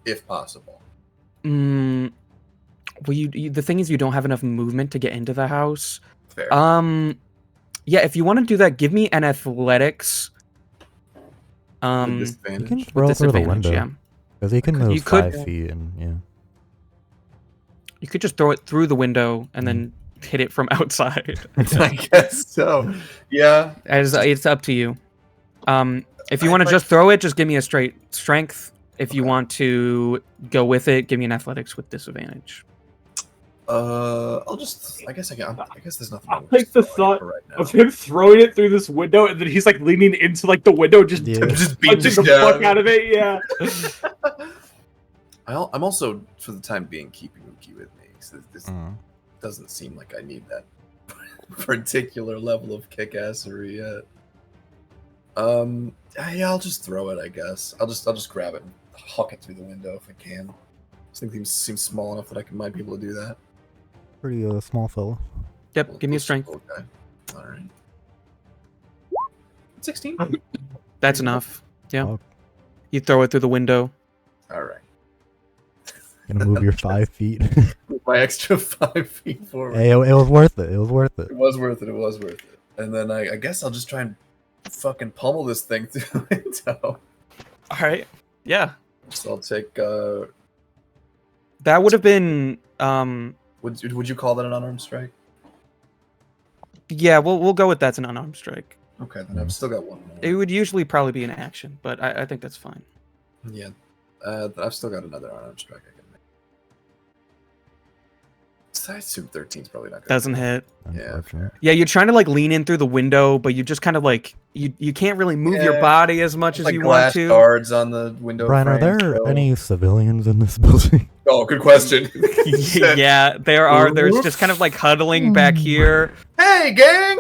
if possible. Well, you the thing is, you don't have enough movement to get into the house. Fair. Yeah, if you want to do that, give me an athletics. With You can disadvantage. throw it through the disadvantage, window. yeah. Because he can move You could- 5 feet and yeah. You could just throw it through the window and Mm. then hit it from outside. I guess so. Yeah. It's up to you. If you want to just throw it, just give me a straight strength. If you want to go with it, give me an athletics with disadvantage. I'll just. I guess there's nothing. I wrong with like the just throwing it thought right now. of him throwing it through this window, and then he's like leaning into like the window, just Yeah. Just beating punching the down. fuck out of it. Yeah. I'm also, for the time being, keeping Uki with me. So this Mm. doesn't seem like I need that particular level of kick-assery yet. Yeah, I'll just throw it. I guess I'll just grab it and huck it through the window if I can. This thing seems small enough that I might be able to do that. Pretty small fella. Yep, give me a strength. Okay. All right. 16. That's enough. Yeah. Oh. You throw it through the window. All right. Gonna move your 5 feet. My extra 5 feet forward. Hey, it was worth it. It was worth it. It was worth it. It was worth it. And then I guess I'll just try and fucking pummel this thing through the window. All right. Yeah. So I'll take. That would have been. Would you call that an unarmed strike? Yeah, we'll go with that's an unarmed strike. Okay, then I've still got one more. It would usually probably be an action, but I think that's fine. Yeah, I've still got another unarmed strike I can make. So I assume 13's probably not good. Doesn't hit. Yeah. Unfortunate. Yeah, you're trying to like lean in through the window, but you just kind of like you can't really move your Yeah. body as much as Like you glass want to. guards on the window. Brian, are frames, there so- any civilians in this building? Oh, good question. Yeah, there are. There's just kind of like huddling back here. Hey, gang!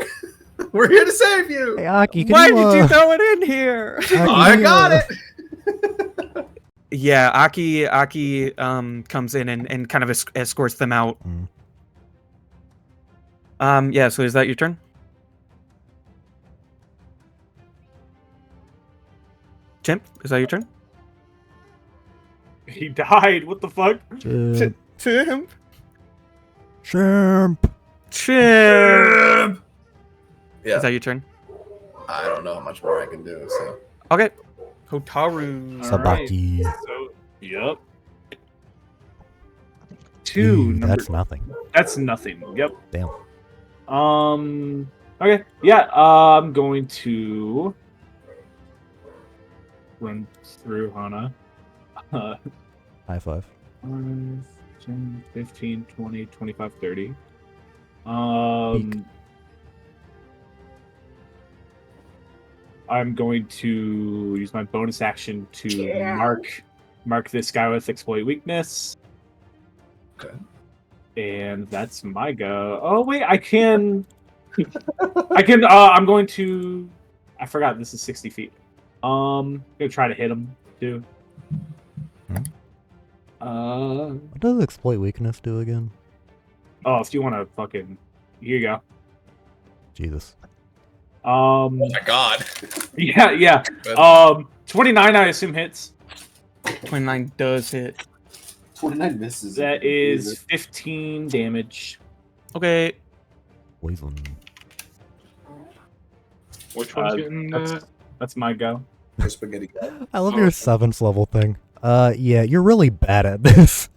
We're here to save you. Hey, Aki, can Why you, did you throw it in here? Aki, I can you, got it. Yeah, Aki comes in and kind of escorts them out. Yeah, so is that your turn? Chimp, is that your turn? He died. What the fuck? Chimp. Chimp. Chimp. Chimp. Yeah, Is that your turn? I don't know how much more I can do. So Okay. Hotaru. Sabaki. So, yep. Two. That's nothing. That's nothing. Yep. Damn. Okay. Yeah. I'm going to run through Hana. High five. 5, 10, 15, 20, 25, 30. Peek. I'm going to use my bonus action to mark this guy with exploit weakness. Okay. And that's my go. Oh wait, I can I'm going to I forgot this is 60 feet. Gonna try to hit him too. What does exploit weakness do again? Oh, if you want to fucking, here you go. Jesus. oh my god. Yeah. 29 I assume hits. 29 does hit. 29 misses. That is 15 damage. Okay. Poison. Which one's getting That's my go. Spaghetti guy. I love your 7th level thing. Yeah, you're really bad at this.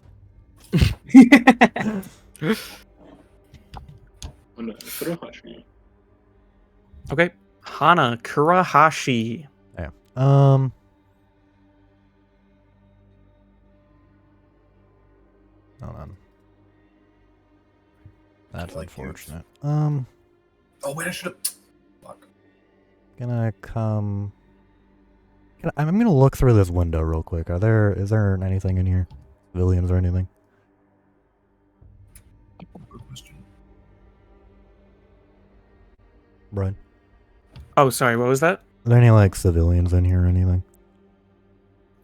Okay. Hana Kurahashi. Yeah. Hold on. That's Like you. unfortunate. Oh wait, I should have. Fuck. Gonna come. I'm gonna look through this window real quick. Is there anything in here? Civilians or anything? Good question. Brian? Oh, sorry. What was that? Are there any like civilians in here or anything?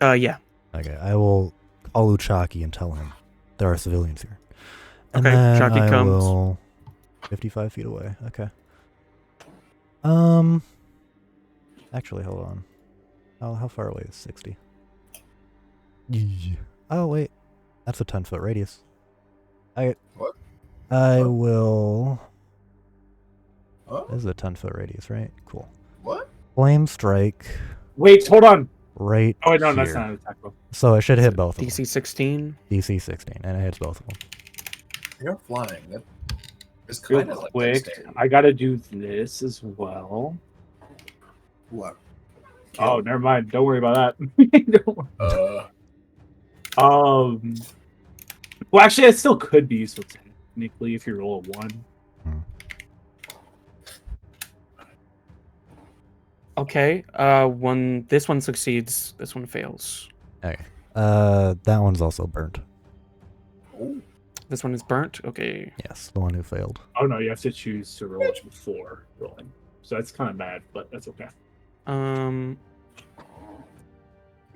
Yeah. Okay, I will call Uchaki and tell him there are civilians here. And Okay, then Uchaki I comes. will 55 feet away. Okay. Actually, hold on. How far away is 60? Oh wait, that's a 10-foot radius. What? I will. Oh, This is a 10-foot radius, right? Cool. what? Flame strike Wait, hold on. right Oh, wait, no, here. that's not an attack roll. So it should hit both of them. DC 16. DC 16, and it hits both of them. You're flying. That is Real kind of like quick, dexterity. I gotta do this as well. What? Oh, never mind. Don't worry about that. Don't worry. Well, actually, it still could be useful technically if you roll a 1. Okay. This one succeeds. This one fails. Okay. That one's also burnt. Oh, This one is burnt. Okay. Yes, the one who failed. Oh no, you have to choose to roll it before rolling. So that's kind of bad, but that's okay.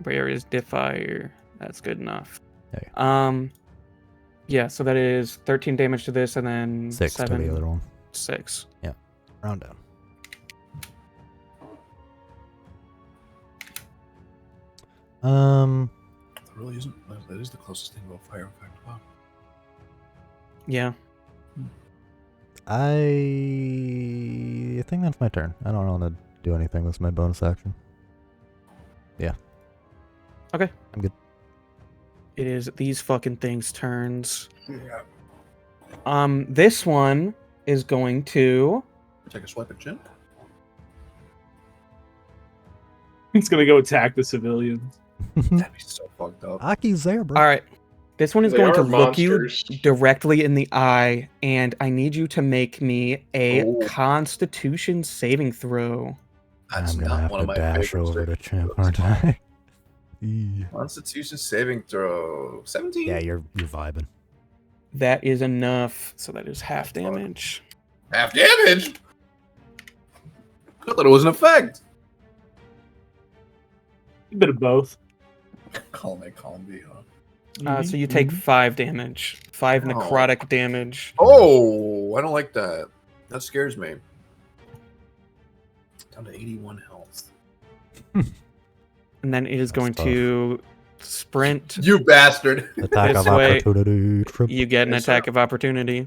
Where is Diffire? That's good enough. Okay. Yeah. So that is 13 damage to this, and then 6 to the other one. 6. Round down. that really isn't. That is the closest thing to a fire effect. Wow. Yeah. I think that's my turn. I don't want to do anything with my bonus action. Yeah. Okay. I'm good. It is these fucking things' turns. Yeah. This one is going to. Take a swipe at Jim. He's gonna go attack the civilians. That'd be so fucked up. Aki's there, bro. All right. This one is They going to are look you monsters. directly in the eye, and I need you to make me a Oh. Constitution saving throw. That's I'm gonna not have one to of my dash favorite over to saving Chimp, throws. aren't I? Yeah. Constitution saving throw. 17. Yeah, you're vibing. That is enough. So that is half damage. Half damage. I thought it was an effect. A bit of both. Column A, column B, huh? So you take 5 damage. 5 Ow. necrotic damage. Oh, I don't like that. That scares me. Down to 81 health. And then it is That's going tough. to sprint. You bastard. Attack This of way, opportunity. You get an Yes, attack sir. of opportunity.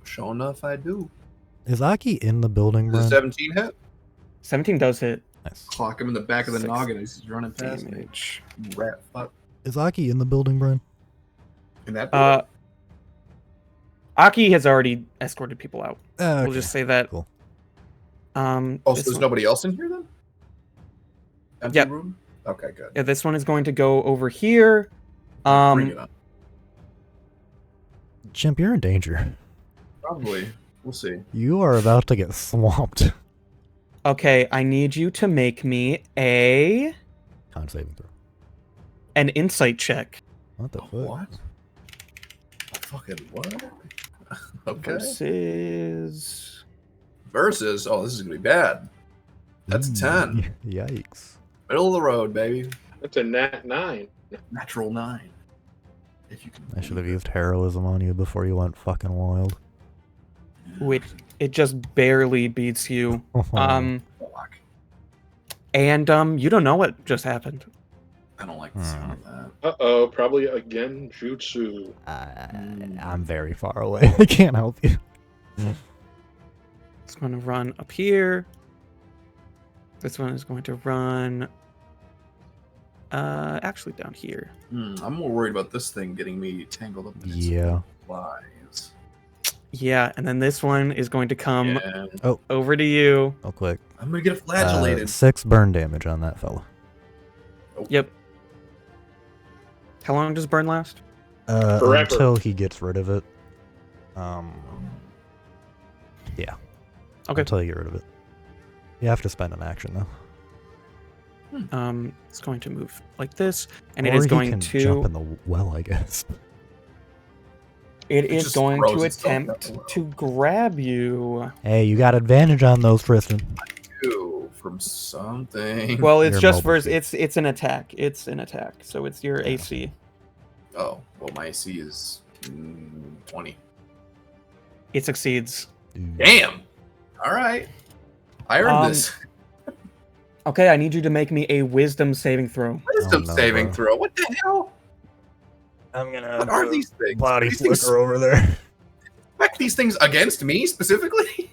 Sure enough, I do. Is Aki in the building, Does bro? 17 hit? 17 does hit. Nice. Clock him in the back of the 6 noggin as he's running past me. damage. Rat fuck. Is Aki in the building, Brian? In that Aki has already escorted people out. Okay. We'll just say that. Cool. Oh, so this there's one- nobody else in here then? Empty Yep. room? Okay, good. Yeah, this one is going to go over here. Bring it on. Chimp, you're in danger. Probably. We'll see. You are about to get swamped. Okay, I need you to make me Con saving throw. an insight check. What the fuck? What? Fucking what? Okay. Versus Oh, this is gonna be bad. That's a 10. Yikes. Middle of the road, baby. That's a nat 9. Natural 9. If you can. I should have used heroism on you before you went fucking wild. which it just barely beats you. Fuck. And you don't know what just happened. I don't like the sound of that. Uh-oh, probably again jutsu. I'm very far away. I can't help you. It's going to run up here. This one is going to run actually down here. I'm more worried about this thing getting me tangled up in its Yeah. flies. Yeah, and then this one is going to come Yeah. over to you. Real quick. I'm gonna get flagellated. 6 burn damage on that fella. Yep. How long does burn last? Forever. Until he gets rid of it. Yeah. Okay. Until you get rid of it. You have to spend an action though. It's going to move like this, and Or it is he going can to jump in the well, I guess. It It is just going throws to itself down attempt the well. to grab you. Hey, you got advantage on those, Tristan. Ew, from something. Well, it's Your just mobile for it's an attack. It's an attack, so it's your Yeah. AC. Oh, well, my AC is 20. It succeeds. Damn. All right. I earned this. Okay, I need you to make me a Wisdom saving throw. Wisdom no, saving bro. throw. What the hell? I'm gonna What are these things? body These things flicker over there. affect these things against me specifically?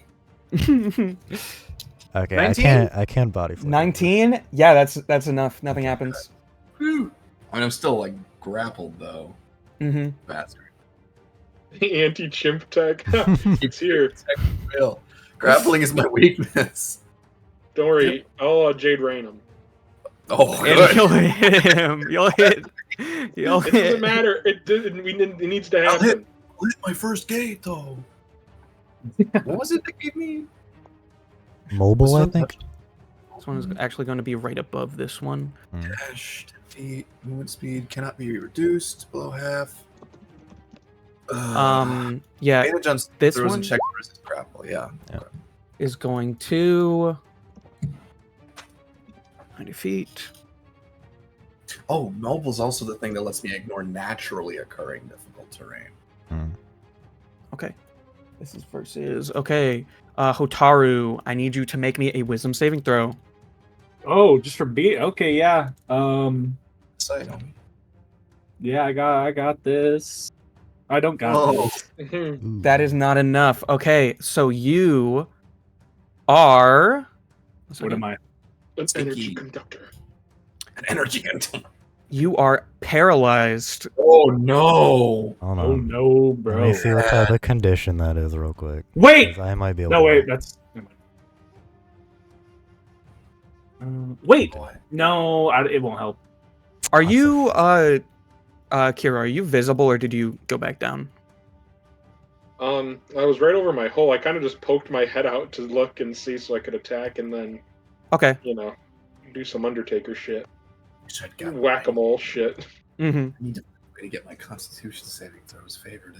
Okay, 19? I can't body flip. 19? Yeah, that's enough. Nothing happens. Whew. I mean, I'm still like grappled though. Mm-hmm. Bastard. Anti-chimp tech. It's here. Real. Grappling is my weakness. Don't worry. I'll Jade Rain him. Oh, And good. you'll hit him. You'll hit. You'll It hit. doesn't matter. It needs to I'll happen. I'll hit my first gate though. What was it that gave me? Mobile, I think. This one is actually going to be right above this one. Dash, 10 feet, movement speed cannot be reduced below half. Yeah, Advantage on this throws one and check versus grapple. Yeah. Yeah. is going to 90 feet. Oh, mobile's also the thing that lets me ignore naturally occurring difficult terrain. Okay. This is versus. Okay. Hotaru, I need you to make me a wisdom saving throw. Oh, just for beat. Okay, yeah. Say, Yeah, I got this. I don't got Oh. this. Ooh. That is not enough. Okay, so you are. What am I? An Stinky. energy conductor. An energy container. You are paralyzed. Oh no! Hold Oh on. no, Let bro. me see what type of condition that is real quick. Wait! 'Cause I might be able No, to wait, help. that's. Wait! Boy. No, it won't help. Are Awesome. you, Kira, are you visible or did you go back down? I was right over my hole. I kind of just poked my head out to look and see so I could attack and then, Okay. do some Undertaker shit. Should get Whack-a-mole shit. Mm-hmm. I need to find a way to get my Constitution saving throws favored.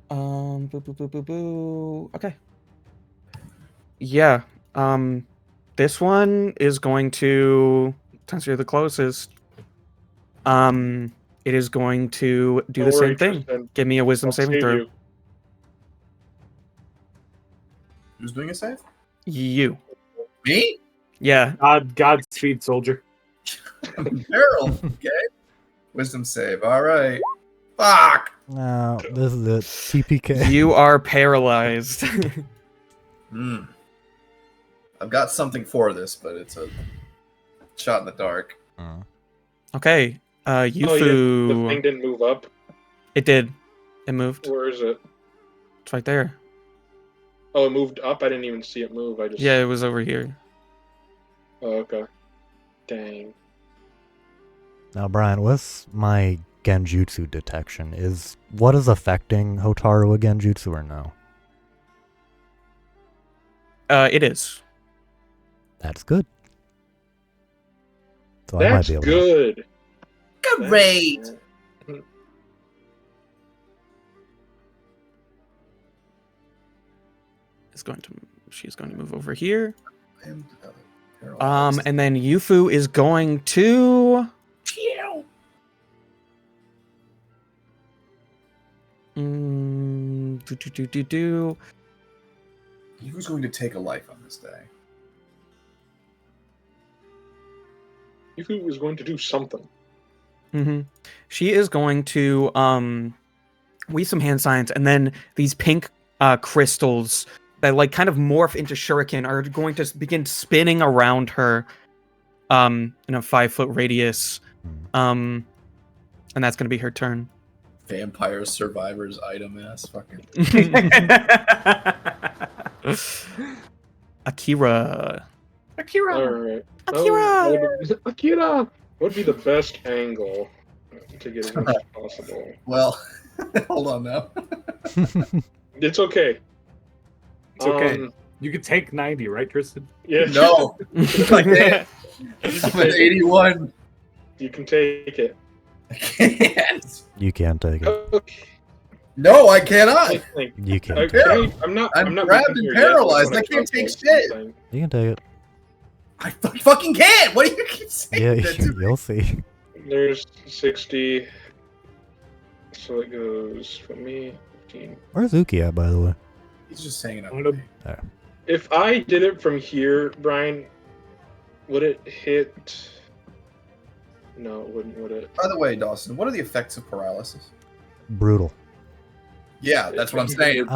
Boo, boo, boo, boo, boo. Okay. Yeah. This one is going to, since you're the closest, it is going to do the Don't worry, same thing. Tristan. Give me a wisdom I'll saving save throw. you. Who's doing a save? You. Me? Yeah. Godspeed, soldier. Harold. Okay. Wisdom save. All right. Fuck. No, this is it. TPK. You are paralyzed. Hmm. I've got something for this, but it's a shot in the dark. Okay. Oh, yeah, Yufu. the thing didn't move up. It did. It moved. Where is it? It's right there. Oh, it moved up? I didn't even see it move. I just... Yeah, it was over here. Oh, okay. Dang. Now, Brian, what's my Genjutsu detection? What is affecting Hotaru a Genjutsu or no? It is. That's good. So I might That's be able to. good. Great. She's going to move over here. And, paralyzed. And then Yufu is going to. Do. He was going to take a life on this day. Yufu was going to do something. Mm-hmm. She is going to we some hand signs, and then these pink crystals that like kind of morph into shuriken are going to begin spinning around her in a 5-foot radius. And that's going to be her turn. Vampire survivors item ass fucking. Akira. Alright. Akira! Akira! What would be the best angle to get as much as possible? Well, hold on now. It's okay. It's okay. You could take 90, right, Tristan? Yeah. No, I can't. I'm at 81. You can take it. I can't. You can't take it. Okay. No, I cannot. Like, You can't okay, take it. I'm not. I'm not grabbed moving and here yet, paralyzed. but I can't take calculate shit. something. You can take it. I fucking can't. What do you keep saying? Yeah, that to me? you'll see. There's 60. So it goes from me 15. Where's Uki at, by the way? He's just hanging out. What with a- me. If I did it from here, Brian, would it hit? No, it wouldn't. Would it? By the way, Dawson, what are the effects of paralysis? Brutal. Yeah, that's what I'm saying.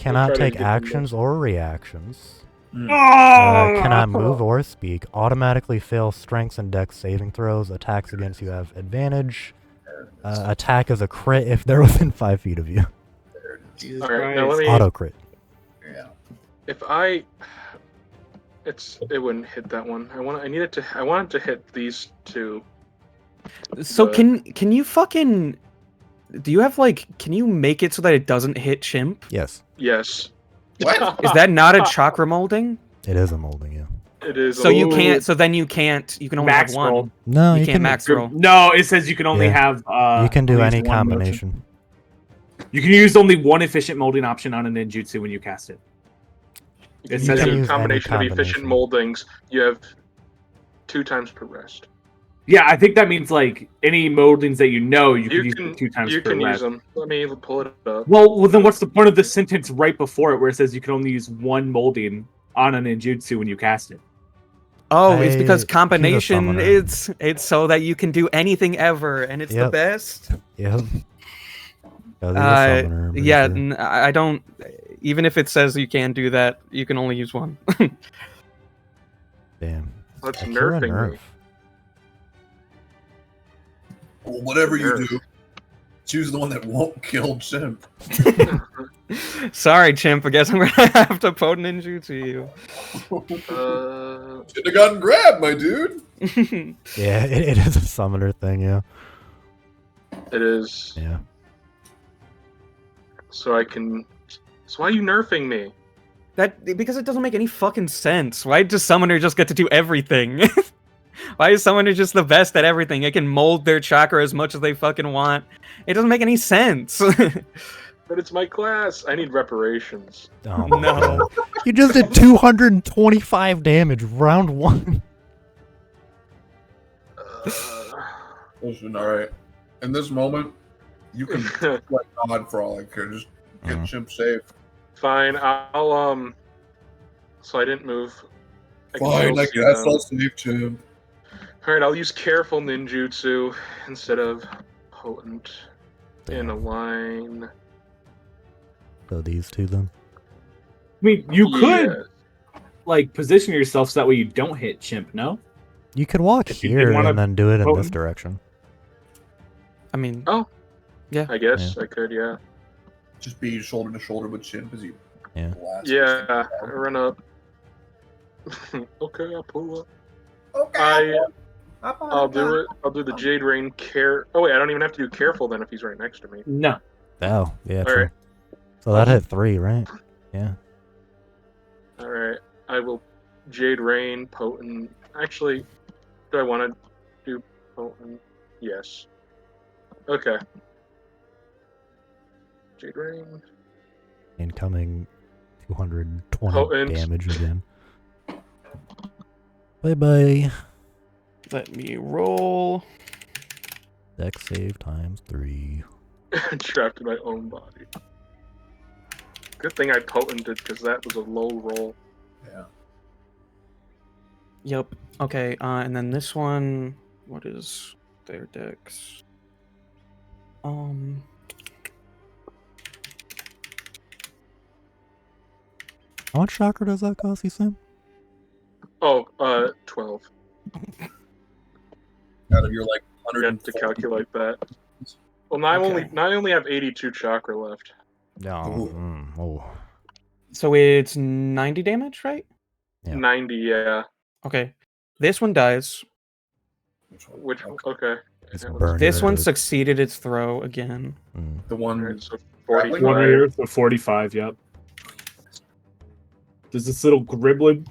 cannot try to take get them actions or reactions. Oh! Cannot move or speak. Automatically fail strengths and dex saving throws. Attacks against you have advantage. Attack is a crit if they're within 5 feet of you. There it is. Jesus All right, Christ. now let me. Auto crit. Yeah. If I, it wouldn't hit that one. I wanted to hit these two. So But- can you fucking? Do you have like? Can you make it so that it doesn't hit chimp? Yes, Yes. What? Is that not a chakra molding? it is a molding, yeah. It is. So you Ooh. can't. So then you can't. You can only Max have one. roll. No, You you can't can max roll. No, it says you can only Yeah. have. you can do only any use one motion. combination. You can use only one efficient molding option on a ninjutsu when you cast it. You It can says use you a can use any combination of efficient combination. moldings. You have 2 times per rest. Yeah, I think that means like any moldings that you know you, You could use can it 2 times you per can use rest. them. Let me pull it up. Well, then what's the point of the sentence right before it where it says you can only use one molding on a ninjutsu when you cast it? Oh, it's because He's a combination. summoner. It's so that you can do anything ever, and it's the Yep. best. Yep. Oh, he's a summoner, I'm pretty Yeah, sure. I don't. Even if it says you can do that, you can only use one. Damn. That's Akira nerfing nerf. me. Well, whatever you Nerf. do, choose the one that won't kill Chimp. Sorry, chimp. I guess I'm gonna have to potent ninjutsu you. Should have gotten grabbed, my dude. Yeah, it is a summoner thing, yeah. It is. Yeah. So I can. So why are you nerfing me? That because it doesn't make any fucking sense. Why does summoner just get to do everything? Why is summoner just the best at everything? It can mold their chakra as much as they fucking want. It doesn't make any sense. But it's my class. I need reparations. Oh my No. God. You just did 225 damage, round 1. Listen, all right. In this moment, you can let God for all I care. Just get Mhm. Chimp safe. Fine. I'll. So I didn't move. Fine, I still guess see I'll them. save Chimp. All right. I'll use careful ninjutsu instead of potent in a Damn. line. So these two then? I mean, you could Yeah. like position yourself so that way you don't hit chimp. No, You could walk If you did here wanna and then do it in this potent- direction. I mean, I guess I could. Yeah. Just be shoulder to shoulder with Chimp as you Yeah. blast. Yeah. Run up. Okay. I'll pull up. Okay. I'll do it. I'll do the Jade Rain care. Oh wait, I don't even have to do careful then if he's right next to me. no. Oh, yeah, All true. right. So that hit 3, right? Yeah. All right, I will Jade Rain potent. Actually, do I want to do potent? Yes. Okay. Jade Rain. Incoming 220 Potent. damage again. Bye-bye. let me roll. Dex save times 3. Trapped in my own body. Good thing I potented because that was a low roll. Yeah. Yep. Okay. And then this one. What is their dex? How much chakra does that cost you, Sam? Oh, 12. Out of your like You have to 140. calculate that. Well, now Okay. I only have 82 chakra left. No. Ooh. Oh. So it's 90 damage, right? Yeah. 90, yeah. Okay. This one dies. Which Okay. okay. It's That one's- burning. This one Good. succeeded its throw again. The one. Alright, so Grappling? 1 right 45. here, so 45. Yep. Does this little griblin?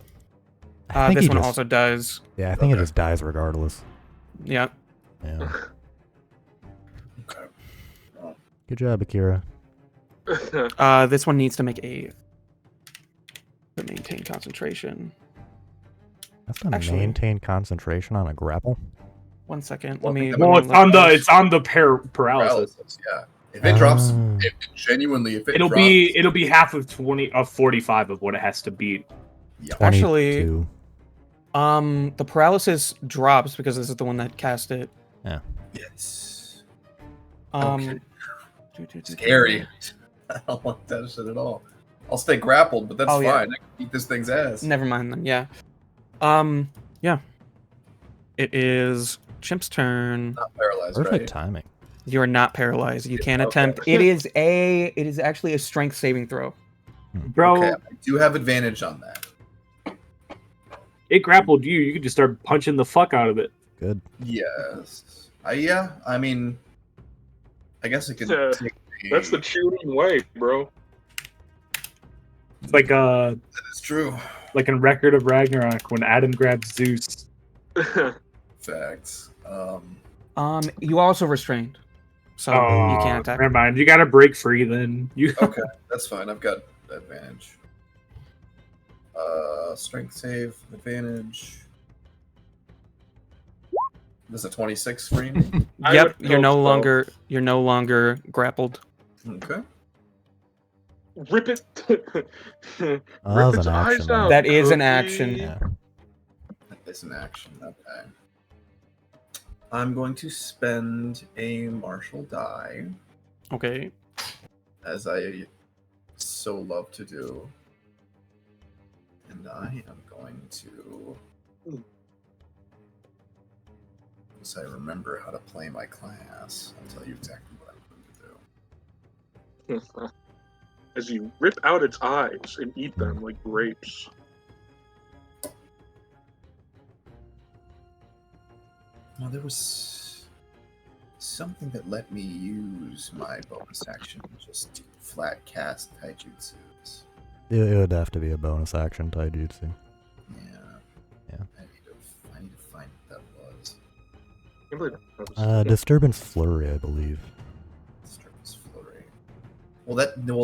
I think This he one just, also dies. Yeah, I think it Okay. just dies regardless. Yeah. Yeah. Okay. Good job, Akira. This one needs to make a to maintain concentration. That's gonna Actually- maintain concentration on a grapple. 1 second. Well, Let me. I let think Well, me it's look on the this. paralysis. Paralysis, yeah. If it drops, Ah. if genuinely, if it It'll drops, be half of 45 of what it has to beat. yeah. Actually- 22. The paralysis drops because this is the one that cast it. Yes. Um, Okay. Scary. I don't want that shit at all. I'll stay grappled, but that's Oh, fine. yeah. I can beat this thing's ass. Never mind then. Yeah. Yeah. It is Chimp's turn. Not paralyzed, Perfect right? timing. You are not paralyzed. You can Okay. attempt. It is actually a strength saving throw. Bro, Okay, I do have advantage on that. it grappled you. You could just start punching the fuck out of it. Good. Yes. Yeah, I mean, I guess I could take That's the cheating way, bro. It's like That is true. like in Record of Ragnarok when Adam grabs Zeus. Facts. You are also restrained, so you can't attack. Never mind. You gotta break free then. You Okay, that's fine. I've got advantage. Strength save, advantage. This is a 26 screen. Yep, you're no longer grappled. Okay. Rip it. Rip Oh, that's its an eyes action. out. That is an Cookie. action. Yeah. It's an action. Okay. I'm going to spend a martial die, Okay. as I so love to do. And I am going to. Once I remember how to play my class, I'll tell you exactly what I'm going to do. As you rip out its eyes and eat them like grapes. Well, there was something that let me use my bonus action just to flat cast taijutsus. It would have to be a bonus action taijutsu. Yeah. Yeah. I need to find what that was. I can't believe that was- Disturbance Flurry, I believe. Disturbance Flurry. Well,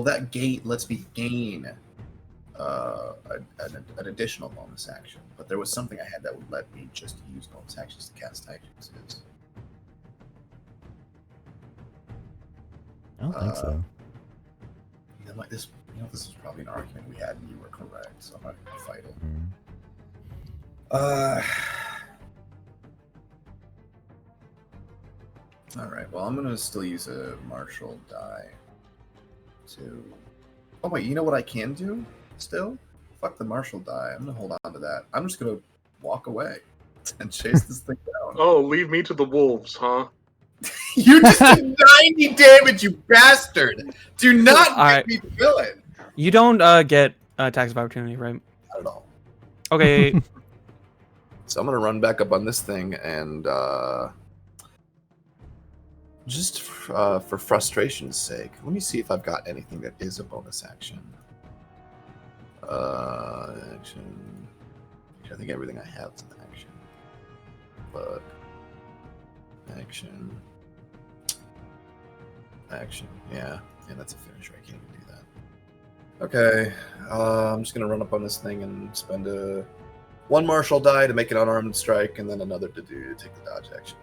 that gate lets me gain an additional bonus action, but there was something I had that would let me just use bonus actions to cast taijutsus. I don't think so. This is probably an argument we had, and you were correct, so I'm not going to fight it. All right. Well, I'm going to still use a martial die to. Oh wait, you know what I can do? Still, fuck the martial die. I'm going to hold on to that. I'm just going to walk away and chase this thing down. Oh, leave me to the wolves, huh? You just did 90 damage, you bastard! Do not make me the villain. You don't get attacks of opportunity, right? Not at all. Okay. So I'm gonna run back up on this thing and just for frustration's sake, let me see if I've got anything that is a bonus action. Action. I think everything I have is an action. But action. Yeah, that's a finish. I can't even do that. Okay, I'm just gonna run up on this thing and spend one martial die to make an unarmed strike, and then another to take the dodge action.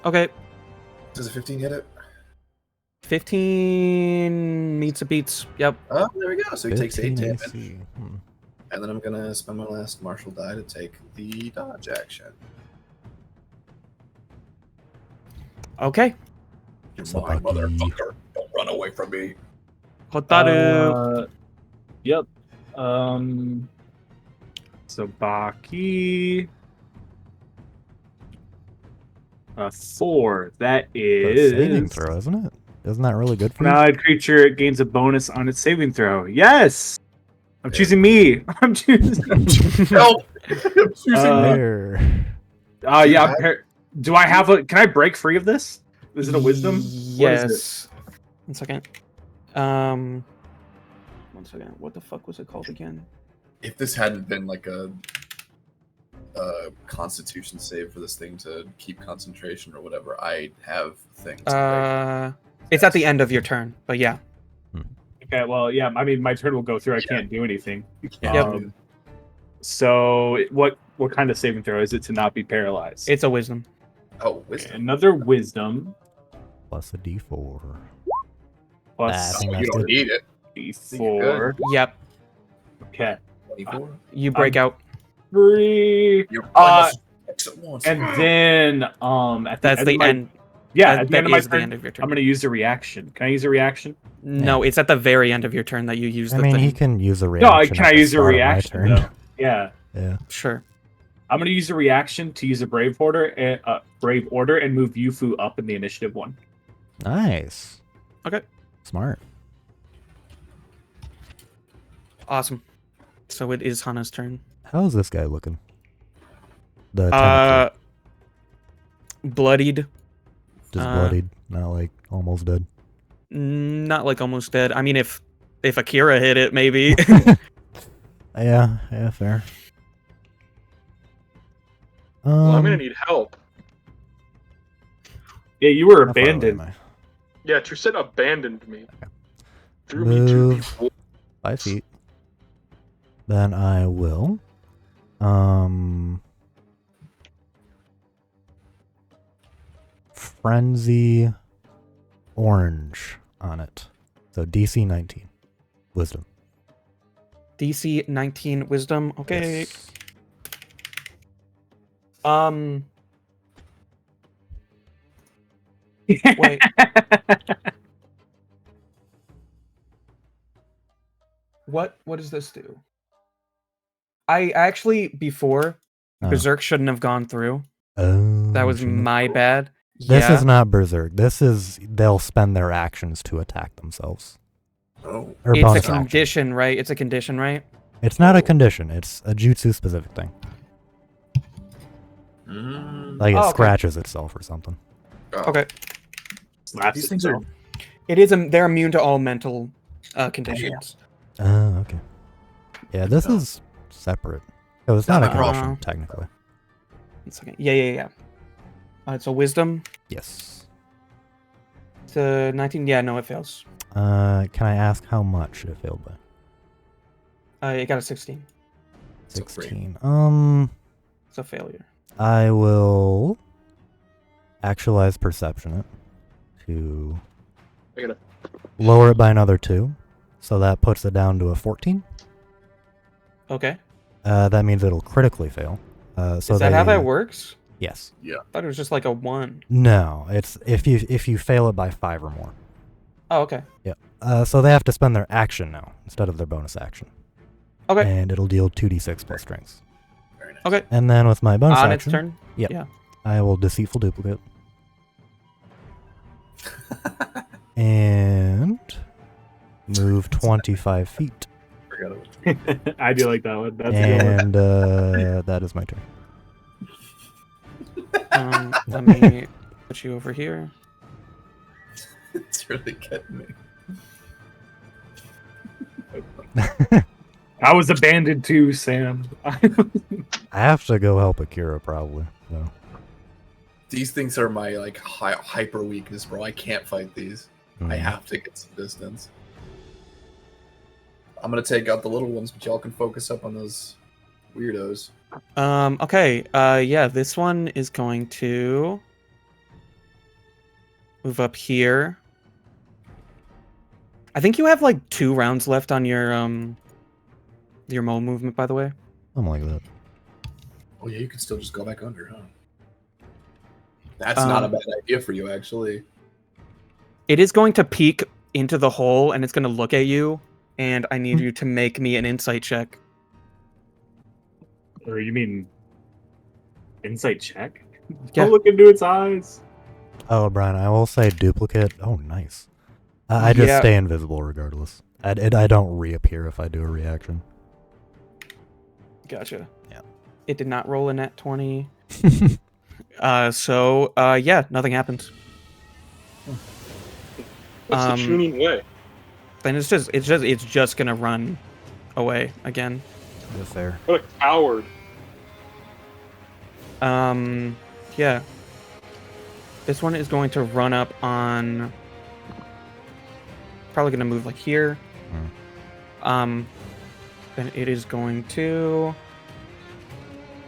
Okay. Does a 15 hit it? 15 meets a beats. Yep. Oh, there we go. So he takes 8 damage. AC. And then I'm gonna spend my last martial die to take the dodge action. Okay. You're Sabaki. mine, motherfucker. Don't run away from me. Hotaru. Yep. Sabaki. 4. That That's saving is. throw, isn't it? Isn't that really good for you? Allied creature gains a bonus on its saving throw. Yes! I'm choosing me. I'm choosing. Help! I'm choosing There. Yeah. Do I have a? Can I break free of this? Is it a wisdom? Yes. 1 second. 1 second. What the fuck was it called again? If this hadn't been like a constitution save for this thing to keep concentration or whatever, I have things. It's at the end of your turn, but yeah. Okay. Well, yeah. I mean, my turn will go through. I can't do anything. Yep. So, what kind of saving throw is it to not be paralyzed? It's a wisdom. Oh, wisdom. Another wisdom. Plus a D4. Plus I think You that's don't good. need it. D4. Yep. Okay. 24. You break out. 3. You're almost 6 at once. And then at That's the end. Yeah, That- at the that end of my is the turn, end of your turn. I'm gonna use a reaction. Can I use a reaction? No, it's at the very end of your turn that you use I the mean, thing. he can use a No, reaction. can at I the use a start of my reaction turn. though? Yeah. Yeah. Sure. I'm gonna use a reaction to use a brave order and move Yufu up in the initiative one. Nice. Okay. Smart. Awesome. So it is Hana's turn. How's this guy looking? The tentacle. Bloodied. Just bloodied, not like almost dead. Not like almost dead. I mean, if Akira hit it, maybe. Yeah, fair. Well, I'm gonna need help. Yeah, you were How far away abandoned. am I? Yeah, Trucette abandoned me. Threw Move me to the wolves. 5 feet. Then I will. Frenzy orange on it. So DC 19. Wisdom. DC 19 Wisdom. Okay. Yes. Wait. What does this do? I actually before Berserk shouldn't have gone through. Oh, That was shouldn't- my bad. This Yeah. is not Berserk. This is they'll spend their actions to attack themselves. Oh. Or It's a bonus action. condition, right? It's a condition, right? It's not a condition. It's a jutsu specific thing. Like it Oh, okay. scratches itself or something. Okay. Slaps These things are. itself. It is they're immune to all mental conditions. Okay. Yeah, this is separate. Oh, it's not a Not my condition, problem. technically. It's okay. Yeah. It's a Wisdom. Yes. It's a 19. Yeah, no, it fails. Can I ask how much it failed by? It got a 16. 16. It's a failure. I will actualize perception it to I gotta- lower it by another 2. So that puts it down to a 14. Okay. That means it'll critically fail. So Is that how that works? Yes. I thought it was just like a 1. No, it's if you fail it by 5 or more. Oh, okay. So they have to spend their action now instead of their bonus action. Okay. And it'll deal 2d6 plus strength. Very nice. Okay. And then with my bonus On action, its turn. Yep. Yeah. I will deceitful duplicate. And move 25 feet. Forgot about I do like that one. That's a good one. And that is my turn. Let me put you over here. It's really getting me. I was abandoned too, Sam. I have to go help Akira probably. So. These things are my like hyper weakness, bro. I can't fight these. I have to get some distance. I'm gonna take out the little ones, but y'all can focus up on those weirdos. Okay. Yeah, this one is going to move up here. I think you have like 2 rounds left on your mole movement, by the way. Something like that. Oh yeah, you can still just go back under, huh? That's not a bad idea for you, actually. It is going to peek into the hole and it's going to look at you, and I need you to make me an insight check. Or you mean insight check? Yeah. Don't look into its eyes. Oh, Brian, I will say duplicate. Oh, nice. I just Yeah. stay invisible regardless. I don't reappear if I do a reaction. Gotcha. Yeah. It did not roll a nat 20. Yeah, nothing happens. What's the tuning way? Then it's just gonna run away again. Yeah, fair. What a coward. Yeah. This one is going to run up on. Probably gonna move like here. Then it is going to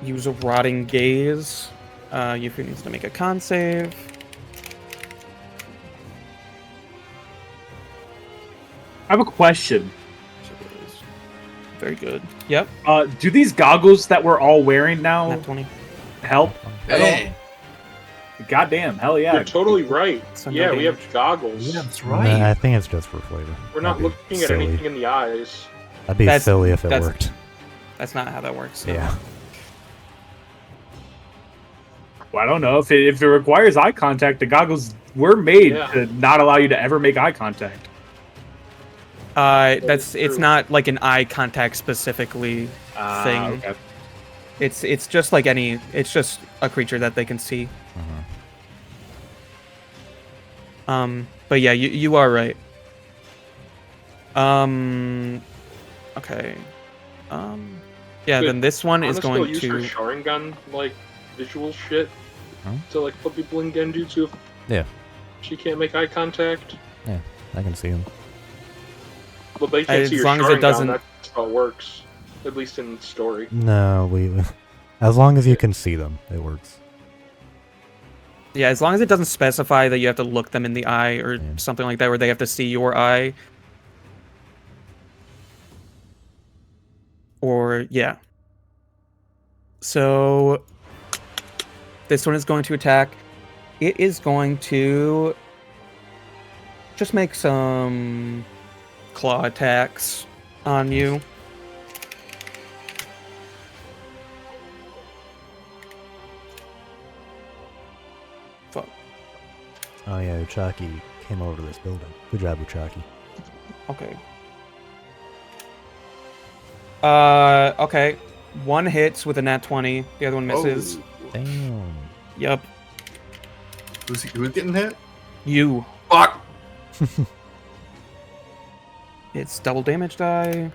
use a rotting gaze. Yufu needs to make a con save. I have a question. Very good. Yep. Do these goggles that we're all wearing now Nat 20. help? Hey, Goddamn, hell yeah. You're totally right. So no Yeah, we have damage. goggles. Yeah, that's Nah, right. I think it's just for flavor. We're not That'd be looking at silly. anything in the eyes. That'd be That's- silly if it that's- worked. That's not how that works. no. Yeah. Well, I don't know if it requires eye contact. The goggles were made Yeah. to not allow you to ever make eye contact. It's true. not like an eye contact specifically thing. Okay. It's just like any. It's just a creature that they can see. But yeah, you are right. Okay. Yeah. Good. Then this one is Honestly, going use her to. Sharingan like visual shit Huh? to like put people in genjutsu. Yeah. She can't make eye contact, I can see him. but they can't As see your long as Sharingan. it doesn't- That's how it works, at least in story. No, as long as you can see them, it works. Yeah, as long as it doesn't specify that you have to look them in the eye or Yeah. something like that, where they have to see your eye. Or yeah. So this one is going to attack. It is going to just make some claw attacks on you. Fuck. Oh yeah, Uchaki came over to this building. Good job, Uchaki. Okay. Okay. One hits with a nat 20. The other one misses. Oh. Damn. Yep. Who's getting hit? You. Fuck! It's double damage die.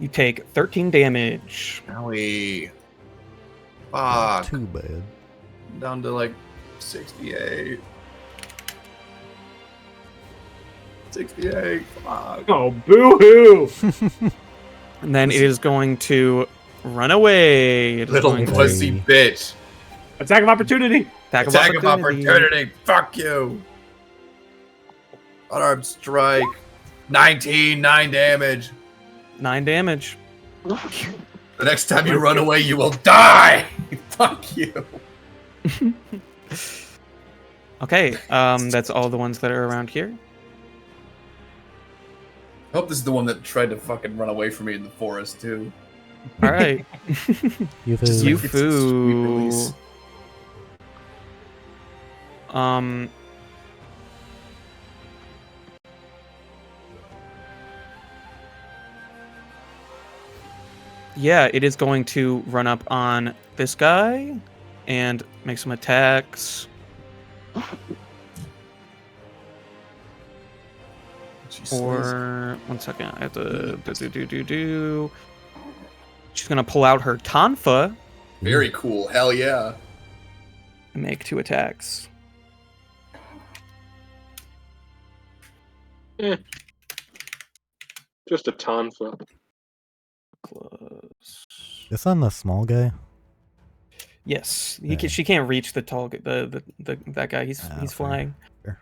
You take 13 damage. Owie. Not Fuck. too bad. Down to like 68. 68. Fuck. Oh, boo-hoo! And then it is going to run away. It is Little going to pussy bitch. Attack of opportunity! attack Attack of opportunity. Fuck you. Unarmed strike. 19. 9 damage. 9 damage. The next time you run away, you will die. Fuck you. Okay, that's all the ones that are around here. I hope this is the one that tried to fucking run away from me in the forest too. All right. You've Just like- You it's a sweet foo. release. Yeah, it is going to run up on this guy and make some attacks. Or 1 second, I have to do. She's gonna pull out her tonfa Very cool. Hell yeah. and make 2 attacks. Just a tonfa. Close. This on the small guy? Yes, Yeah. she can't reach the tall that guy. He's fair. flying. Fair.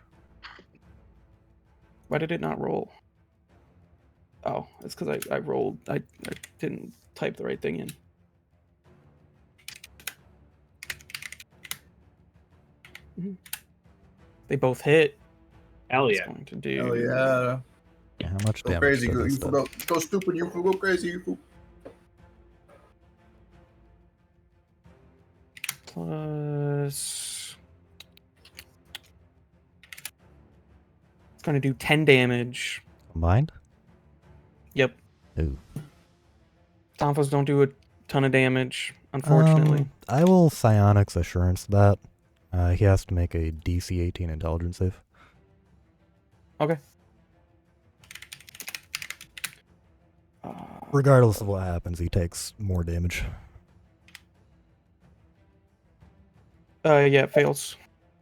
Why did it not roll? Oh, it's because I rolled. I didn't type the right thing in. They both hit. Hell It's yeah. going to do. Hell yeah. How much Go damage crazy. does Go, this you do? go stupid. You go crazy. You Plus. It's going to do 10 damage. Combined? Yep. Ooh. Tonfas don't do a ton of damage, unfortunately. I will Psionics Assurance that. He has to make a DC 18 intelligence save. Okay. Regardless of what happens, he takes more damage. Yeah, it fails.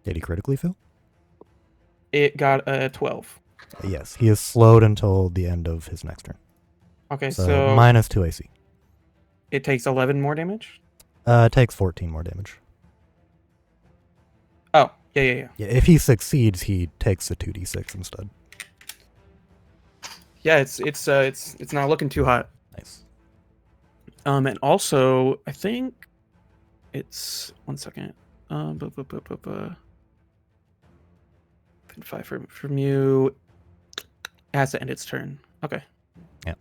Did he critically fail? It got a 12. Yes, he is slowed until the end of his next turn. Okay, So, so minus 2 AC. it takes 11 more damage? It takes 14 more damage. Oh, yeah. Yeah, if he succeeds, he takes a 2d6 instead. Yeah, it's not looking too hot. Nice. And also, I think it's 1 second. Then 5 from you. It has to end its turn. Okay. Yeah.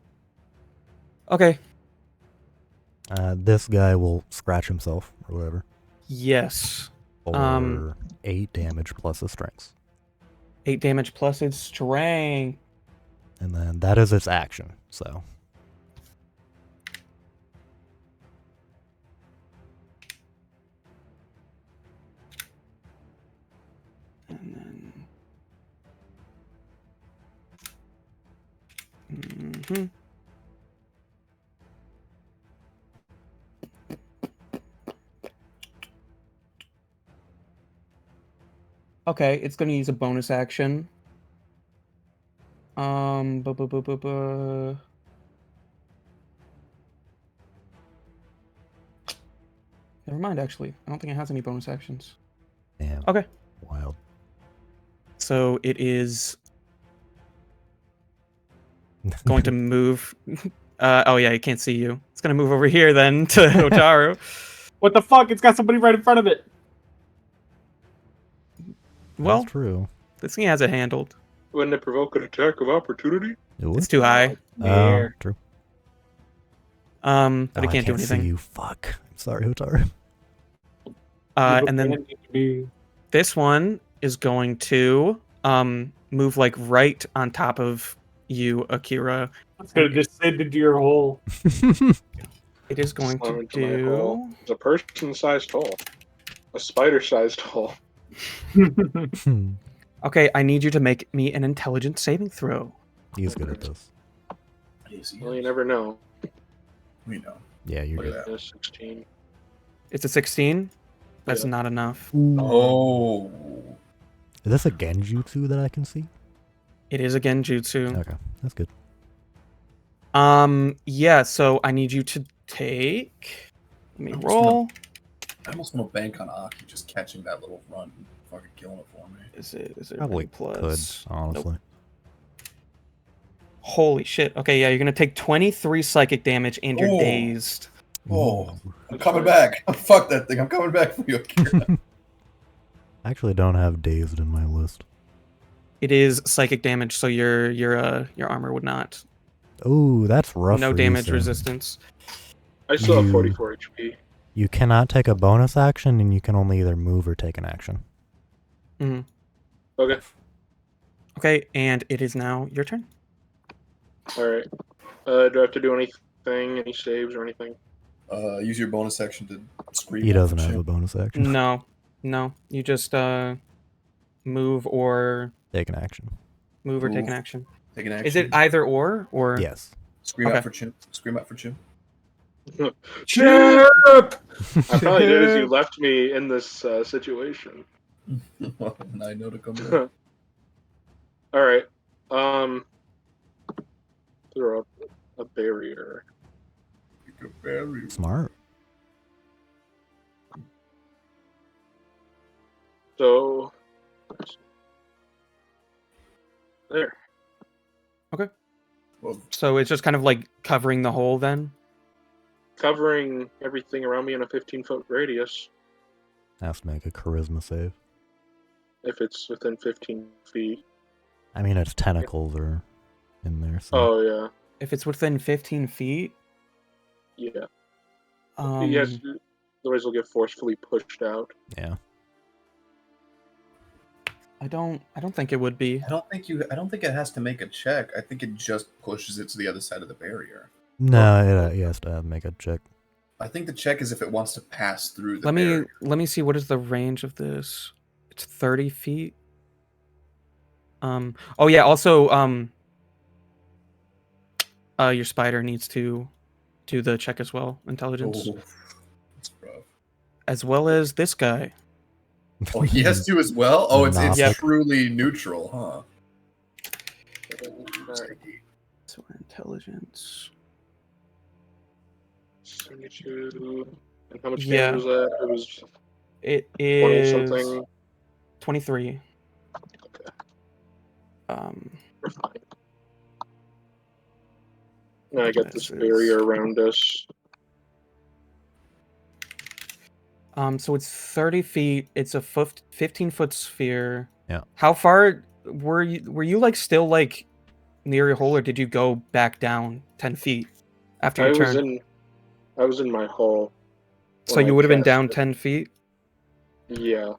Okay. This guy will scratch himself or whatever Yes. for 8 damage plus his strength. 8 damage plus its strength. And then that is its action, so. And then... Okay, it's going to use a bonus action. Never mind, actually. I don't think it has any bonus actions. Damn. Okay. Wild. So it is going to move. Oh, yeah, it can't see you. It's going to move over here then to Otaru. What the fuck? It's got somebody right in front of it. Well, That's true. this thing has it handled. Wouldn't it provoke an attack of opportunity? It would? It's too high. True. But Oh, it can't do see anything. you. Fuck. I'm sorry, Hotaru. And then this one is going to move like right on top of you, Akira. It's gonna descend into your hole. It is going Slam to into my hole. do. It's a person-sized hole. A spider-sized hole. Okay, I need you to make me an intelligence saving throw. He's good at this. Well, you never know. We know. Yeah, you're Look good. at that. 16. It's a 16. That's Yeah. not enough. Oh. Is this a Genjutsu that I can see? It is a Genjutsu. Okay, that's good. Yeah, so I need you to take. Let me roll. I almost want to bank on Aki just catching that little run and fucking killing it for me. Is it Probably plus? could, honestly. Nope. Holy shit. Okay, yeah, you're gonna take 23 psychic damage and you're Oh. dazed. Oh, I'm coming back. Fuck that thing. I'm coming back for you, Akira. I actually don't have dazed in my list. It is psychic damage, so your armor would not. Oh, that's rough. No for damage you, Sam. resistance. I still have You- 44 HP. You cannot take a bonus action, and you can only either move or take an action. hmm Okay. Okay, and it is now your turn. Alright. Do I have to do anything? Any saves or anything? Use your bonus action to scream. He out doesn't for have shit. a bonus action. No. You just move or Take an action. take Move. an action. Take an action. Is it either or? Yes. Scream Okay. out for Chimp. Scream out for Chimp. Chip! I probably did as you left me in this situation. Well, and I know to come back. Alright. Throw up a barrier. Smart. So there. Well, So it's just kind of like covering the hole then? Covering everything around me in a 15-foot radius. Has to make a charisma save. If it's within 15 feet. I mean, its tentacles are in there. So. Oh yeah. If it's within 15 feet, Yeah. um, Yes, otherwise will get forcefully pushed out. Yeah. I don't think it would be. I don't think it has to make a check. I think it just pushes it to the other side of the barrier. No, he has to make a check. I think the check is if it wants to pass through the Let barrier. me see, what is the range of this? It's 30 feet. Oh yeah, also your spider needs to do the check as well, intelligence. Oh, that's rough. As well as this guy. Oh, he has to as well? Oh, it's Yep. truly neutral, huh? Alright. So intelligence. 72. And how much Yeah. damage was that? It was It 20 is something. 23. Okay. We're fine. Now I got this This is- barrier around us. So it's 30 feet. It's a 15-foot sphere. Yeah. How far were you? Were you like still like near your hole, or did you go back down 10 feet after your turn? I was in my hole. So when you I would have been cast down it. 10 feet. Yeah.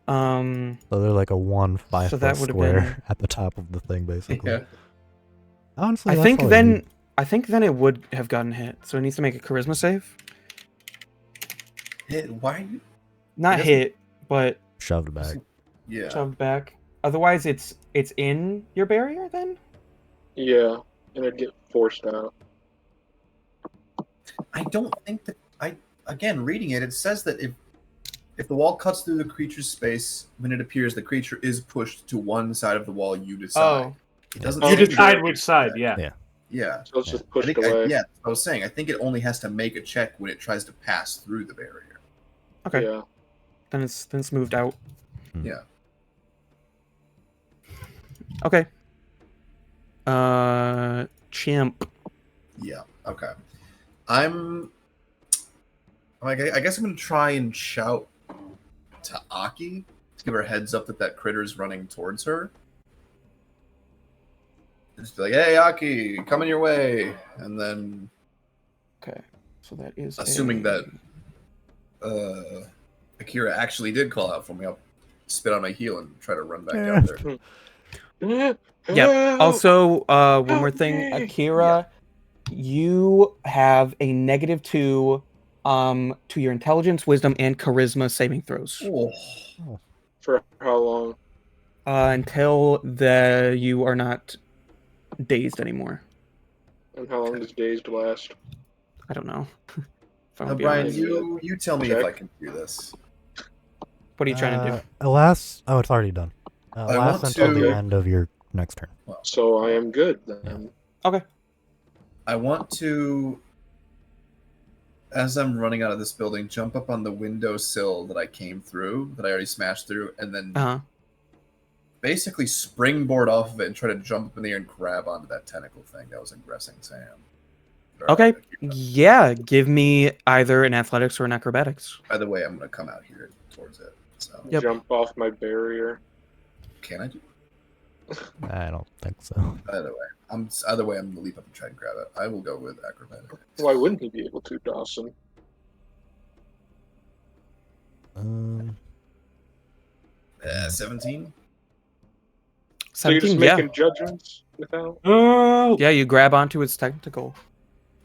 So they're like a 5 So foot that would have square been. at the top of the thing, basically. Yeah. Honestly, I that's think all you then. need. I think then it would have gotten hit. So it needs to make a charisma save. Hit? Why? Not It doesn't- hit, but Shoved back. Yeah. shoved back. Otherwise, it's in your barrier then. Yeah. And I'd get forced out. I don't think that again reading it, it says that if the wall cuts through the creature's space when it appears, the creature is pushed to one side of the wall. You decide. Oh, It doesn't. Oh, You say decide you which side. Yeah. Yeah. Yeah. So it's Yeah. just I pushed think. away. Yeah. I was saying. I think it only has to make a check when it tries to pass through the barrier. okay. Yeah. Then it's moved out. Yeah. Okay. Chimp. Yeah. Okay. I'm. Like, I guess I'm gonna try and shout to Aki to give her a heads up that critter's running towards her. Just be like, "Hey, Aki, coming your way," and then Okay. So that is assuming that Akira actually did call out for me, I'll spit on my heel and try to run back down there. Yeah. Also, one more Help thing, me! Akira, you have a -2 to your intelligence, wisdom, and charisma saving throws Oh, For how long? until you are not dazed anymore. And how long does dazed last? I don't know. If I'm now, being Brian, honest. you tell me Check. if I can do this. What are you trying to do? Oh, it's already done. I Last want until the to- end of your next turn. So I am good then. Okay. I want to, as I'm running out of this building, jump up on the windowsill that I came through, that I already smashed through, and then Uh huh. basically springboard off of it and try to jump up in the air and grab onto that tentacle thing that was aggressing Sam. Okay. Yeah. Give me either an athletics or an acrobatics. By the way, I'm going to come out here towards it. So Yep. Jump off my barrier. can I do? I don't think so. Either way, I'm going to leap up and try and grab it. I will go with acrobatics. Why wouldn't he be able to, Dawson? 17. So you're just 17. Yeah. making judgments without? Oh, Yeah. You grab onto its tentacle.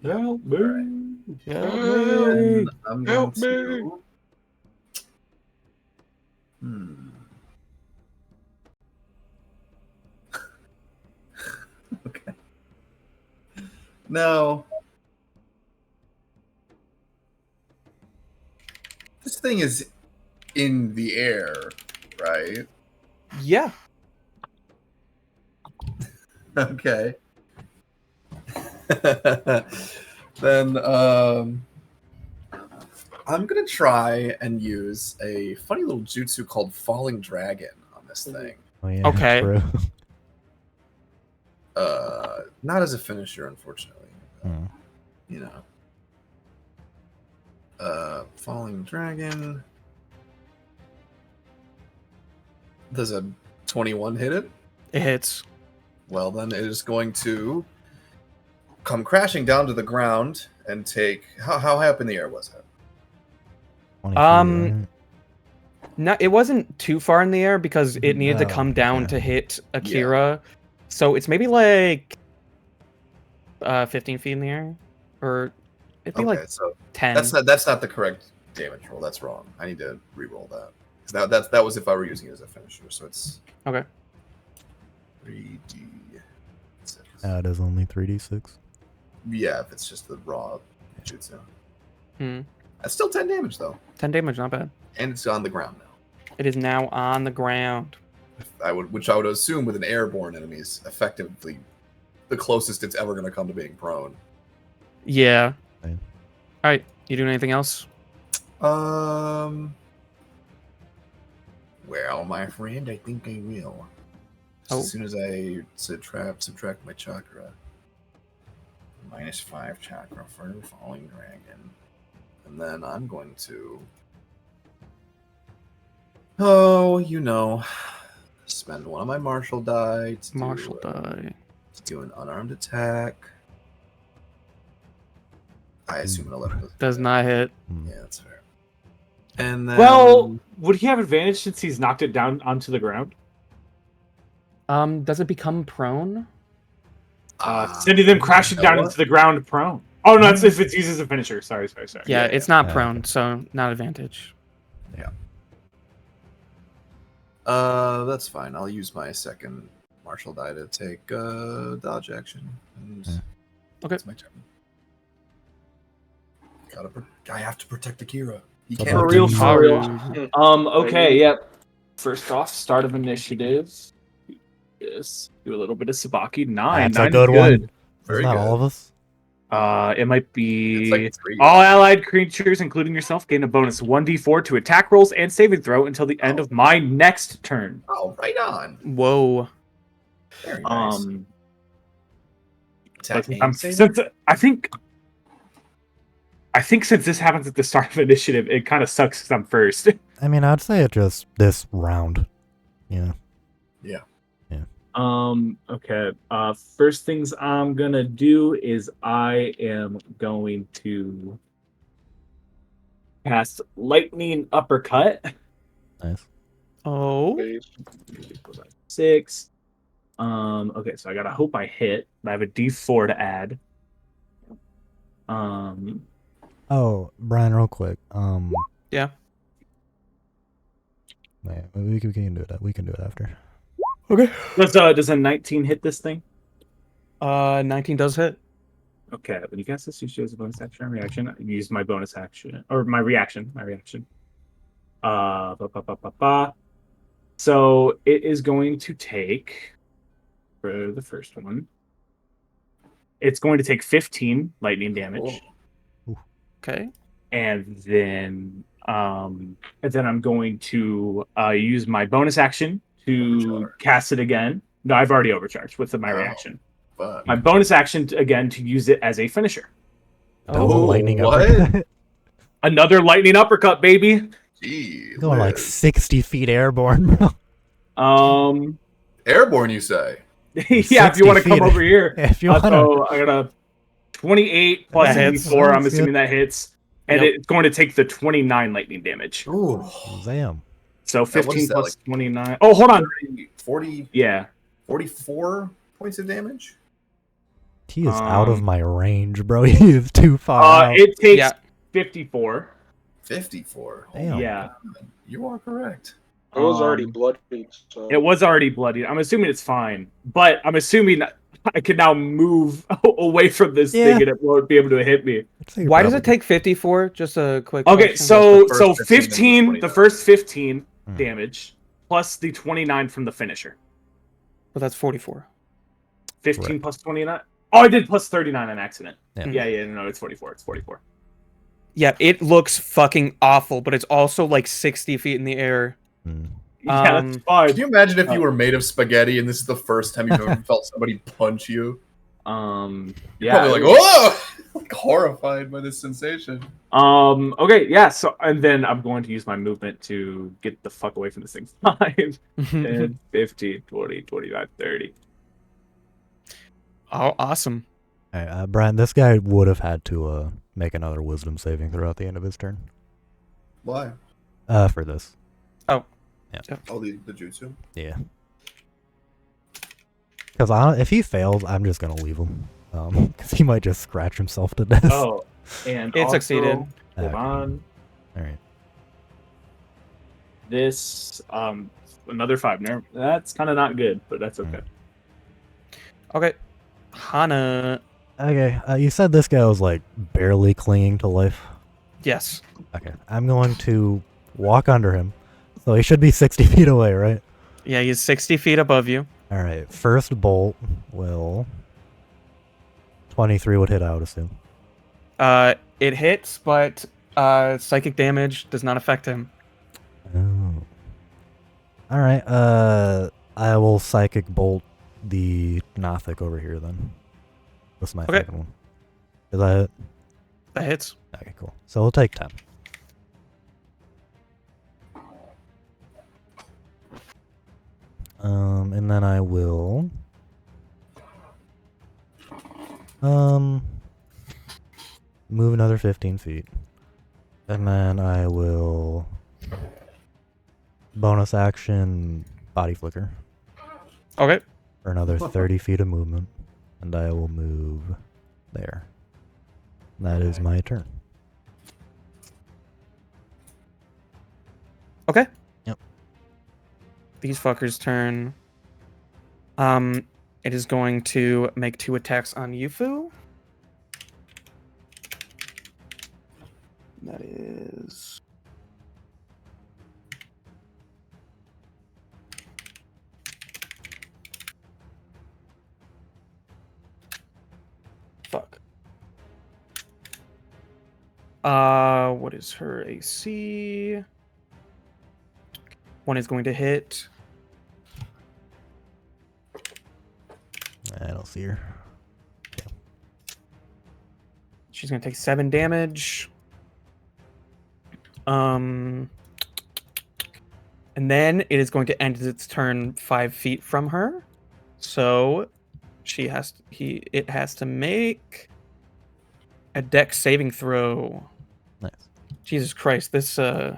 help me. Yeah. And I'm going Help me. to. Okay. Now, this thing is in the air, right? Yeah. Okay. Then I'm gonna try and use a funny little jutsu called Falling Dragon on this thing. Oh, yeah, Okay. true. Not as a finisher, unfortunately. Hmm. You know. Falling Dragon. Does a 21 hit it? It hits. Well, then it is going to come crashing down to the ground and take. How high up in the air was it? 22, Um, right? No, it wasn't too far in the air because it needed to Oh, come down okay. to hit Akira. So it's maybe like 15 feet in the air, or it'd be like So 10. that's not the correct damage roll. That's wrong. I need to re-roll that. 'Cause that was if I were using it as a finisher. So it's Okay. 3d6. It is only 3d6. Yeah, if it's just the raw jutsu. Hmm. That's still 10 damage though, 10 damage, not bad. and it's on the ground now. It is now on the ground. Which I would assume with an airborne enemy is effectively the closest it's ever going to come to being prone. Yeah. Okay. All right. You doing anything else? Well, my friend, I think I will. Oh. As soon as I subtract my chakra. -5 chakra for Falling Dragon. And then I'm going to, oh, spend one of my martial die to do an unarmed attack. I assume an 11 Does not hit. Yeah, that's fair. And then, Well, would he have advantage since he's knocked it down onto the ground? Does it become prone? Sending them crashing down into the ground prone. Oh no, that's if it uses a finisher. Sorry. Yeah, it's not prone, so not advantage. Yeah. That's fine. I'll use my second martial die to take dodge action. And Okay. It's my turn. I have to protect Akira. He For can't. For real. Okay. Yep. First off, start of initiative. Yes. Do a little bit of Sabaki. 9. That's 9 a good is one. Very Isn't that good. all of us? It might be It's like 3. all allied creatures, including yourself, gain a bonus 1d4 to attack rolls and saving throw until the end of my next turn. Oh, right on. Whoa. Very nice. Attack But aim saving? I think since this happens at the start of initiative, it kind of sucks because I'm first. I mean, I'd say it just this round. Yeah. Okay. First things I'm gonna do is I am going to cast Lightning Uppercut. Nice. Oh. 6. Okay, so I gotta hope I hit. I have a D4 to add. Oh, Brian, real quick. Yeah. Wait, we can do it. We can do it after. Okay. Does a 19 hit this thing? 19 does hit. Okay, when you cast this, you choose a bonus action or reaction. I use my bonus action or my reaction. So it is going to take for the first one. It's going to take 15 lightning damage. Okay. And then I'm going to use my bonus action to cast it again. No, I've already overcharged with my reaction. Fuck. My bonus action again to use it as a finisher. Double lightning what? uppercut. Another lightning uppercut, baby. Gee, Going like Liz. 60 feet airborne, bro. Airborne, you say? Yeah, if you want to 60 come feet. over here. If you want to. So I got a 28 plus That hits. 84. I'm That's assuming good. that hits. And Yep. it's going to take the 29 lightning damage. Ooh. Damn. So what is 15 that, plus like 29. Oh, hold on. 40, Yeah. 44 points of damage? He is out of my range, bro. He is too far out. It takes Yeah. 54. 54. Damn. Yeah. You are correct. It was already Um, bloodied. So. It was already bloodied. I'm assuming it's fine. But I'm assuming I can now move away from this Yeah. thing and it won't be able to hit me. I'd say Why does it probably- take 54? Just a quick Okay, question. so That's the first 15 and the 15, 29. the first 15 Hmm. damage plus the 29 from the finisher. But that's 44. 15 Right. plus 29. Oh, I did plus 39 on accident. Yeah. Yeah, no, it's 44. It's 44. Yeah, it looks fucking awful, but it's also like 60 feet in the air. Hmm. Yeah, that's fine. Can you imagine if you were made of spaghetti and this is the first time you've ever felt somebody punch you? Yeah. Probably like, oh! Like, horrified by this sensation. Okay, yeah, so and then I'm going to use my movement to get the fuck away from this thing. 5, 10, 15, 20, 25, 30. Oh, awesome. Hey, Brian, this guy would have had to make another wisdom saving throughout the end of his turn. Why? For this. Oh, the jutsu? Yeah. Because if he fails, I'm just going to leave him. Because he might just scratch himself to death. Oh, and It also, succeeded. Hold Okay. on. Alright. This, another 5. Never, that's kind of not good, but that's okay. Okay. Hana. Okay, you said this guy was like barely clinging to life. Yes. Okay, I'm going to walk under him. So he should be 60 feet away, right? Yeah, he's 60 feet above you. Alright, first bolt will... 23 would hit, I would assume. It hits, but psychic damage does not affect him. Oh. Alright, I will psychic bolt the Nothic over here then. That's my Okay. second one. Is that it? That hits. Okay, cool. So we'll take 10. And then I will move another 15 feet. And then I will bonus action body flicker Okay. for another 30 feet of movement. And I will move there. That is my turn. Okay. Yep. These fuckers' turn. It is going to make 2 attacks on Yufu. That is... Fuck. What is her AC? One is going to hit. I don't see her. She's going to take 7 damage. And then it is going to end its turn 5 feet from her. So it has to make a dex saving throw. Nice. Jesus Christ, this does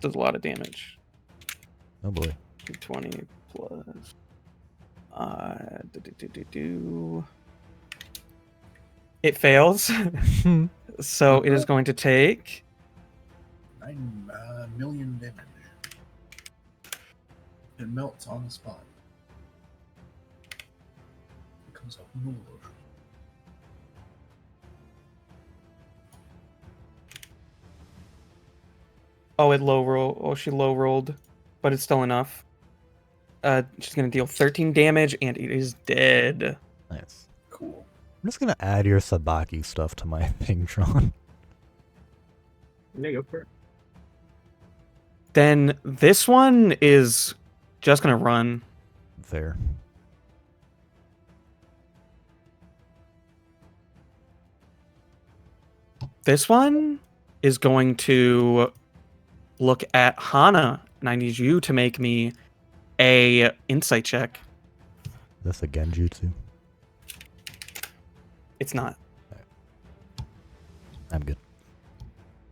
a lot of damage. Oh boy. 20 plus it fails. So it is going to take 9 million damage. It melts on the spot. It comes up more. she low rolled, but it's still enough. She's gonna deal 13 damage and it is dead. Nice. Cool. I'm just gonna add your Sabaki stuff to my thing, Tron. Yeah, go for it. Then this one is just gonna run. Fair. This one is going to look at Hana, and I need you to make me a insight check. That's a Genjutsu. It's not. I'm good.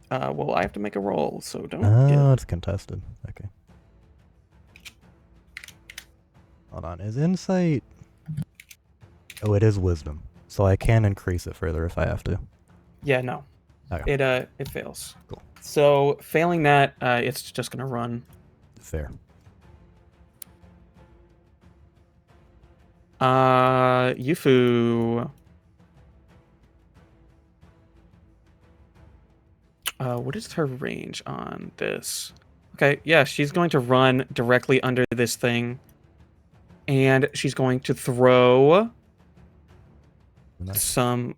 Well, I have to make a roll, so don't Oh, it's contested. Okay. Hold on. Is insight... Oh, it is wisdom. So I can increase it further if I have to. Yeah, no. Okay. It fails. Cool. So failing that, it's just gonna run. Fair. Yufu. What is her range on this? Okay, yeah, she's going to run directly under this thing. And she's going to throw Nice. some,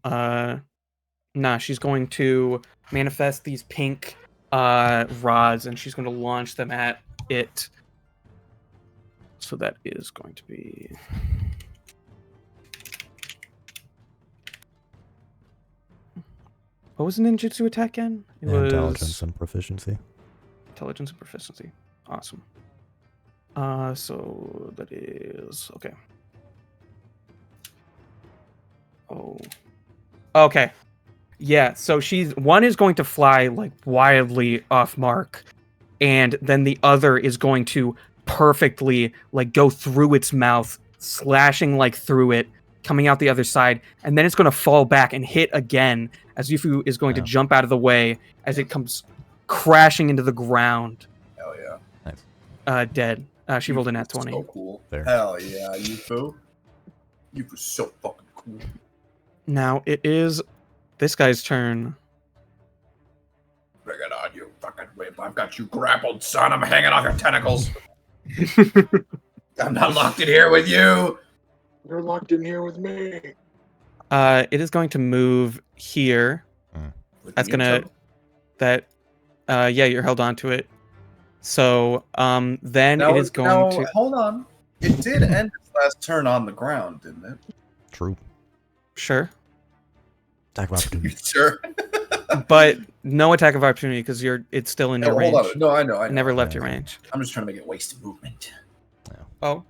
she's going to manifest these pink rods and she's going to launch them at it. So that is going to be... What was the ninjutsu attack again? It was Intelligence and proficiency. intelligence and proficiency. Awesome. So that is okay. Oh. Okay. Yeah, so one is going to fly like wildly off mark, and then the other is going to perfectly like go through its mouth, slashing like through it, coming out the other side, and then it's going to fall back and hit again as Yufu is going to jump out of the way as it comes crashing into the ground. Hell yeah. Nice. Dead. She rolled a nat 20. So cool. Fair. Hell yeah, Yufu. Yufu's so fucking cool. Now it is this guy's turn. Bring it on, you fucking whip. I've got you grappled, son. I'm hanging off your tentacles. I'm not locked in here with you. You're locked in here with me. It is going to move here. That's gonna yeah, you're held on to it. So then it is going to hold on. It did end its last turn on the ground, didn't it? True. Sure. Attack of You opportunity. sure? But no attack of opportunity because it's still in your range. Hold on. No, I know. It never left Yeah. your range. I'm just trying to make it wasted movement. Oh,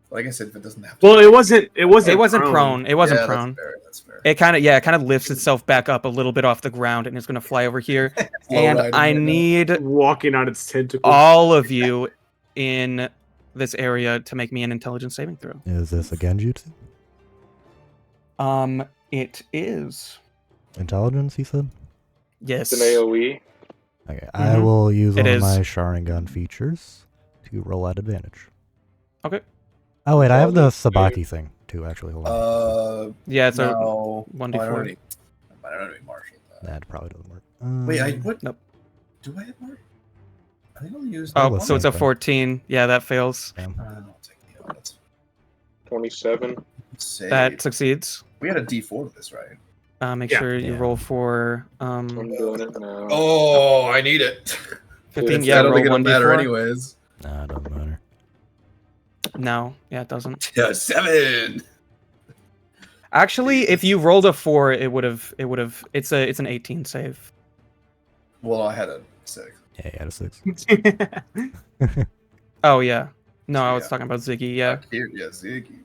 Like I said, if it doesn't have to. Well, it wasn't prone. It wasn't Yeah, prone. That's fair. It kind of lifts itself back up a little bit off the ground and it's gonna fly over here. Low And riding I right now. need Walking on its tentacles. all of you in this area to make me an intelligence saving throw. Is this a genjutsu? It is. Intelligence, he said? Yes. It's an AoE. Okay, I will use It one is. of my Sharingan features to roll at advantage. Okay. Oh, wait, I have the Intelligence, Sabaki thing, too, actually. Hold on. Yeah, it's a No. 1d4. I don't need martial. That probably doesn't work. Wait, what? Nope. Do I have martial? I think I'll use. Oh, let's so it's a see. 14. Yeah, that fails. Damn. I'll take the odds. 27. Save. That succeeds. We had a D4 with this, right? Make Yeah. sure you Yeah. roll for I'm doing it now. Oh, I need it. 15. I Yeah, don't roll think it'll matter 1d4. anyways. Nah, it doesn't matter. No, yeah, it doesn't. Yeah, 7. Actually, if you rolled a 4, it would have. It's an 18 save. Well, I had a 6. Yeah, he had a 6. Oh yeah. No, I was Yeah. talking about Ziggy. Yeah. Here, yeah, Ziggy.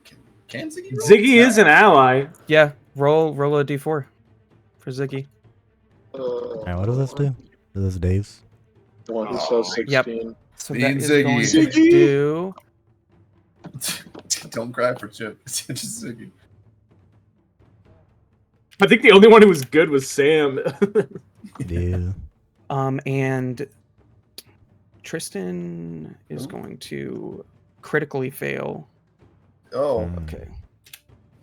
Can Ziggy? roll? Ziggy is an ally. Yeah. Roll a d4 for Ziggy. Alright, what does this do? Does this daze? One, he Oh, says yep. 16. So Being that is Ziggy. going to Ziggy. do. Don't cry for Chip. It's just Ziggy. I think the only one who was good was Sam. Yeah. And Tristan is going to critically fail. Oh. Okay.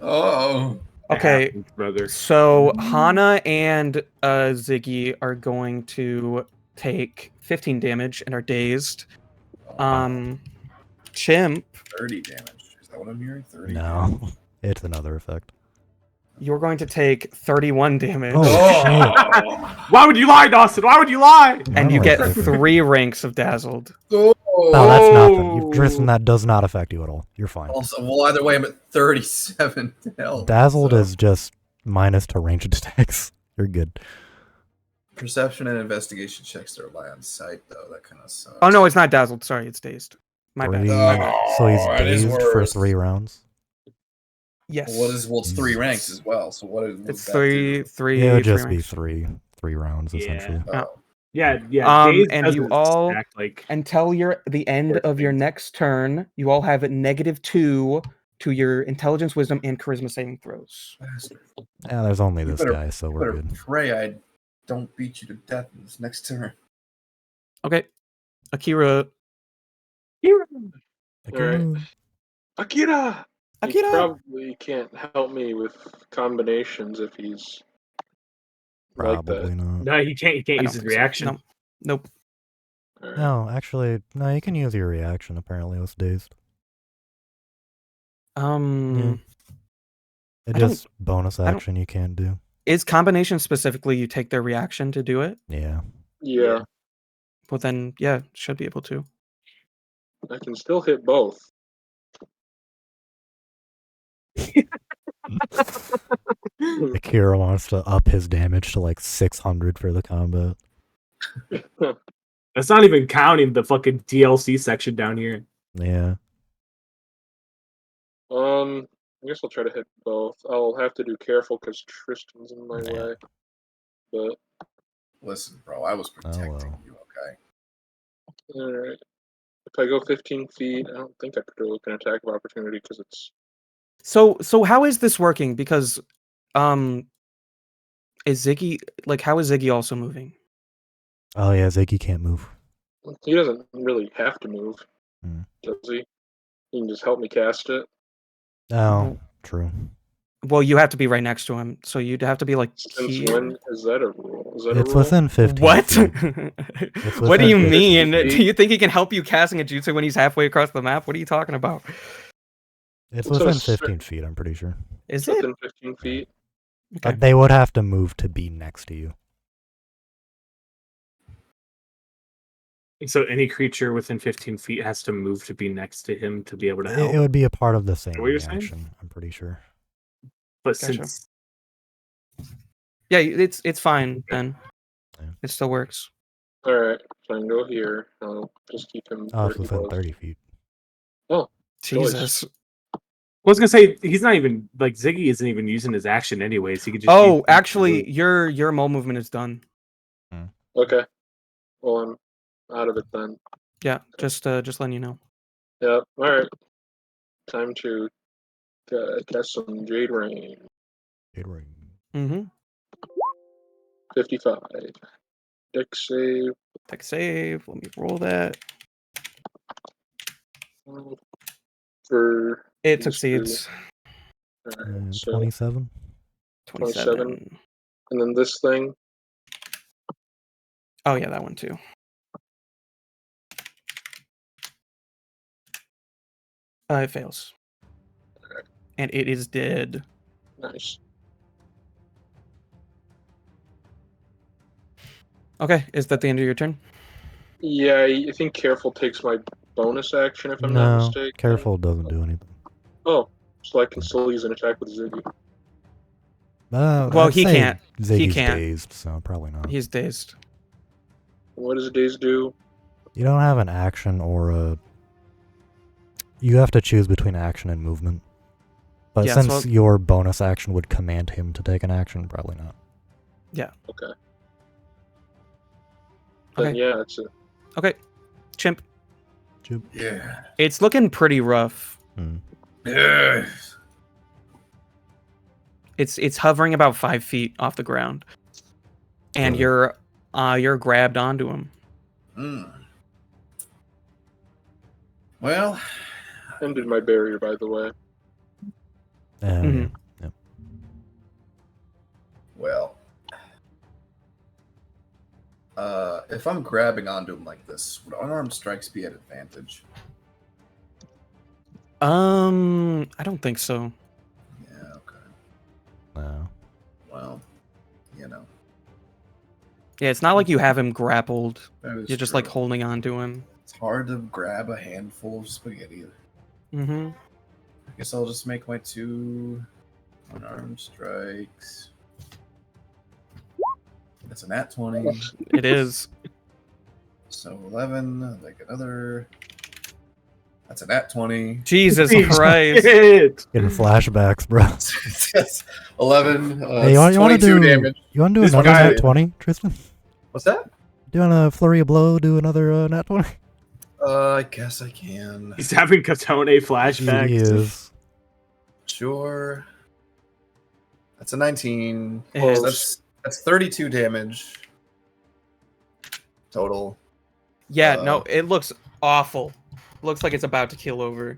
Oh. Okay. Brother. So Hana and Ziggy are going to take 15 damage and are dazed. Chimp, 30 damage. Is that what I'm hearing? 30. No. It's another effect. you're going to take 31 damage. Oh, Oh. Why would you lie, Dawson? Why would you lie? And you Oh, get okay. 3 ranks of dazzled. Oh. No, that's nothing. Tristan, that does not affect you at all. You're fine. Also, well, either way, I'm at 37 health. Dazzled so- is just minus to ranged attacks. You're good. Perception and investigation checks that rely on sight, though. That kind of sucks. Oh no, it's not dazzled. Sorry, it's dazed. My bad. Three- My bad. So he's that is dazed for worse. 3 rounds. Yes. Well, it's 3 ranks as well. So what is It's that three. It would 3 just be ranks. 3 rounds, Yeah. essentially. do? Oh. Yeah. Dazed And you doesn't all- stack, like Until the end of your next turn, you all have a -2 to your intelligence, wisdom, and charisma saving throws. Bastard. Yeah, there's only You this better- guy, so You we're better good. pray I don't beat you to death in this next turn. Okay. Akira. Alright. Akira! He Akira! probably can't help me with combinations if he's like Probably that. not. no, he can't. He I can't don't use his think so. reaction. No. Nope. Alright. No, actually, no, you can use your reaction, apparently, with dazed. It I don't- just bonus don't- action you can't do. Is combination specifically you take their reaction to do it? Yeah. Yeah, Well then, yeah, should be able to. I can still hit both. Akira wants to up his damage to like 600 for the combat. That's not even counting the fucking DLC section down here. Yeah. I guess I'll try to hit both. I'll have to do careful because Tristan's in my Yeah. way. But Listen, bro, I was protecting well. you, okay? alright. If I go 15 feet, I don't think I could do an attack of opportunity because it's So how is this working? Because is Ziggy how is Ziggy also moving? Oh, yeah, Ziggy can't move. he doesn't really have to move, Hmm. does he? He can just help me cast it. Oh, true. Well, you have to be right next to him, so you'd have to be like Since here. when is that a rule? Is that It's a rule? within 15 What? feet. What do you within 15 mean? feet. Do you think he can help you casting a jutsu when he's halfway across the map? What are you talking about? It's So within it's 15 feet, I'm pretty sure. Is it? Within 15 feet. Okay. They would have to move to be next to you. So any creature within 15 feet has to move to be next to him to be able to help. It would be a part of the same what you're saying? reaction, I'm pretty sure. But Gotcha. since Yeah, it's fine then. Yeah. It still works. All right, so I can go here. I'll just keep him Oh, where it's he within was. 30 feet. Jesus. I was gonna say he's not even like Ziggy isn't even using his action anyways. He could just. Oh, use- actually, your mole movement is done. Okay. Well, I'm out of it then. Yeah, just letting you know. Yep. All right. Time to cast some Jade Rain. Jade Ring. Mm-hmm. 55. Dex save. Take a save. Let me roll that. For It these two. succeeds. All right, so 27. 27. and then this thing. Oh yeah, that one too. It fails. Okay. And it is dead. Nice. Okay, is that the end of your turn? Yeah, I think careful takes my bonus action if I'm not No, mistaken. careful doesn't do anything. Oh, so I can still use an attack with Ziggy. Well, I'd he say can't. He Ziggy's can't. dazed, so probably not. He's dazed. What does Daze do? You don't have an action or a... You have to choose between action and movement. But Yeah, since so- your bonus action would command him to take an action, probably not. Okay. Okay. Then yeah, that's it. Okay, Chimp. Yeah. It's looking pretty rough. Yeah. It's hovering about 5 feet off the ground, and Really? you're grabbed onto him. Well, Ended my barrier, by the way. Mhm. Yeah. well. If I'm grabbing onto him like this, would unarmed strikes be at advantage? I don't think so. Yeah, okay. No. Well, you know. Yeah, it's not like you have him grappled. That is You're just true. like holding on to him. It's hard to grab a handful of spaghetti. Mm-hmm. I guess I'll just make my 2 unarmed strikes. That's a nat 20. It is. So 11, like another. That's a nat 20. Jesus Jesus Christ. shit. Getting flashbacks, bro. That's 11. Hey, you want to 22 do damage. You want to do This another guy- nat 20, Tristan? What's that? Doing a flurry of blow, do another nat 20? I guess I can. He's having Katone flashbacks. He is. Sure. That's a 19. It So hits. that's 32 damage total. Yeah, no, it looks awful. Looks like it's about to keel over.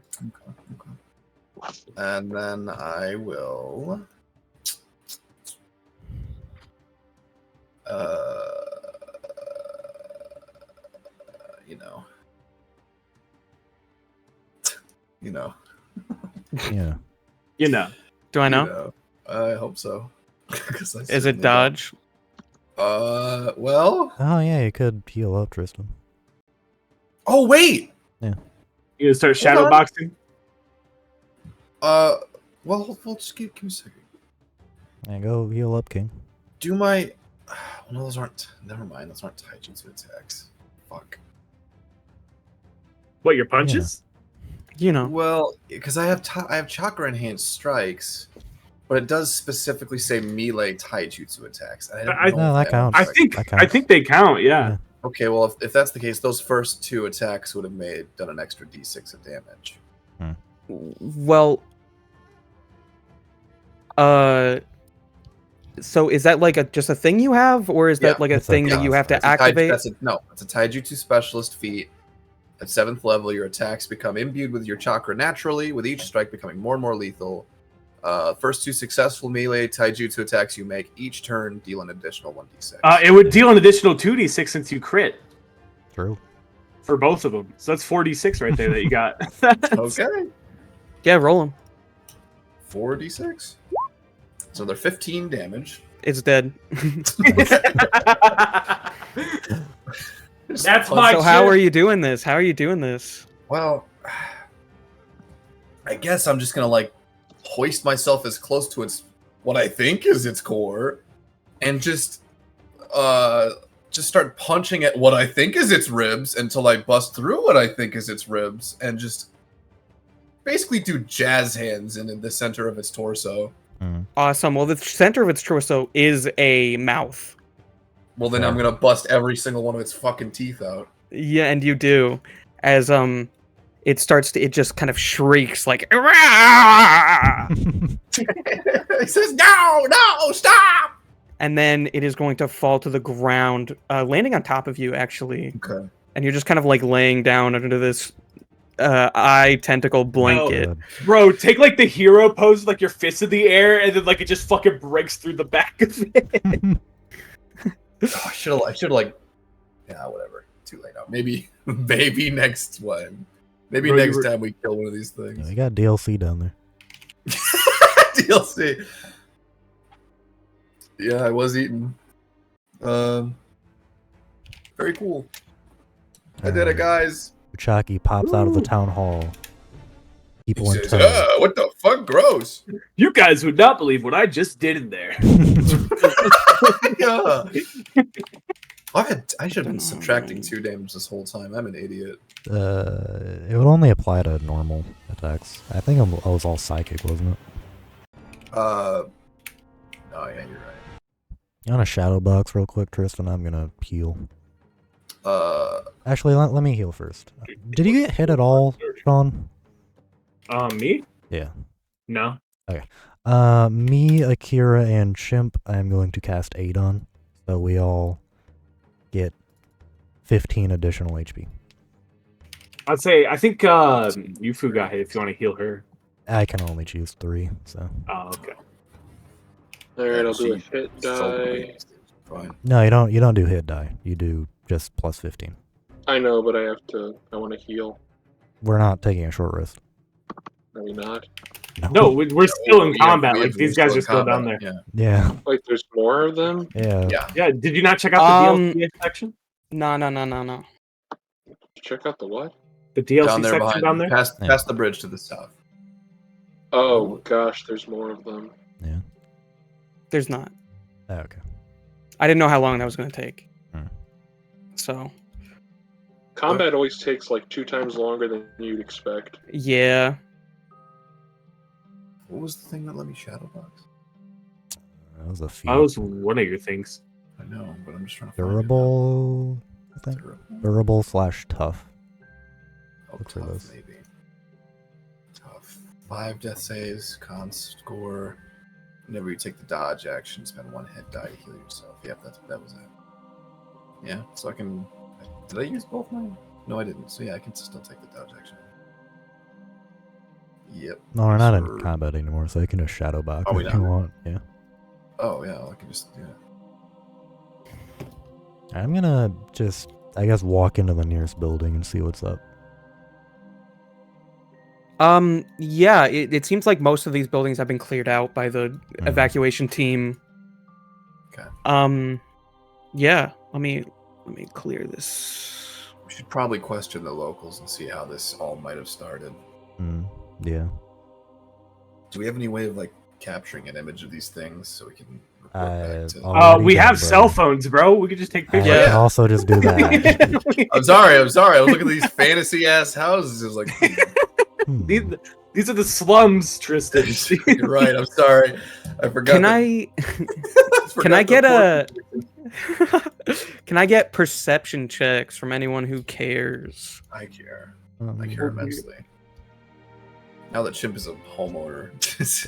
And then I will you know. Yeah. You know. Do I know? You know. I hope so. 'Cause I Is certainly it dodge? don't. Well. Oh, yeah, you could heal up, Tristan. Oh wait. You gonna start Hold shadow on. boxing? Well, just give me a second. Yeah, go heal up, King. Do my. No, those aren't. Never mind. Those aren't taijutsu attacks. Fuck. What, your punches? You know. Well, because I have chakra enhanced strikes, but it does specifically say melee taijutsu attacks. And I don't know No, if that counts. I was think That I counts. think they count, yeah. Yeah. Okay, well, if that's the case, those first 2 attacks would have done an extra d6 of damage. Well, so is that like just a thing you have, or is that Yeah, like a it's thing like- that you have to It's a tai- activate? that's a taijutsu specialist feat. At 7th level, your attacks become imbued with your chakra naturally, with each strike becoming more and more lethal. First 2 successful melee taijutsu attacks you make each turn deal an additional 1d6. It would deal an additional 2d6 since you crit True. for both of them. So that's 4d6 right there that you got. Okay. Yeah, roll them. 4d6. So they're 15 damage. It's dead. That's my So how shit. are you doing this? How are you doing this? Well, I guess I'm just gonna like hoist myself as close to its what I think is its core, and just start punching at what I think is its ribs until I bust through what I think is its ribs, and just basically do jazz hands in the center of its torso. Awesome. Well, the center of its torso is a mouth. Well, then I'm gonna bust every single one of its fucking teeth out. Yeah, and you do. As it just kind of shrieks like It says, no, stop! and then it is going to fall to the ground, landing on top of you, actually. Okay. And you're just kind of like laying down under this eye tentacle blanket. Bro, take like the hero pose, like your fists in the air, and then like it just fucking breaks through the back of it. Oh, I should have like, yeah, whatever. Too late now. Maybe next one. Maybe Bro, next time we kill one of these things. Yeah, we got DLC down there. DLC. Yeah, I was eating. Very cool. I did it, guys. Uchaki pops out of the town hall. People He in says, tow. what the fuck? Gross. You guys would not believe what I just did in there. Yeah. I should have been subtracting 2 damage this whole time. I'm an idiot. It would only apply to normal attacks. I think I was all psychic, wasn't it? Oh yeah, you're right. You want a shadow box real quick, Tristan? I'm gonna heal. Actually, let me heal first. Did you get hit at all, Sean? Me? Yeah. No. Okay. Me, Akira, and Chimp, I'm going to cast Aid on. So we all get 15 additional HP. I think Yufu got hit if you want to heal her. I can only choose 3, so. Oh, okay. Alright, I'll do a hit die. Fine. No, you don't do hit die. You do just plus 15. I know, but I want to heal. We're not taking a short rest. Are we not? No, we're still in Yeah, combat. we're Like these guys still are in still down combat, there. Yeah. Yeah. Like, there's more of them? Yeah. Yeah. Did you not check out the DLC section? No. Check out the what? The DLC Down there section behind, down there. past the bridge to the south. Oh gosh, there's more of them. Yeah. There's not. Oh, okay. I didn't know how long that was going to take. So, Combat always takes like 2 times longer than you'd expect. yeah. What was the thing that let me shadow box? That was a few. That was one of your things. I know, but I'm just trying to find Durable, I it. think. Durable? Durable/tough. Oh, Look for tough, those. maybe. Tough. 5 death saves, con score. Whenever you take the dodge action, spend 1 hit die to heal yourself. Yep, that was it. Yeah, so I can. Did I use both mine? No, I didn't. So yeah, I can still take the dodge action. Yep. No, we're not in Sir. combat anymore, so you can just shadow box Oh, we if you not? want. Yeah. Oh yeah, I can just I'm gonna just, I guess, walk into the nearest building and see what's up. Yeah, it seems like most of these buildings have been cleared out by the evacuation team. Okay. Yeah, let me clear this. We should probably question the locals and see how this all might have started. Yeah. Do we have any way of like capturing an image of these things so we can report back to? Already We done, have bro. cell phones, bro. We could just take I pictures. can also just do that. I'm sorry. I was looking at these fantasy ass houses. It was like, These are the slums, Tristan. you're right. I'm sorry. I forgot. Can I get a can I get perception checks from anyone who cares? I care. I care immensely. Now that Chimp is a homeowner.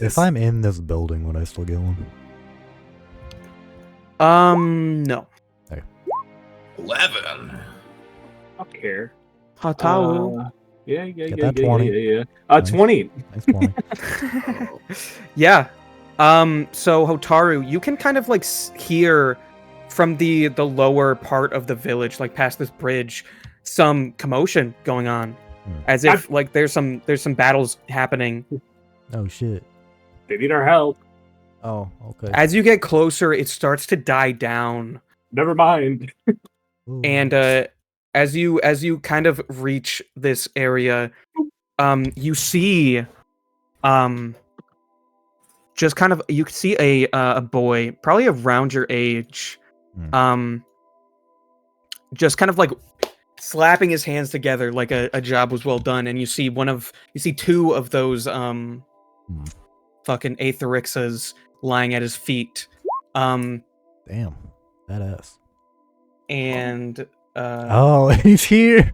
If I'm in this building, would I still get one? No. 11. I care. Hataru. Yeah. Get that 20. Yeah. Nice. 20. Nice 20. Yeah. So Hotaru, you can kind of like hear from the lower part of the village, like past this bridge, some commotion going on, as if like there's some battles happening. Oh shit. They need our help. Oh, okay. As you get closer, it starts to die down. Never mind. Ooh. And as you kind of reach this area, you see just kind of you could see a boy, probably around your age, just kind of like slapping his hands together like a job was well done, and you see two of those fucking Aetherixas lying at his feet. Damn, badass. And oh, he's here.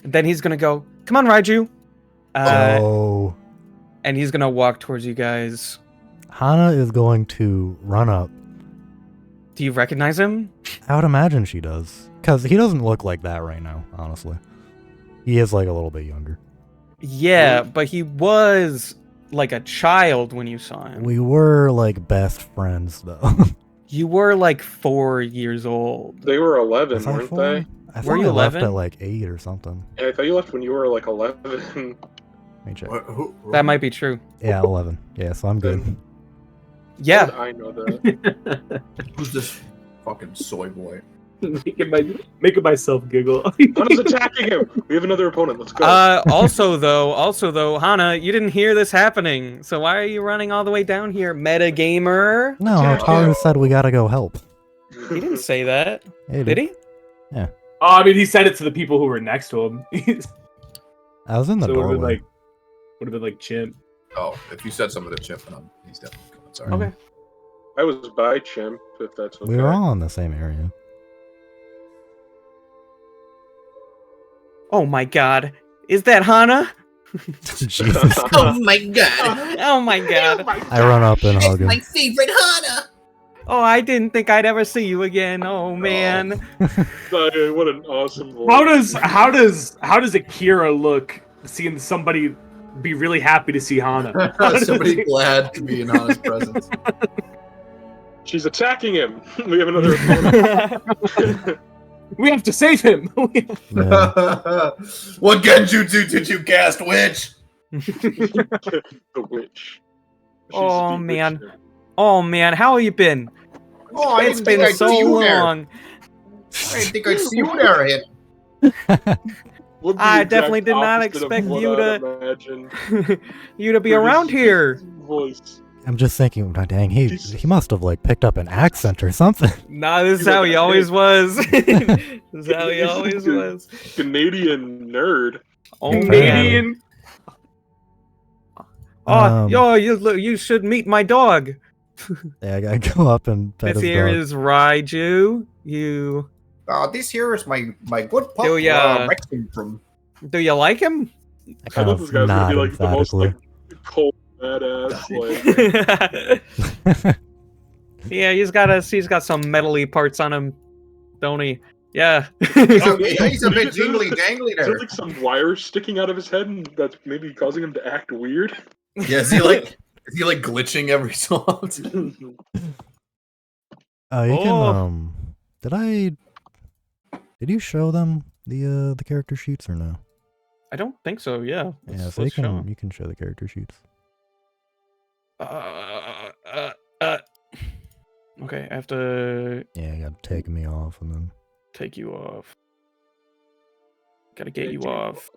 then he's gonna go, come on, Raiju. Oh. And he's gonna walk towards you guys. Hana is going to run up. Do you recognize him? I would imagine she does. Because he doesn't look like that right now, honestly. He is like a little bit younger. Yeah, but he was like a child when you saw him. We were like best friends, though. You were like 4 years old. They were 11, Was I weren't 4? they? I Were thought you I left 11? at like 8 or something. Yeah, I thought you left when you were like 11. Let me check. That might be true. Yeah, 11. Yeah, so I'm good. Yeah. I know that. Who's this fucking soy boy? making myself giggle. Hana's attacking him. We have another opponent. Let's go. Also though, Hana, you didn't hear this happening. So why are you running all the way down here, metagamer? No, Haru said we gotta go help. He didn't say that. Hey, Did he? Yeah. Oh, I mean, he said it to the people who were next to him. I was in the So it would doorway. have been like Chimp. Oh, if you said something to Chimp, then he's definitely coming. Sorry. Okay. I was by Chimp, if that's okay. We were all in the same area. Oh my god. Is that Hana? Jesus. Oh my god. Oh my god. I run up and hug him. My favorite Hana. Oh, I didn't think I'd ever see you again. Oh man. What an awesome voice. How does Akira look seeing somebody be really happy to see Hana? Somebody glad to be in Hana's presence. She's attacking him. We have another opponent. We have to save him. Yeah. What genjutsu did you cast, witch? The witch. She's Oh, the man. witch. Oh man, how have you been? Oh, I It's didn't think been I'd so see you there. long. I didn't think I'd see you there, Hit. What the I exact definitely did not opposite of expect what you I'd to imagine you to be for around his here. Voice. I'm just thinking, oh, dang, he must have like picked up an accent or something. Nah, this is You're how like he a always pig. was. This is how he always was. Canadian nerd. Oh Apparently. man. Canadian. Oh, yo, you should meet my dog. Yeah, I gotta go up and pet This his here dog. is Raiju. You This here is my good pup, Do ya- Rexton from. do you like him? I I kind thought of this guy's gonna nod be like the most emphatically. like cold badass. Like Yeah, he's got some metally parts on him, don't he? Yeah. He's Oh, a bit Is jingly dangly is there. there like some wires sticking out of his head and that's maybe causing him to act weird? Yeah, is he like glitching every so often? You can did you show them the character sheets or no? I don't think so. Yeah. Yeah, so you can show the character sheets. Okay, I have to Yeah, you gotta take me off and then take you off. Gotta get you off.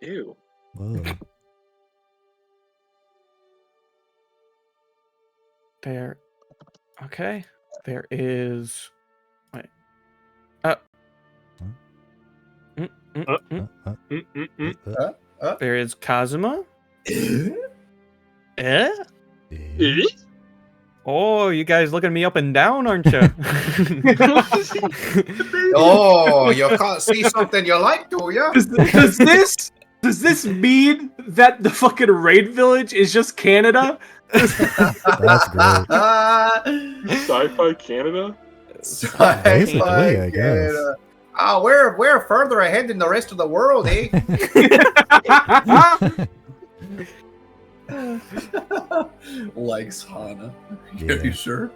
Ew. whoa. There. Okay. There is. Wait. There is Kazuma. Eh? Yeah. Oh, Oh, you guys looking me up and down, aren't you? Oh, you can't see something you like, do ya? Does this mean that the fucking raid village is just Canada? That's great. Sci-fi Canada? Basically, I guess. We're further ahead than the rest of the world, eh? Likes Hana. Yeah. Are you sure?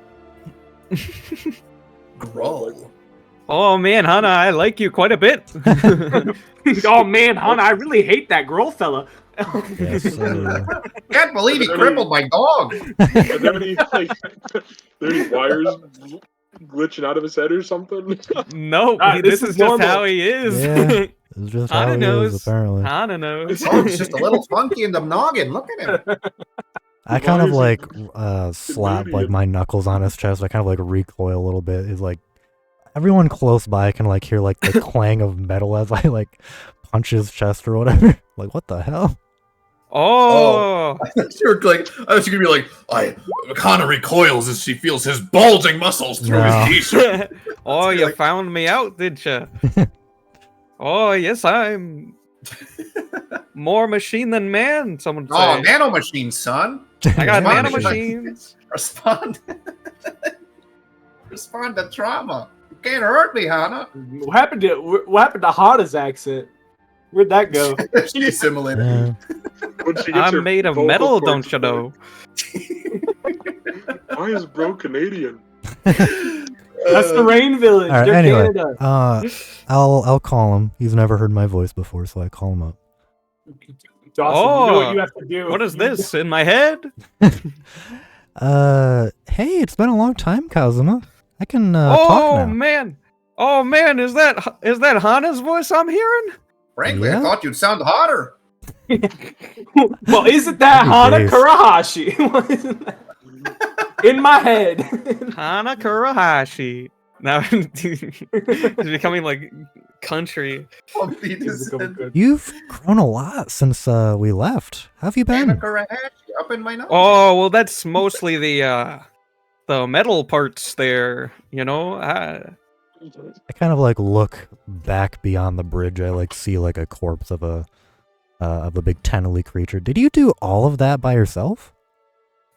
Grow. Oh man, Hana, I like you quite a bit. Oh man, Hana, I really hate that girl fella. Yes, Can't believe he crippled my dog. Are there any like there any wires glitching out of his head or something? No, This this is is just normal. how he is. Yeah. It's just how Hana it knows. is, apparently. Hana knows. His dog's just a little funky in the noggin. Look at him. I kind Why of is like he slap like Canadian? my knuckles on his chest. I kind of like recoil a little bit. He's like, everyone close by can like hear like the clang of metal as I like punch his chest or whatever. Like, what the hell? Oh, I thought you were like, I was gonna be like, Connor recoils as she feels his bulging muscles through No. his t-shirt. oh, you like- found me out, did you? Oh, yes, I'm more machine than man. Someone say. Oh, nanomachine, son. I got Respond. nanomachines. Respond. Respond to trauma. You can't hurt me, Hannah. What happened to Hana's accent? Where'd that go? She assimilated. Yeah. When she gets I'm her made of vocal metal, cords don't you know? Why is bro Canadian? That's the Rain Village. All right. They're Anyway, Canada. I'll call him. He's never heard my voice before, so I call him up. Dawson, you know what you have to do. What is this in my head? Hey, it's been a long time, Kazuma. I can talk Oh now. man, oh man, is that Hana's voice I'm hearing? Frankly, Yeah? I thought you'd sound hotter. Well, isn't that Pretty Hana base. Kurahashi? What isn't that? In my head. Hana Kurahashi. Now he's becoming like country. I'll beat his head. You've grown a lot since we left. How have you been? Up in my nose. Oh well, that's mostly the metal parts there. You know, I kind of like look back beyond the bridge. I like see like a corpse of a big tentacly creature. Did you do all of that by yourself?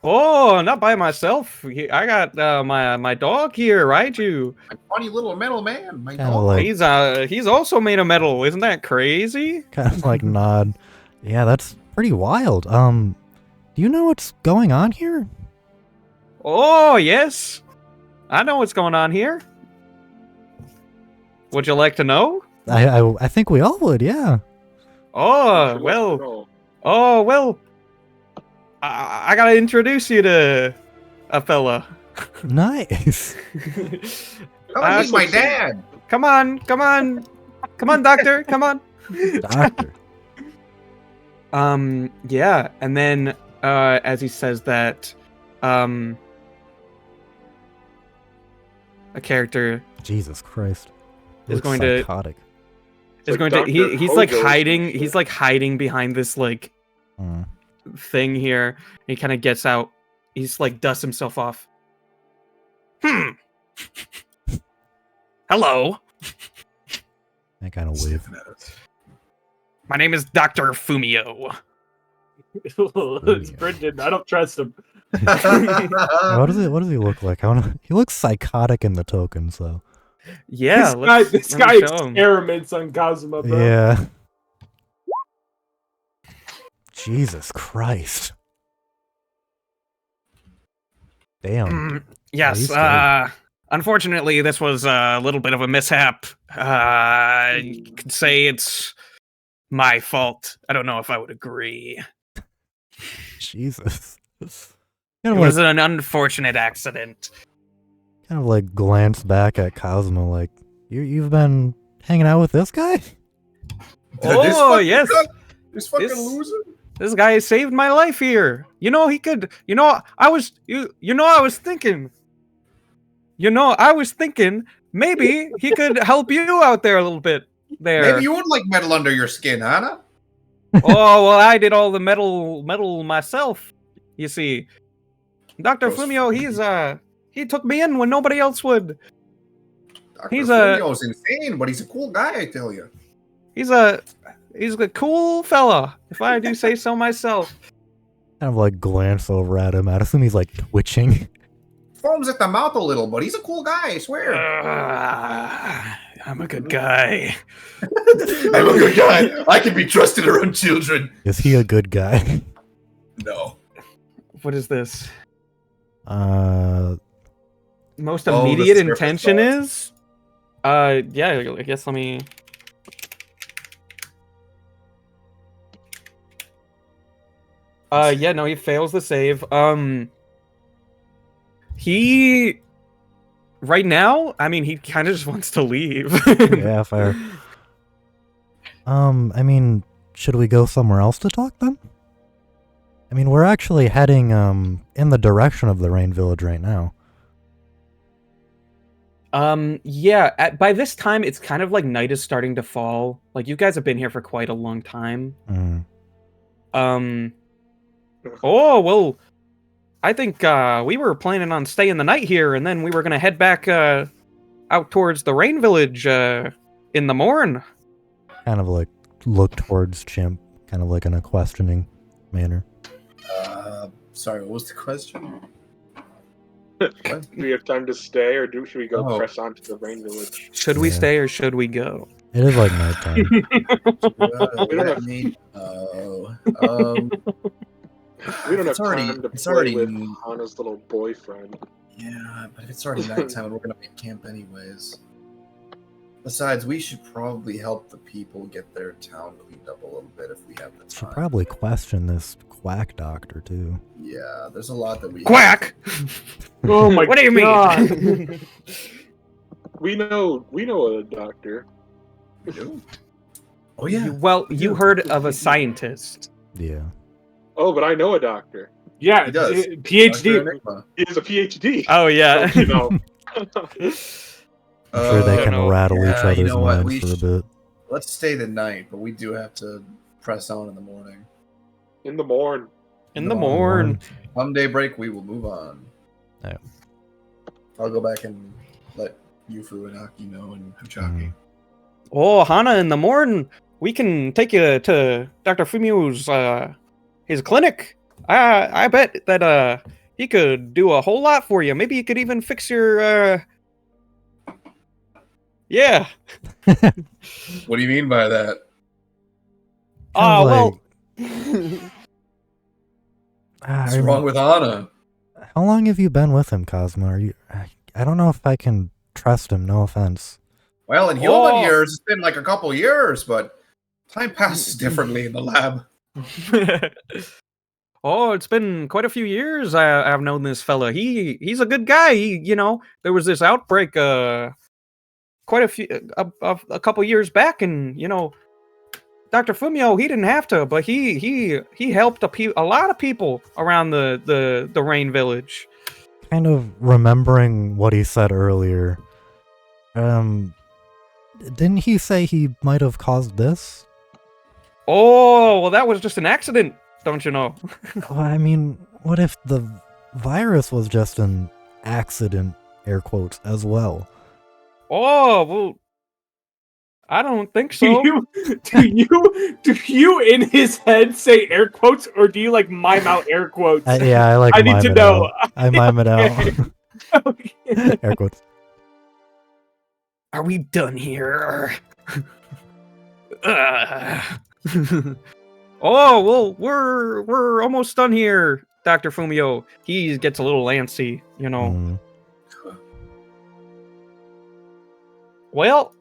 oh, not by myself. I got my dog here, Raiju. My funny little metal man. My Kinda dog. like- He's also made of metal. Isn't that crazy? Kind of like nod. Yeah, that's pretty wild. Do you know what's going on here? Oh yes, I know what's going on here. Would you like to know? I think we all would. Yeah. Oh well. Oh well. I gotta introduce you to a fella. Nice. Oh, he's my dad. Come on, doctor, come on. Doctor. Yeah, and then as he says that, a character Jesus Christ. Is Looks going to- psychotic. is like going to Dr. he's like Hogo or hiding something. he's like hiding behind this like Mm. thing here. He kind of gets out. He's like dusts himself off. Hello, I kind of wave. my name is Dr. Fumio. It's Brendan. I don't trust him. What does he look like? He looks psychotic in the token, so. Yeah, This let guy me show him. experiments on Kazuma, bro. Yeah. Jesus Christ. Damn. Yes, he's scary. unfortunately, this was a little bit of a mishap. You could say it's my fault. I don't know if I would agree. Jesus. It Kind of was like, an unfortunate accident. glance back at Cosmo like, you've been hanging out with this guy? Oh, yes. This fucking This- loser. This guy saved my life here. You know, he could. I was thinking. I was thinking maybe he could help you out there a little bit. There. Maybe you would like metal under your skin, Hannah. Oh well, I did all the metal myself. You see, Dr. Gross. Fumio, he took me in when nobody else would. Dr. He's Fumio's insane, but he's a cool guy, I tell you. He's a cool fella, if I do say so myself. Kind of like glance over at him. I assume he's like twitching. Foams at the mouth a little, but he's a cool guy, I swear. I'm a good guy. I'm a good guy. I can be trusted around children. Is he a good guy? No. What is this? Uh, Most Oh, the immediate surface intention thoughts. is? Yeah, I guess let me. Yeah, no, he fails the save. He right now, I mean, he kind of just wants to leave. yeah, fair. I mean, should we go somewhere else to talk then? I mean, we're actually heading in the direction of the Rain Village right now. Yeah, by this time it's kind of like night is starting to fall. Like you guys have been here for quite a long time. Oh, well, I think we were planning on staying the night here and then we were going to head back out towards the Rain Village in the morn. Kind of like look towards Chimp, kind of like in a questioning manner. Sorry, what was the question? Do we have time to stay, or should we go Oh. press on to the Rain Village? Should we Yeah. stay or should we go? It is like nighttime. Let me know. We don't have It's already- time to it's play already- with Hana's little boyfriend. Yeah, but if it's already nighttime and we're gonna make camp anyways. Besides, we should probably help the people get their town cleaned up a little bit if we have the Should time. probably question this quack doctor too. Yeah, there's a lot that we Quack! Oh my What do you God. mean? We know a doctor. We do. Oh yeah. Well, you heard of a scientist. Yeah. Oh, but I know a doctor. Yeah, He does. Dr. PhD. Enigma. He has a PhD. Oh yeah. So, you know. I'm sure they can no. rattle each Yeah, you other's know what, minds we for a should- bit. Let's stay the night, but we do have to press on in the morning. In the morn. In the morn. Come daybreak, we will move on. Yeah. I'll go back and let Yufu and Aki know and Huchaki. Oh, Hana, in the morn, we can take you to Dr. Fumio's his clinic. I bet that he could do a whole lot for you. Maybe he could even fix your yeah. What do you mean by that? Oh, well. What's wrong with Anna? How long have you been with him, Cosmo? Are you? I don't know if I can trust him. No offense. Well, in human Oh. years, it's been like a couple years, but time passes differently in the lab. Oh, it's been quite a few years I've known this fella. He's a good guy. There was this outbreak quite a couple years back, and Dr. Fumio, he didn't have to, but he helped a lot of people around the Rain Village. Kind of remembering what he said earlier. Didn't he say he might have caused this? Oh, well, that was just an accident, don't you know? Well, I mean, what if the virus was just an accident, air quotes, as well? Oh, well, I don't think so. Do you in his head say air quotes, or do you like mime out air quotes? Yeah, I like I need mime to it know. out. I mime it out. Okay. Air quotes. Are we done here? Oh, well, we're almost done here, Dr. Fumio. He gets a little antsy, Mm. Well,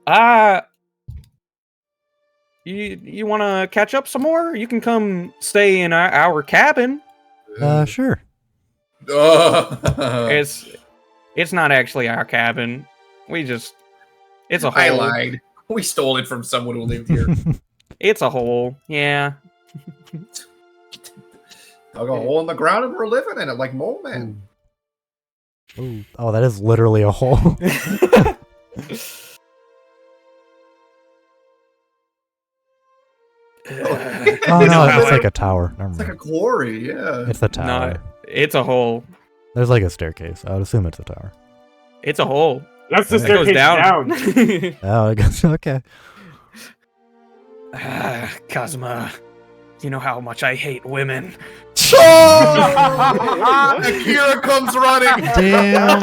you want to catch up some more? You can come stay in our cabin. Sure. It's not actually our cabin. It's a I hole. lied. We stole it from someone who lived here. It's a hole. Yeah. Dug a hole in the ground and we're living in it like mole men. Ooh. Oh, that is literally a hole. Oh no, it's like a tower. Never It's like a mind. quarry, yeah. It's a tower. No, it's a hole. There's like a staircase. I would assume it's a tower. It's a hole. That's the It It goes staircase down. down. Oh, I guess okay. Cosma, you know how much I hate women. Akira comes running. Damn,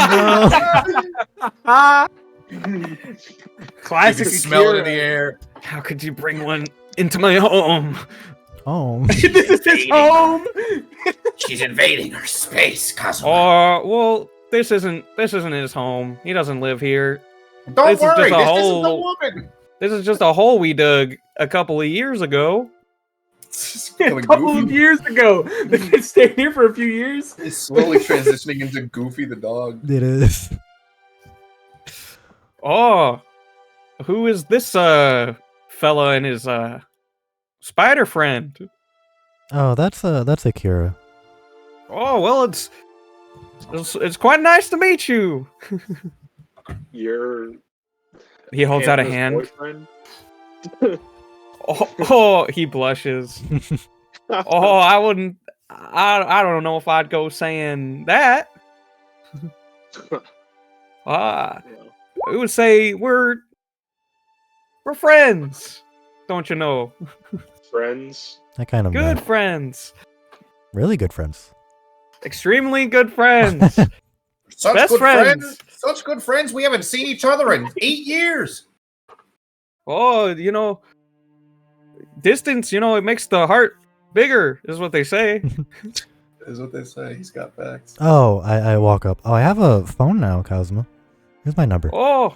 bro. Classic. You can smell it in Akira. the air. How could you bring one into my home? Oh. This is his home. She's invading our space, Cosmo. Oh, well, this isn't his home. He doesn't live here. Don't This is worry, just a this isn't the hole. woman. This is just a hole we dug a couple of years ago. It's A becoming couple of Goofy. years ago, they've been staying here for a few years. It's slowly transitioning into Goofy the dog. It is. Oh, who is this fella and his spider friend? Oh, that's Akira. Oh well, it's quite nice to meet you. Your He holds out a Hannah's hand. boyfriend? Oh, he blushes. Oh, I wouldn't. I don't know if I'd go saying that. I would say we're friends. Don't you know? Friends. I kind of Good met. friends. Really good friends. Extremely good friends. Such Best good friends. Such good friends. We haven't seen each other in 8 years. Oh, distance, it makes the heart bigger, is what they say. Is what they say. He's got facts. Oh, I walk up. Oh, I have a phone now, Cosmo. Here's my number. Oh,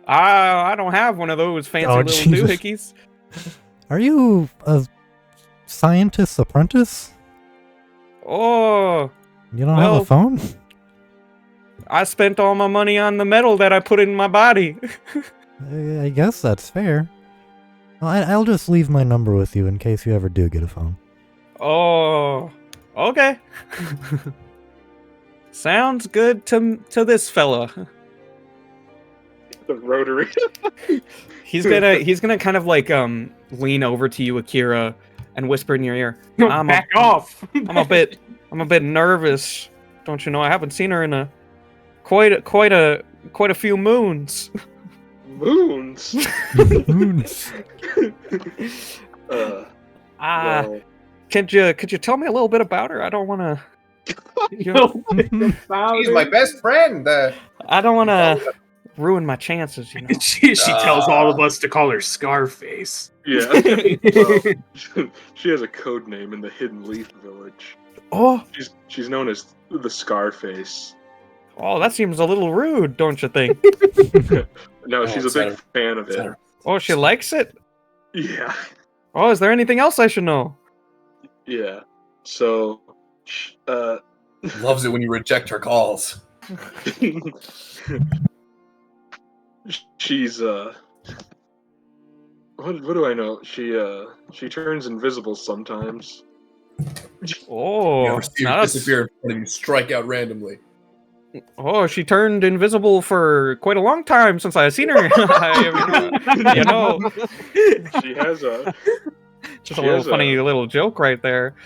I don't have one of those fancy little Jesus. doohickeys. Are you a scientist's apprentice? Oh, You don't have Well- a phone? I spent all my money on the metal that I put in my body. I guess that's fair. Well, I'll just leave my number with you in case you ever do get a phone. Oh, okay. Sounds good to this fella. The rotary. He's gonna kind of like lean over to you, Akira, and whisper in your ear. Back off. I'm a bit nervous. Don't you know? I haven't seen her in quite a few moons. Moons. Moons. Well, Could you tell me a little bit about her? I don't want to. He's my best friend. I don't want to ruin my chances. She tells all of us to call her Scarface. yeah. Well, she has a code name in the Hidden Leaf Village. Oh, She's known as the Scarface. oh, that seems a little rude, don't you think? No, she's a it's not big fan of it. Oh, she likes it. Yeah. Oh, is there anything else I should know? Yeah. So, Loves it when you reject her calls. she's what do I know? She turns invisible sometimes. You Oh, ever see her now that's- disappear in front of you, strike out randomly. Oh, she turned invisible for quite a long time since I've seen her. You know, She has a just She a little has funny little joke right there.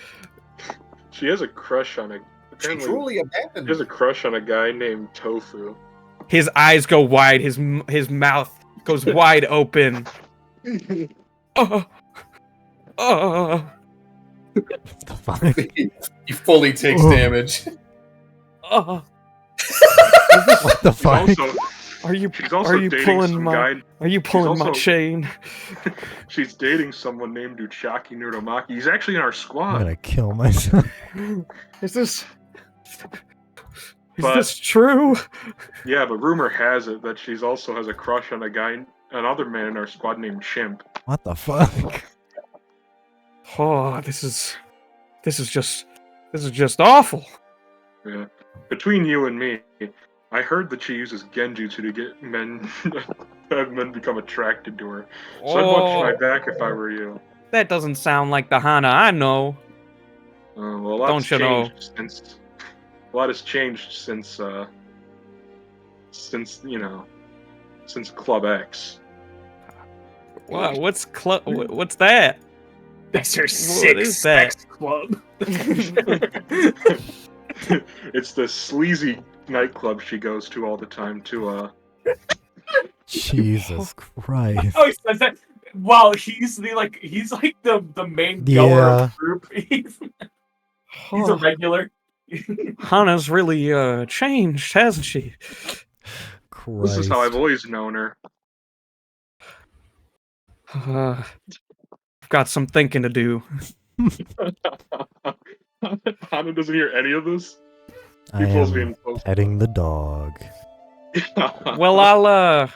she has a crush on a She apparently truly she abandoned has me. a crush on a guy named Tofu. His eyes go wide. His mouth goes wide open. Oh, oh, The fuck? He fully takes Oh. damage. oh. What the She's fuck? also Are you she's also dating pulling some my guy. Are you pulling my also- chain? She's dating someone named Uchaki Nudomaki. He's actually in our I'm squad. gonna kill myself. Is this But- this true? Yeah, but rumor has it that she's also has a crush on another man in our squad named Chimp. What the fuck? Oh, this is just awful. Yeah. Between you and me, I heard that she uses genjutsu to get men have men become attracted to her. So I'd watch my back if I were you. That doesn't sound like the Hana I know. Well, a lot's Don't you know? changed since a lot has changed since since Club X. Wow, what's that? That's her is six that? sex club. It's the sleazy nightclub she goes to all the time to Jesus Christ. Oh, he says that. Wow, he's like the main goer Yeah. of the group. He's a regular. Hana's really changed, hasn't she? Christ. This is how I've always known her. I've got some thinking to do. Hana doesn't hear any of this. I He pulls am me in close. petting the dog. Well, I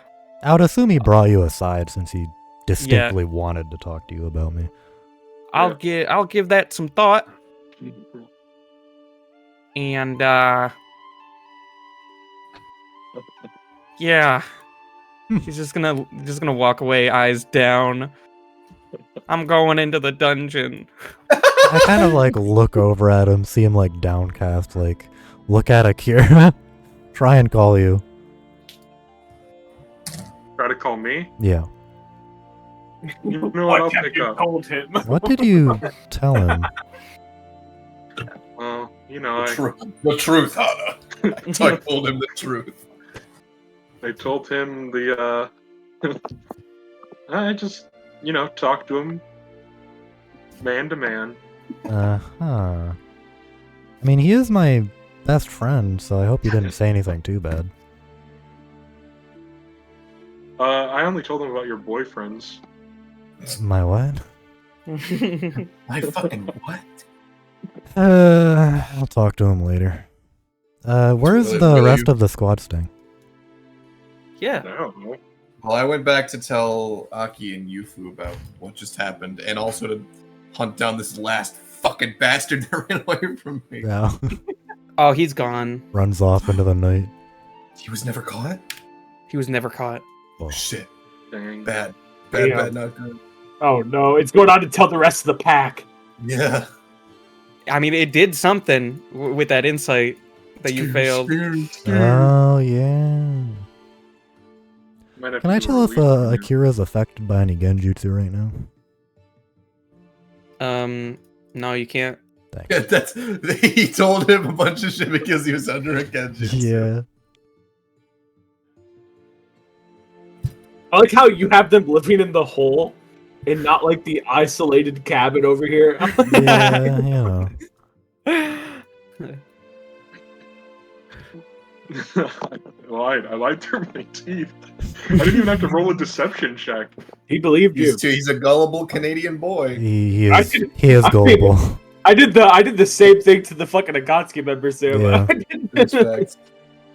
would assume he brought you aside since he distinctly wanted to talk to you about me. I'll give that some thought. And yeah. He's just gonna walk away, eyes down. I'm going into the dungeon. I kind of like look over at him, see him like downcast, like look at Akira, try and call you. Try to call me? Yeah. You know what? I'll pick you up. told him. What did you tell him? Well, you know, The truth, Hana. I told him the truth. I told him the, I just, talked to him man to man. I mean, he is my best friend, so I hope you didn't say anything too bad. I only told him about your boyfriends. My what? My fucking what? I'll talk to him later. Where's the rest of the squad staying? I don't know. Well, I went back to tell Aki and Yufu about what just happened, and also to hunt down this last fucking bastard that ran away from me. Yeah. Oh, he's gone. Runs off into the night. He was never caught? He was never caught. Oh, shit. Dang. Bad, Damn. not good. Oh no, it's going on to tell the rest of the pack. Yeah. I mean, it did something with that insight that you failed. Oh, yeah. Might have Can to I do tell a if read. Akira's affected by any genjutsu right now? No, you can't. Thanks. Yeah, he told him a bunch of shit because he was under a genjutsu. Yeah. I like how you have them living in the hole and not like the isolated cabin over here. Yeah, you know. I lied through my teeth. I didn't even have to roll a deception check. He believed you. He's a gullible Canadian boy. He I is did- he is I gullible. I did the same thing to the fucking Akatsuki members too. Yeah. Respect.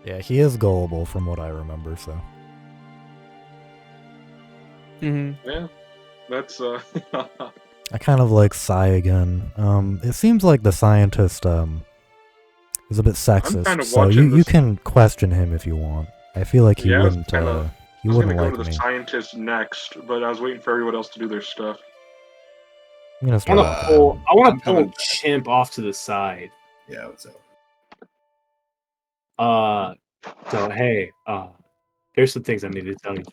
Yeah, he is gullible from what I remember, so. Mm-hmm. Yeah, that's I kind of like Sai again. It seems like the scientist is a bit sexist, kinda so watching you this- can question him if you want. I feel like he Yeah, I was wouldn't kinda- he I was wouldn't gonna like go to the me. scientist next, but I was waiting for everyone else to do their stuff. I'm gonna I start want with to that. pull. I want I'm to pull coming back. Chimp off to the side. Yeah, what's up? So hey, here's some things I need to tell you.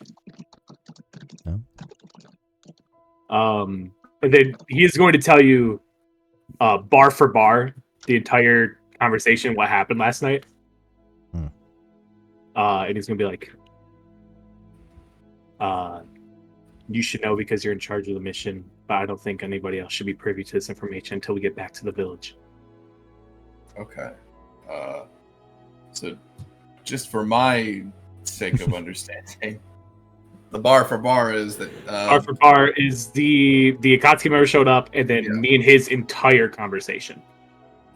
And then he's going to tell you, bar for bar, the entire conversation, what happened last night. Hmm. And he's gonna be like, you should know because you're in charge of the mission, but I don't think anybody else should be privy to this information until we get back to the village. Okay. So, just for my sake of understanding, the bar for bar is that. Bar for bar is the Akatsuki member showed up, and then Yeah. me and his entire conversation.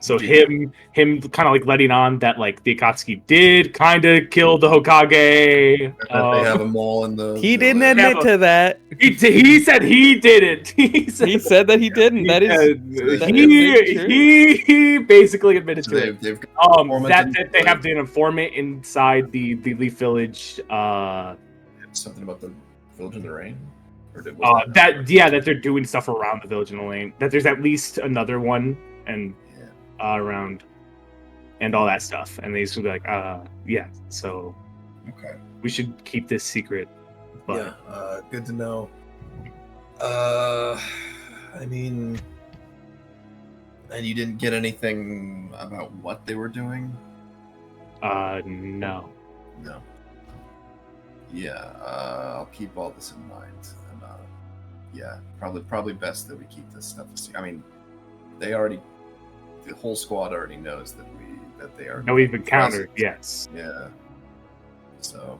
So Yeah. him kind of like letting on that like the Akatsuki did kind of kill the Hokage. that they have them all in the. He didn't village. admit to that. He said he didn't. He said, He said that he didn't. That is. that is true. he basically admitted So to it. they've got informant That they have an informant inside the Leaf Village. something about the village in the rain, or did That they're doing stuff around the village in the lane. That there's at least another one and around and all that stuff. And they used to be like, yeah. So Okay. we should keep this secret. But Good to know. I mean, and you didn't get anything about what they were doing? no. No. Yeah, I'll keep all this in mind. And yeah, probably best that we keep this stuff. I mean, the whole squad already knows that they are. No, we've encountered. present. Yes. Yeah. So.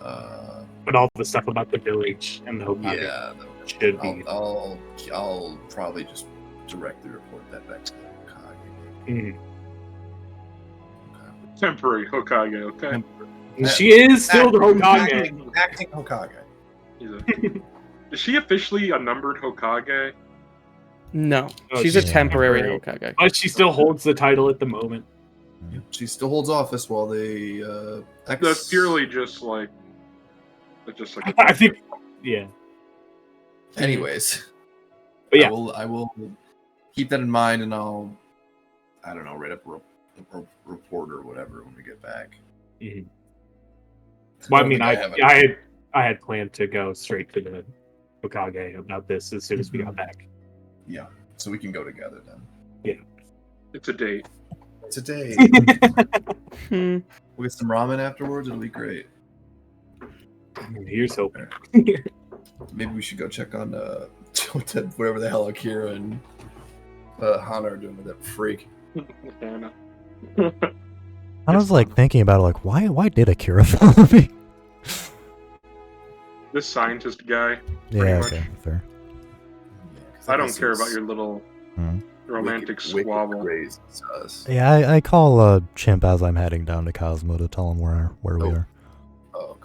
But all the stuff about the village and the Hokage Yeah, should be. I'll probably just directly report that back to the Hokage. Mm. Okay. Temporary Hokage, okay? She is still the Hokage. Acting Hokage. Is she officially a numbered Hokage? No, Oh, she's a she's temporary temporary. Hokage. But she still holds the title at the moment. She still holds office while they. That's purely just like. I think, yeah. Anyways, But yeah. I will keep that in mind, and I'll, I don't know, write up a report or whatever when we get back. Mhm. Well, I mean, I had planned to go straight to the Hokage about this as soon as we got back. Yeah, so we can go together then. It's a date. It's a day. Hmm. We'll get some ramen afterwards. It'll be great. Here's hoping. Maybe we should go check on whatever the hell Akira and Hana are doing with that freak. I was like thinking about it, like why did Akira follow me? This scientist guy. Yeah, much. okay, fair. I don't care about your little romantic squabble. Yeah, I call Chimp as I'm heading down to Cosmo to tell him where we are. Oh,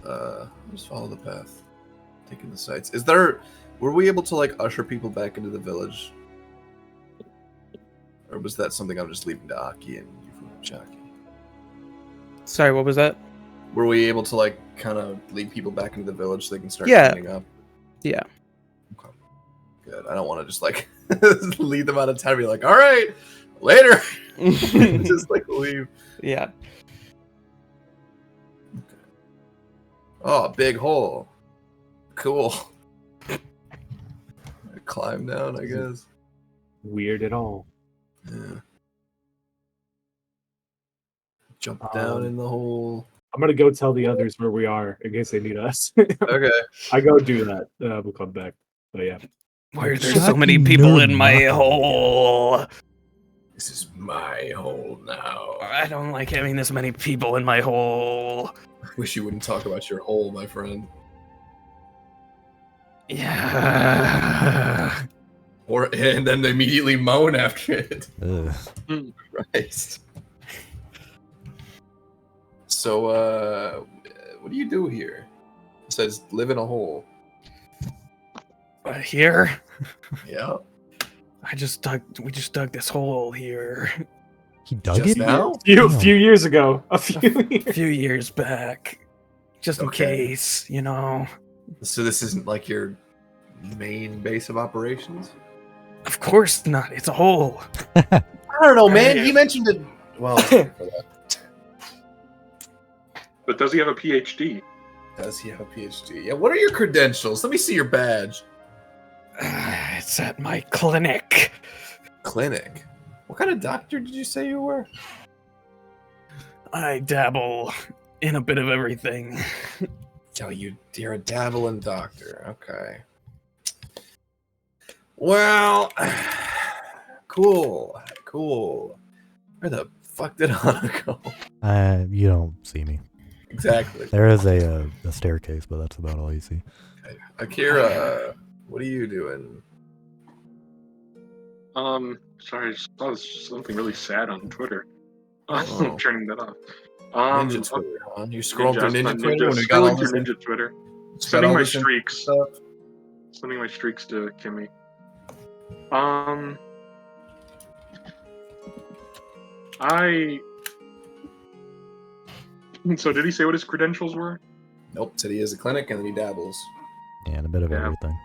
okay. Just follow the path. Taking the sights. Were we able to like usher people back into the village? Or was that something I'm just leaving to Aki and Chaki? Sorry, what was that? Were we able to like kind of lead people back into the village so they can start cleaning up? Yeah. Okay. Good. I don't want to just like lead them out of town and be like, all right, later. Just like leave. Yeah. Okay. Oh, big hole. Cool. Climb down, I guess. Weird at all. Yeah. Jump down in the hole. I'm gonna go tell the others where we are in case they need us. Okay. I go do that. We'll come back. But yeah. Why are there so many people in my hole? This is my hole now. I don't like having this many people in my hole. Wish you wouldn't talk about your hole, my friend. Yeah. And then they immediately moan after it. Ugh. Christ. So, what do you do here? It says live in a hole. Here? Yeah. We just dug this hole here. He dug Just it? now? A few years ago. A few years back. Just in case, you know. So this isn't like your main base of operations? Of course not. It's a hole. I don't know, man. He mentioned it. Well, but does he have a PhD? Does he have a PhD? Yeah. What are your credentials? Let me see your badge. It's at my clinic. Clinic? What kind of doctor did you say you were? I dabble in a bit of everything. Oh, you're a dabbling doctor. Okay. Well, cool. Where the fuck did Hana go? You don't see me. Exactly. There is a staircase, but that's about all you see. Okay. Akira, what are you doing? Sorry, I saw something really sad on Twitter. Oh. I'm turning that off. Ninja Twitter, huh? You scrolled through Ninja Twitter Ninja, when we got all scrolling this through Ninja Twitter. got Sending all my this streaks. stuff. Sending my streaks to Kimmy. So did he say what his credentials were? Nope, said he has a clinic and then he dabbles. Yeah, and a bit of everything.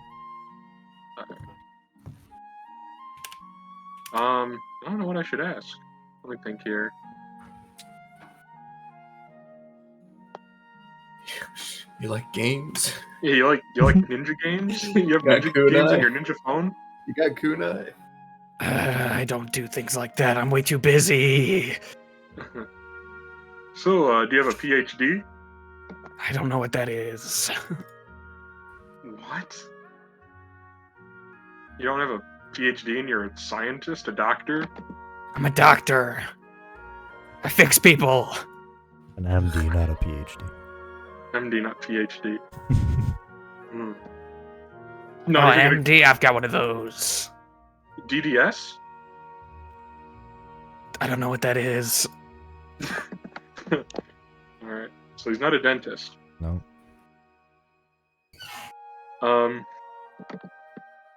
I don't know what I should ask. Let me think here. You like games? Yeah, you like ninja games? You have Got ninja kunai? games on your ninja phone? You got kunai? I don't do things like that. I'm way too busy. So, do you have a PhD? I don't know what that is. What? You don't have a PhD and you're a scientist, a doctor? I'm a doctor. I fix people. An MD, not a PhD. MD, not PhD. No, Not even MD, I've got one of those. DDS? I don't know what that is. Alright, so he's not a dentist. No.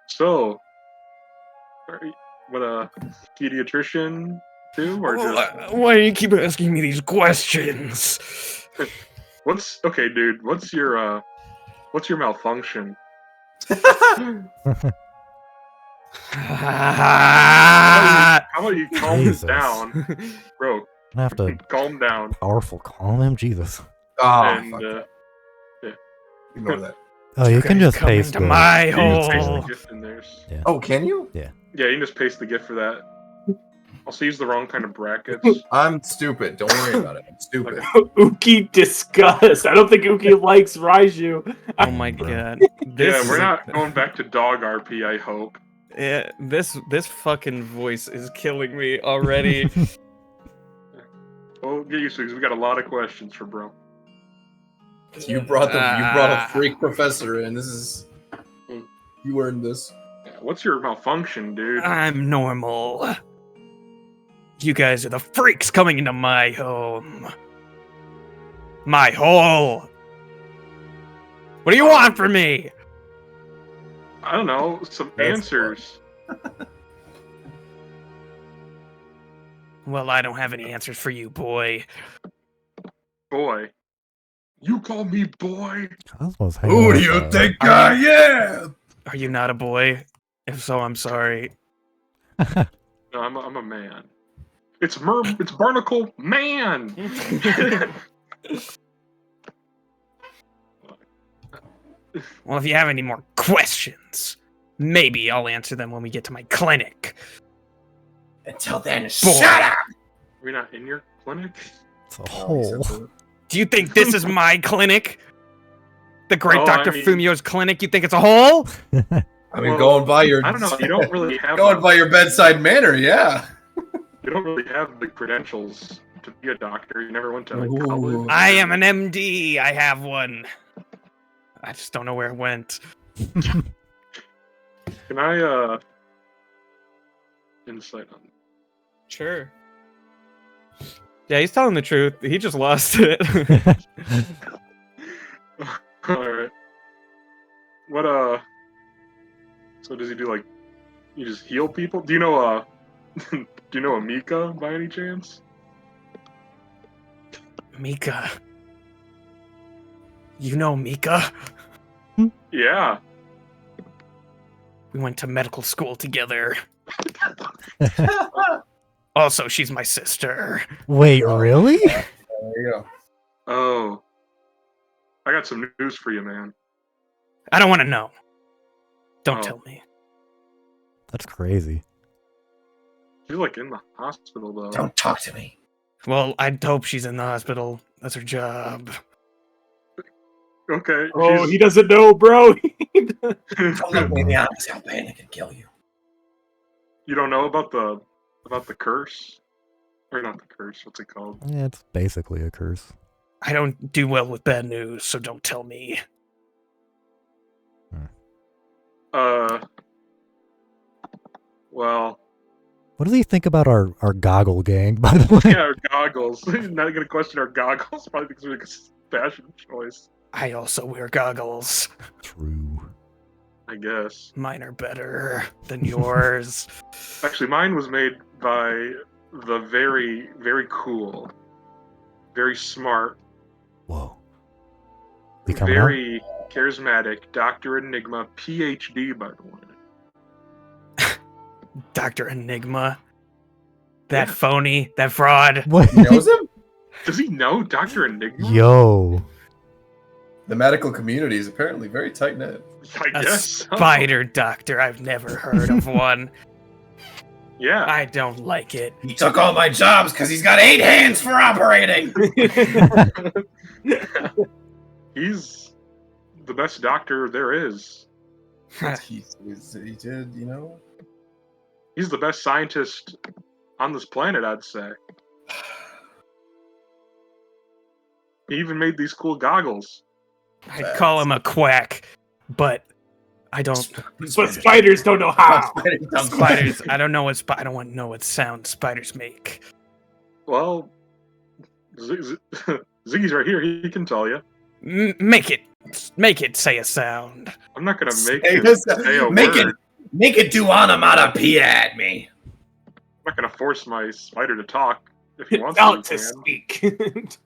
So, what a pediatrician do, or just Why do you keep asking me these questions? okay, dude? What's your malfunction? How about you calm Jesus. down, bro? I have to Calm down. powerful calm him. Jesus. Oh, And fuck that. Ignore that. Oh, you can just come paste into the. my you can paste hole. the gift in there. Oh, can you? Yeah, you can just paste the gift for that. Also, use the wrong kind of brackets. I'm stupid. Don't worry about it. I'm stupid. Uki disgust. I don't think Uki likes Raiju. Oh my Bro. god. Yeah, we're not going back to dog RP, I hope. Yeah, this fucking voice is killing me already. Well, get used to it, 'cause we got a lot of questions for bro. You brought a freak professor in. This is you earned this. Yeah, what's your malfunction, dude? I'm normal. You guys are the freaks coming into my home. My hole. What do you want from me? I don't know, some That's answers. Well, I don't have any answers for you, boy. Boy. You call me boy? Cosmo's hanging Who out do you with, think I am? Are you not a boy? If so, I'm sorry. No, I'm a man. It's Barnacle Man! Well, if you have any more questions, maybe I'll answer them when we get to my clinic. Until then, Boy. shut up! Are we not in your clinic? It's a hole. Do you think this is my clinic? The great Oh, Dr. I mean- Fumio's clinic? You think it's a hole? I mean, Well, going by your I don't know, you don't really have going by your bedside manner, yeah. you don't really have the credentials to be a doctor. You never went to like, Ooh. college. I am an MD. I have one. I just don't know where it went. Can I insight on Sure. Yeah, he's telling the truth. He just lost it. Alright. What so does he do like you just heal people? Do you know do you know Amika by any chance? Mika. You know Mika? Yeah. We went to medical school together. Also, she's my sister. Wait, really? There you go. Oh. I got some news for you, man. I don't want to know. Don't Oh. tell me. That's crazy. She's like in the hospital though. Don't talk to me. Well, I'd hope she's in the hospital. That's her job. Okay. Oh, he doesn't know, bro. Don't look me in the eyes. I'll panic and kill you. You don't know about the curse? Or not the curse, what's it called? Yeah, it's basically a curse. I don't do well with bad news, so don't tell me. Well, What does he think about our goggle gang, by the way? yeah, our goggles. Not gonna question our goggles, probably because we're like a fashion choice. I also wear goggles. True. I guess. Mine are better than yours. Actually, mine was made by the very, very cool, very smart, Whoa. We coming very charismatic Dr. Enigma, PhD, by the way. Dr. Enigma. That Yeah. phony, that fraud. out? What? He knows him? Does he know Dr. Enigma? Yo. The medical community is apparently very tight knit. I A guess. so. spider doctor. I've never heard of one. Yeah. I don't like it. He took all my jobs because he's got 8 hands for operating. He's the best doctor there is. he did, you know. He's the best scientist on this planet, I'd say. He even made these cool goggles. I'd call him a quack, but I don't. But spiders don't know how. Spiders. I don't know what. I don't want to know what sound spiders make. Well, Ziggy's right here. He can tell you. Make it say a sound. I'm not gonna make Say him this- say a Make word. it, make it do onomatopoeia at me. I'm not gonna force my spider to talk. If he wants Out to, to he can. speak.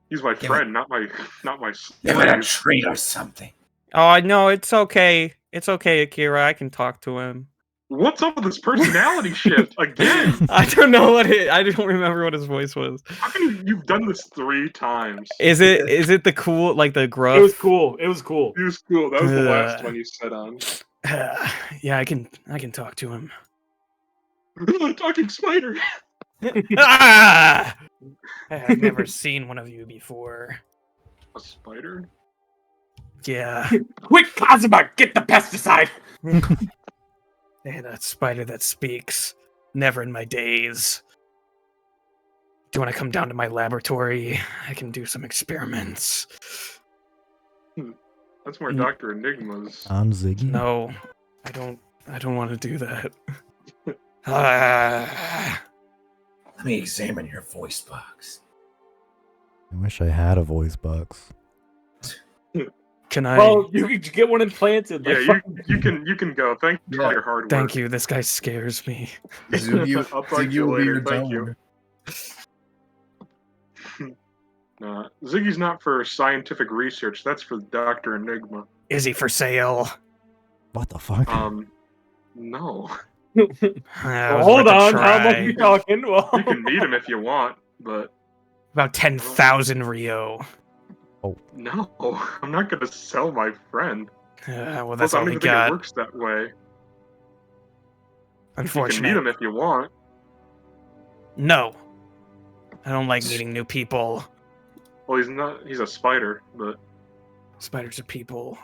He's my Give friend, not my Give it a slave. treat or something. Oh no, it's okay. It's okay, Akira. I can talk to him. What's up with this personality shift again? I don't know what I don't remember what his voice was. How can you've done this 3 times? Is it the cool, like the gruff? It was cool. It was cool. It was cool. That was the last one you said on. Yeah, I can talk to him. Talking spider. Ah! I've never seen one of you before. A spider? Yeah. Quick, Kazuma, get the pesticide. Hey, that spider that speaks. Never in my days. Do you want to come down to my laboratory? I can do some experiments. That's more Dr. Enigma's. On Ziggy? No, I don't want to do that. Ah. Let me examine your voice box. I wish I had a voice box. Can I? Well, you could get one implanted. Yeah, Like, you can go. Thank you for all your hard work. Thank you. This guy scares me. Ziggy, I'll talk to Ziggy you will be later, your thank you. donor. Nah, Ziggy's not for scientific research. That's for Dr. Enigma. Is he for sale? What the fuck? No. hold on. How much you talking? Well, You can meet him if you want, but About 10,000 Rio. no, I'm not gonna sell my friend. Well, Plus, that's I all don't we even think got. it works that way. You can meet Unfortunately, him if you want. no. I don't like meeting new people. Well, he's not. He's a spider, but Spiders are people.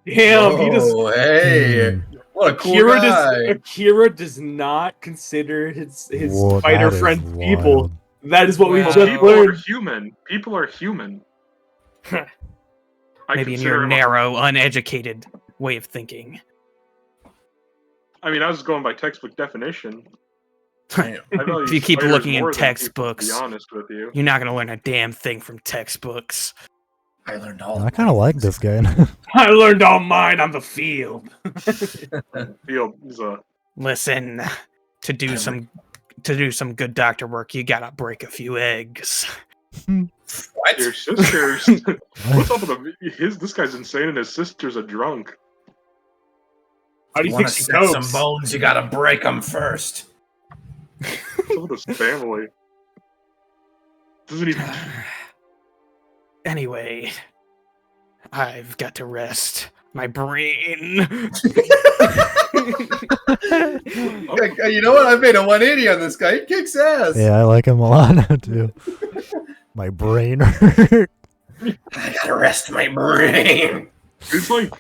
damn, he just. Oh, hey, what a cool Akira guy. Akira does not consider his Whoa, spider that is friends people. wild. That is what we Well, just people are learned. human. People are human. I Maybe in consider your him narrow, uneducated way of thinking. I mean, I was going by textbook definition. Damn. I value If you keep spiders looking in more than people, textbooks, to be honest with you. you're not going to learn a damn thing from textbooks. I learned all. I kind of like this guy. I learned all mine on the field. Field is a Listen, to do some good doctor work, you gotta break a few eggs. What? your sisters. What's up with him? This guy's insane, and his sister's a drunk. How do You you want think to she set some copes? bones? You gotta break them first. What's up with his family? Doesn't even. Anyway, I've got to rest my brain. You know what? I made a 180 on this guy. He kicks ass. Yeah, I like him a lot too. My brain hurt. I gotta rest my brain. It's like.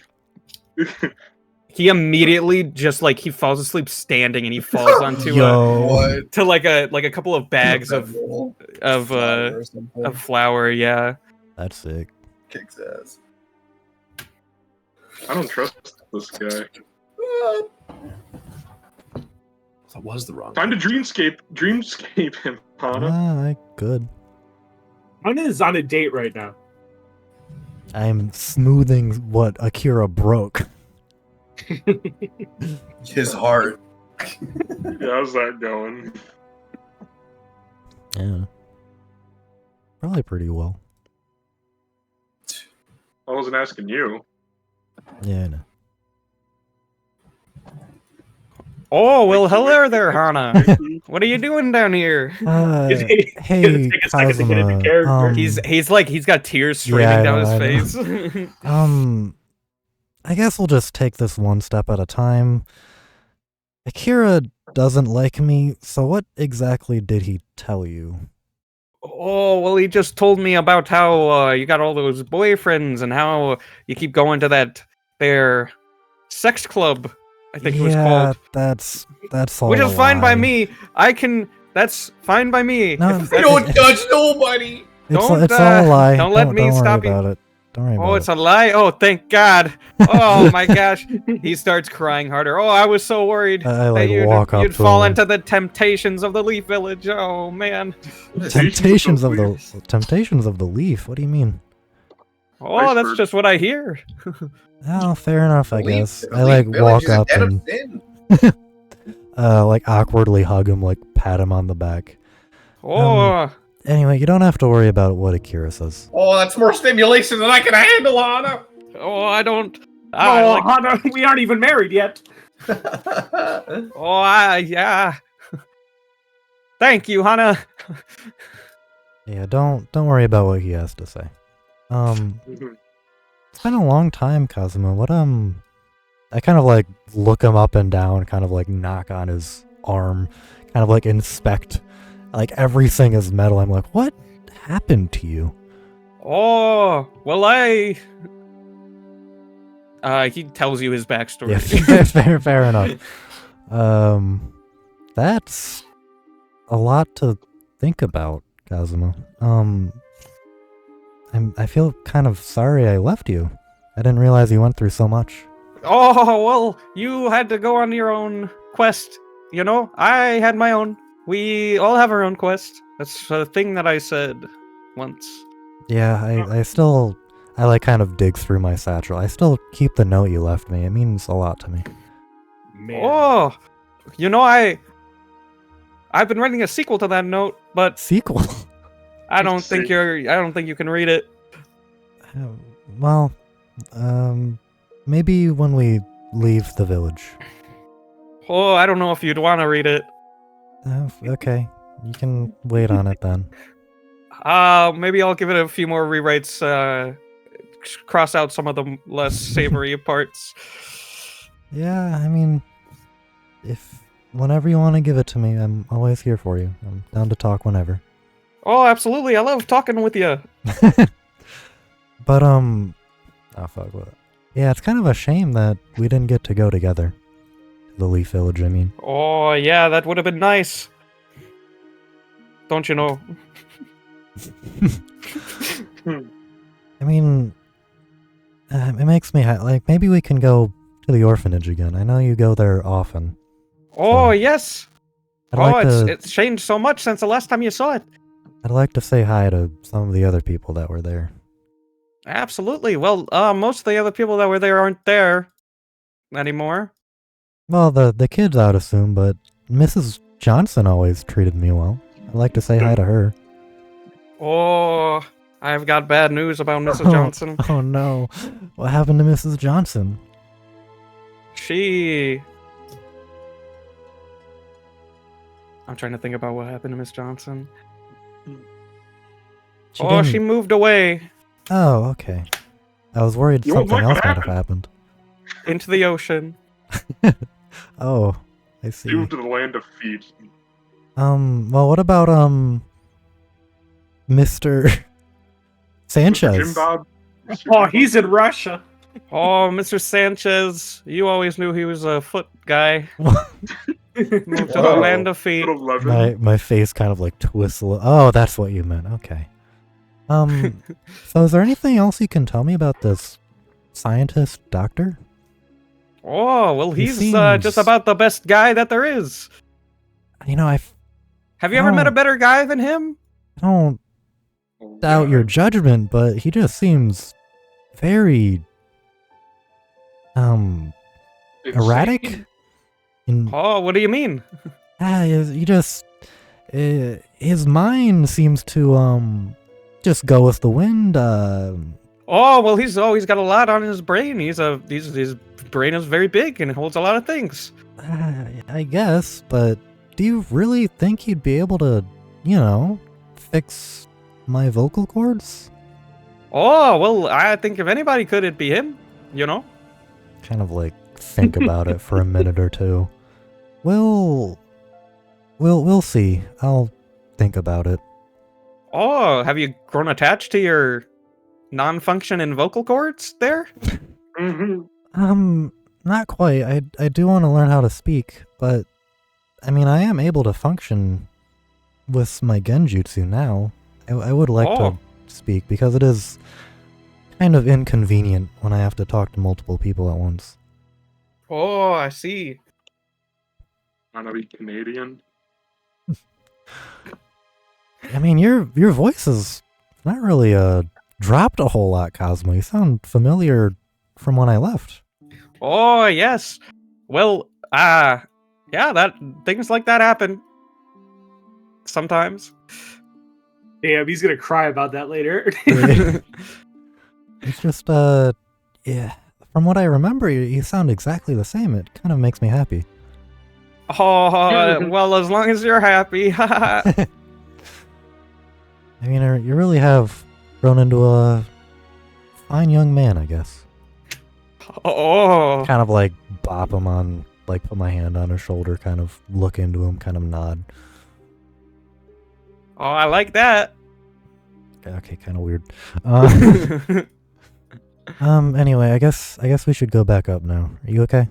He immediately just like he falls asleep standing and he falls onto Yo. What? to like a couple of bags of Flour or something. flour. Yeah. That's sick. Kicks ass. I don't trust this guy. That was the wrong. Time to dreamscape him, Hana. I could. Hana is on a date right now. I'm smoothing what Akira broke. His heart. Yeah, how's that going? Yeah. Probably pretty well. I wasn't asking you. Yeah, I know. Oh well, hello there, Hana. What are you doing down here? It's Hey, gonna take a second to get into Kazuma. character. He's got tears streaming Yeah, I down know, his I face. I guess we'll just take this one step at a time. Akira doesn't like me, so what exactly did he tell you? Oh, well, he just told me about how you got all those boyfriends and how you keep going to their sex club, I think it was called. that's all. Which a is fine by lie. me. That's fine by me. No, If I that's- don't judge nobody. Don't, it's all a lie. don't let me worry stop you. about it. Don't worry Oh, about it's a lie? Oh, thank God. Oh, my gosh. He starts crying harder. Oh, I was so worried I that like you'd walk up to fall him. into the temptations of the Leaf Village. Oh, man. Temptations of the leaf. What do you mean? Oh, that's Iceberg. just what I hear. Oh, fair enough, I Elite- guess. I elite like village walk is a up den of and sin. like awkwardly hug him, like pat him on the back. Oh, Anyway, you don't have to worry about what Akira says. Oh, that's more stimulation than I can handle, Anna. Oh, I don't. Oh, Hana, we aren't even married yet. Yeah. Thank you, Hana. Yeah, don't worry about what he has to say. It's been a long time, Kazuma. I kind of like look him up and down, kind of like knock on his arm, kind of like inspect, like everything is metal. I'm like, what happened to you? Oh, well, he tells you his backstory. Yeah, fair enough. That's a lot to think about, Kazuma. I feel kind of sorry I left you. I didn't realize you went through so much. Oh, well, you had to go on your own quest. You know, I had my own. We all have our own quest. That's a thing that I said once. Yeah, I like kind of dig through my satchel. I still keep the note you left me. It means a lot to me. Man. Oh, you know, I've been writing a sequel to that note, but Sequel? I don't think you can read it. Well, maybe when we leave the village. Oh, I don't know if you'd want to read it. Okay, you can wait on it then. Maybe I'll give it a few more rewrites, cross out some of the less savory parts. Yeah, I mean, whenever you want to give it to me, I'm always here for you. I'm down to talk whenever. Oh, absolutely. I love talking with you. But, oh fuck, what? Yeah, it's kind of a shame that we didn't get to go together. The Leaf Village, I mean. Oh, yeah, that would have been nice. Don't you know? I mean, it makes me like, maybe we can go to the orphanage again. I know you go there often. Oh, So, yes. It's changed so much since the last time you saw it. I'd like to say hi to some of the other people that were there. Absolutely. Well, most of the other people that were there aren't there anymore. Well, the kids, I'd assume, but Mrs. Johnson always treated me well. I'd like to say hi to her. Oh, I've got bad news about Mrs. Johnson. Oh no. What happened to Mrs. Johnson? I'm trying to think about what happened to Miss Johnson. She didn't- moved away Oh, okay. I was worried You something won't else like might what have happened. into the ocean. Oh, I see. Due to the land of feet. Well, what about, Mr. Sanchez? Jim Bob. Oh, he's in Russia. Oh, Mr. Sanchez, you always knew he was a foot guy. Moved to the land of feet. Little Levin. My face kind of like twists a little. Oh, that's what you meant. Okay. So is there anything else you can tell me about this scientist doctor? Oh, well, He he's seems- just about the best guy that there is. You know, I Have you ever met a better guy than him? don't doubt your judgment, but he just seems very erratic. Oh, what do you mean? He just his mind seems to just go with the wind. Oh, well, he's always got a lot on his brain. His brain is very big and it holds a lot of things. I guess, but do you really think he'd be able to, fix my vocal cords? Oh, well, I think if anybody could, it'd be him, you know? Kind of like think about it for a minute or two. We'll see. I'll think about it. Oh, have you grown attached to your non-functioning vocal cords there? Mm-hmm. Not quite. I do want to learn how to speak, but I mean, I am able to function with my genjutsu now. I would like to speak because it is kind of inconvenient when I have to talk to multiple people at once. Oh, I see. Wanna be Canadian? I mean, your voice is not really dropped a whole lot, Cosmo. You sound familiar from when I left. Oh, yes. Well, yeah, things like that happen. Sometimes. Damn, he's gonna cry about that later. It's just Yeah, from what I remember, you sound exactly the same. It kind of makes me happy. Oh, well, as long as you're happy. I mean, you really have grown into a fine young man, I guess. Oh. Kind of like bop him on, like put my hand on his shoulder, kind of look into him, kind of nod. Oh, I like that. Okay, kind of weird. Anyway, I guess we should go back up now. Are you okay?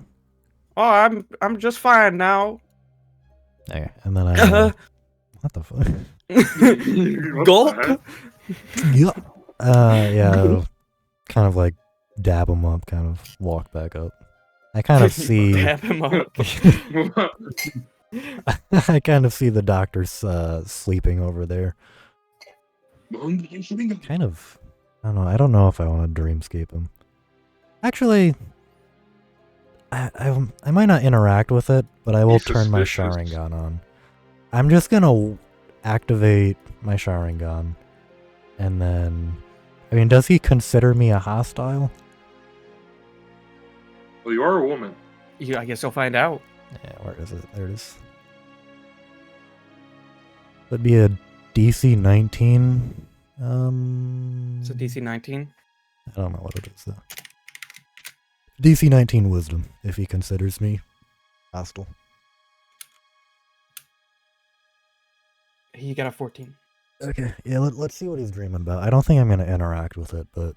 Oh, I'm just fine now. Okay, and then I. What the fuck? Gulp. Yeah. Yeah. Kind of like dab him up, kind of walk back up. I kind of see. Dab him up. I kind of see the doctor sleeping over there. Kind of. I don't know if I want to dreamscape him. Actually, I might not interact with it, but I will turn my Sharingan on. I'm just gonna activate my Sharingan, and then, I mean, does he consider me a hostile? Well, you are a woman. Yeah, I guess you'll find out. Yeah, where is it? There it is. Would be a DC 19. It's a DC 19. I don't know what it is though. DC 19 wisdom, if he considers me hostile. He got a 14. Okay, yeah, let's see what he's dreaming about. I don't think I'm gonna interact with it, but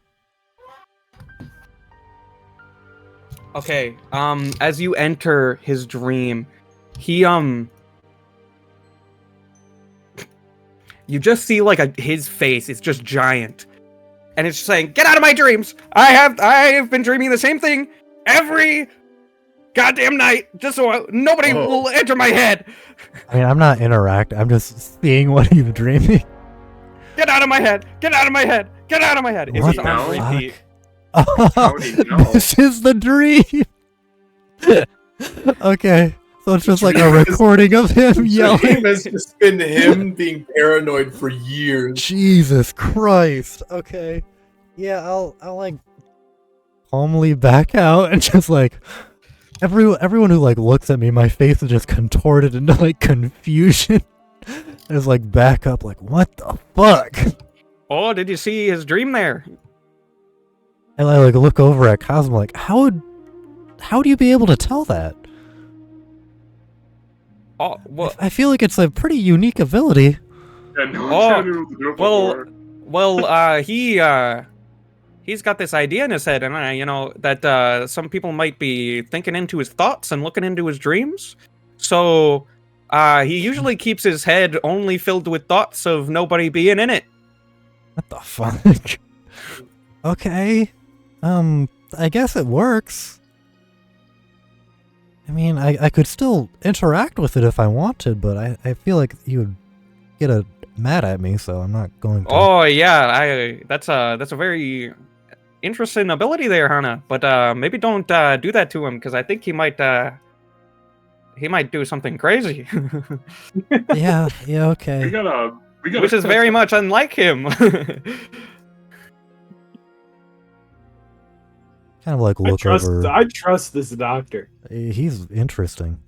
Okay, as you enter his dream, he, you just see, like, his face, it's just giant. And it's just saying, get out of my dreams! I have been dreaming the same thing every goddamn night, just so nobody will enter my head! I mean, I'm not interacting, I'm just seeing what he's dreaming. Get out of my head! Get out of my head! Get out of my head! It's What just on the repeat. How do you know? This is the dream! Okay, so it's just like a recording of him yelling. The dream has just been him being paranoid for years. Jesus Christ. Okay. Yeah, I'll like calmly back out and just like everyone who like looks at me, my face is just contorted into like confusion. Just like back up like, what the fuck? Oh, did you see his dream there? And I like look over at Cosmo like, how do you be able to tell that? Oh, well, I feel like it's a pretty unique ability. Yeah, no one's able to do it before. He's got this idea in his head, and you know that some people might be thinking into his thoughts and looking into his dreams. So he usually keeps his head only filled with thoughts of nobody being in it. What the fuck? Okay. I guess it works. I mean, I could still interact with it if I wanted, but I feel like you would get mad at me, so I'm not going to. Oh yeah, that's a very interesting ability there, Hana. But maybe don't do that to him, because I think he might do something crazy. Yeah, okay. We gotta Which is very much unlike him. Kind of like look over. I trust this doctor. He's interesting.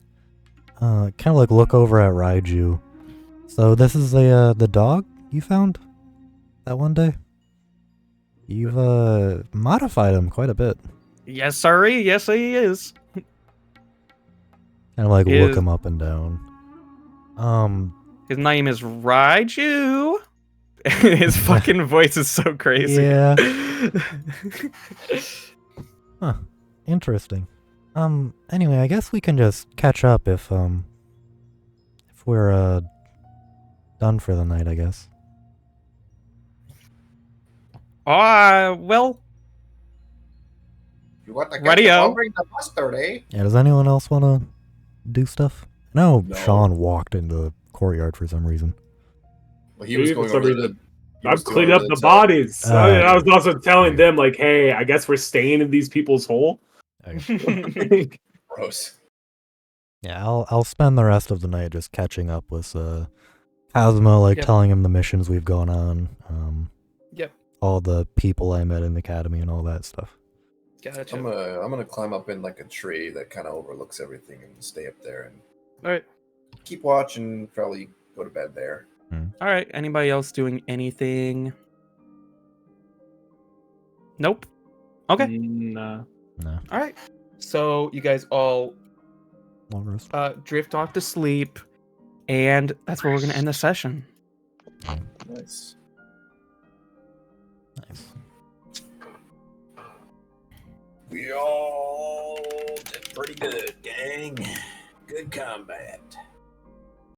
Kind of like look over at Raiju. So this is the dog you found that one day? You've modified him quite a bit. Yes, sorry. Yes, he is. Kind of like look him up and down. His name is Raiju. His fucking voice is so crazy. Yeah. Huh. Interesting. Anyway, I guess we can just catch up if we're done for the night, I guess. Well, You want to Radio. bring the mustard, eh? Yeah, does anyone else want to do stuff? No, No. Sean walked into the courtyard for some reason. Well, he was going over to I'm cleaning up the bodies. I was also telling them, like, hey, I guess we're staying in these people's hole. Gross. Yeah, I'll spend the rest of the night just catching up with Kazuma, like Yep. telling him the missions we've gone on. Yep. All the people I met in the academy and all that stuff. Gotcha. I'm gonna climb up in like a tree that kind of overlooks everything and stay up there and All right. keep watching. Probably go to bed there. All right. Anybody else doing anything? Nope. Okay. No. No. All right. So you guys all Long rest. drift off to sleep, and that's where we're gonna end the session. Nice. Nice. We all did pretty good, gang. Good combat.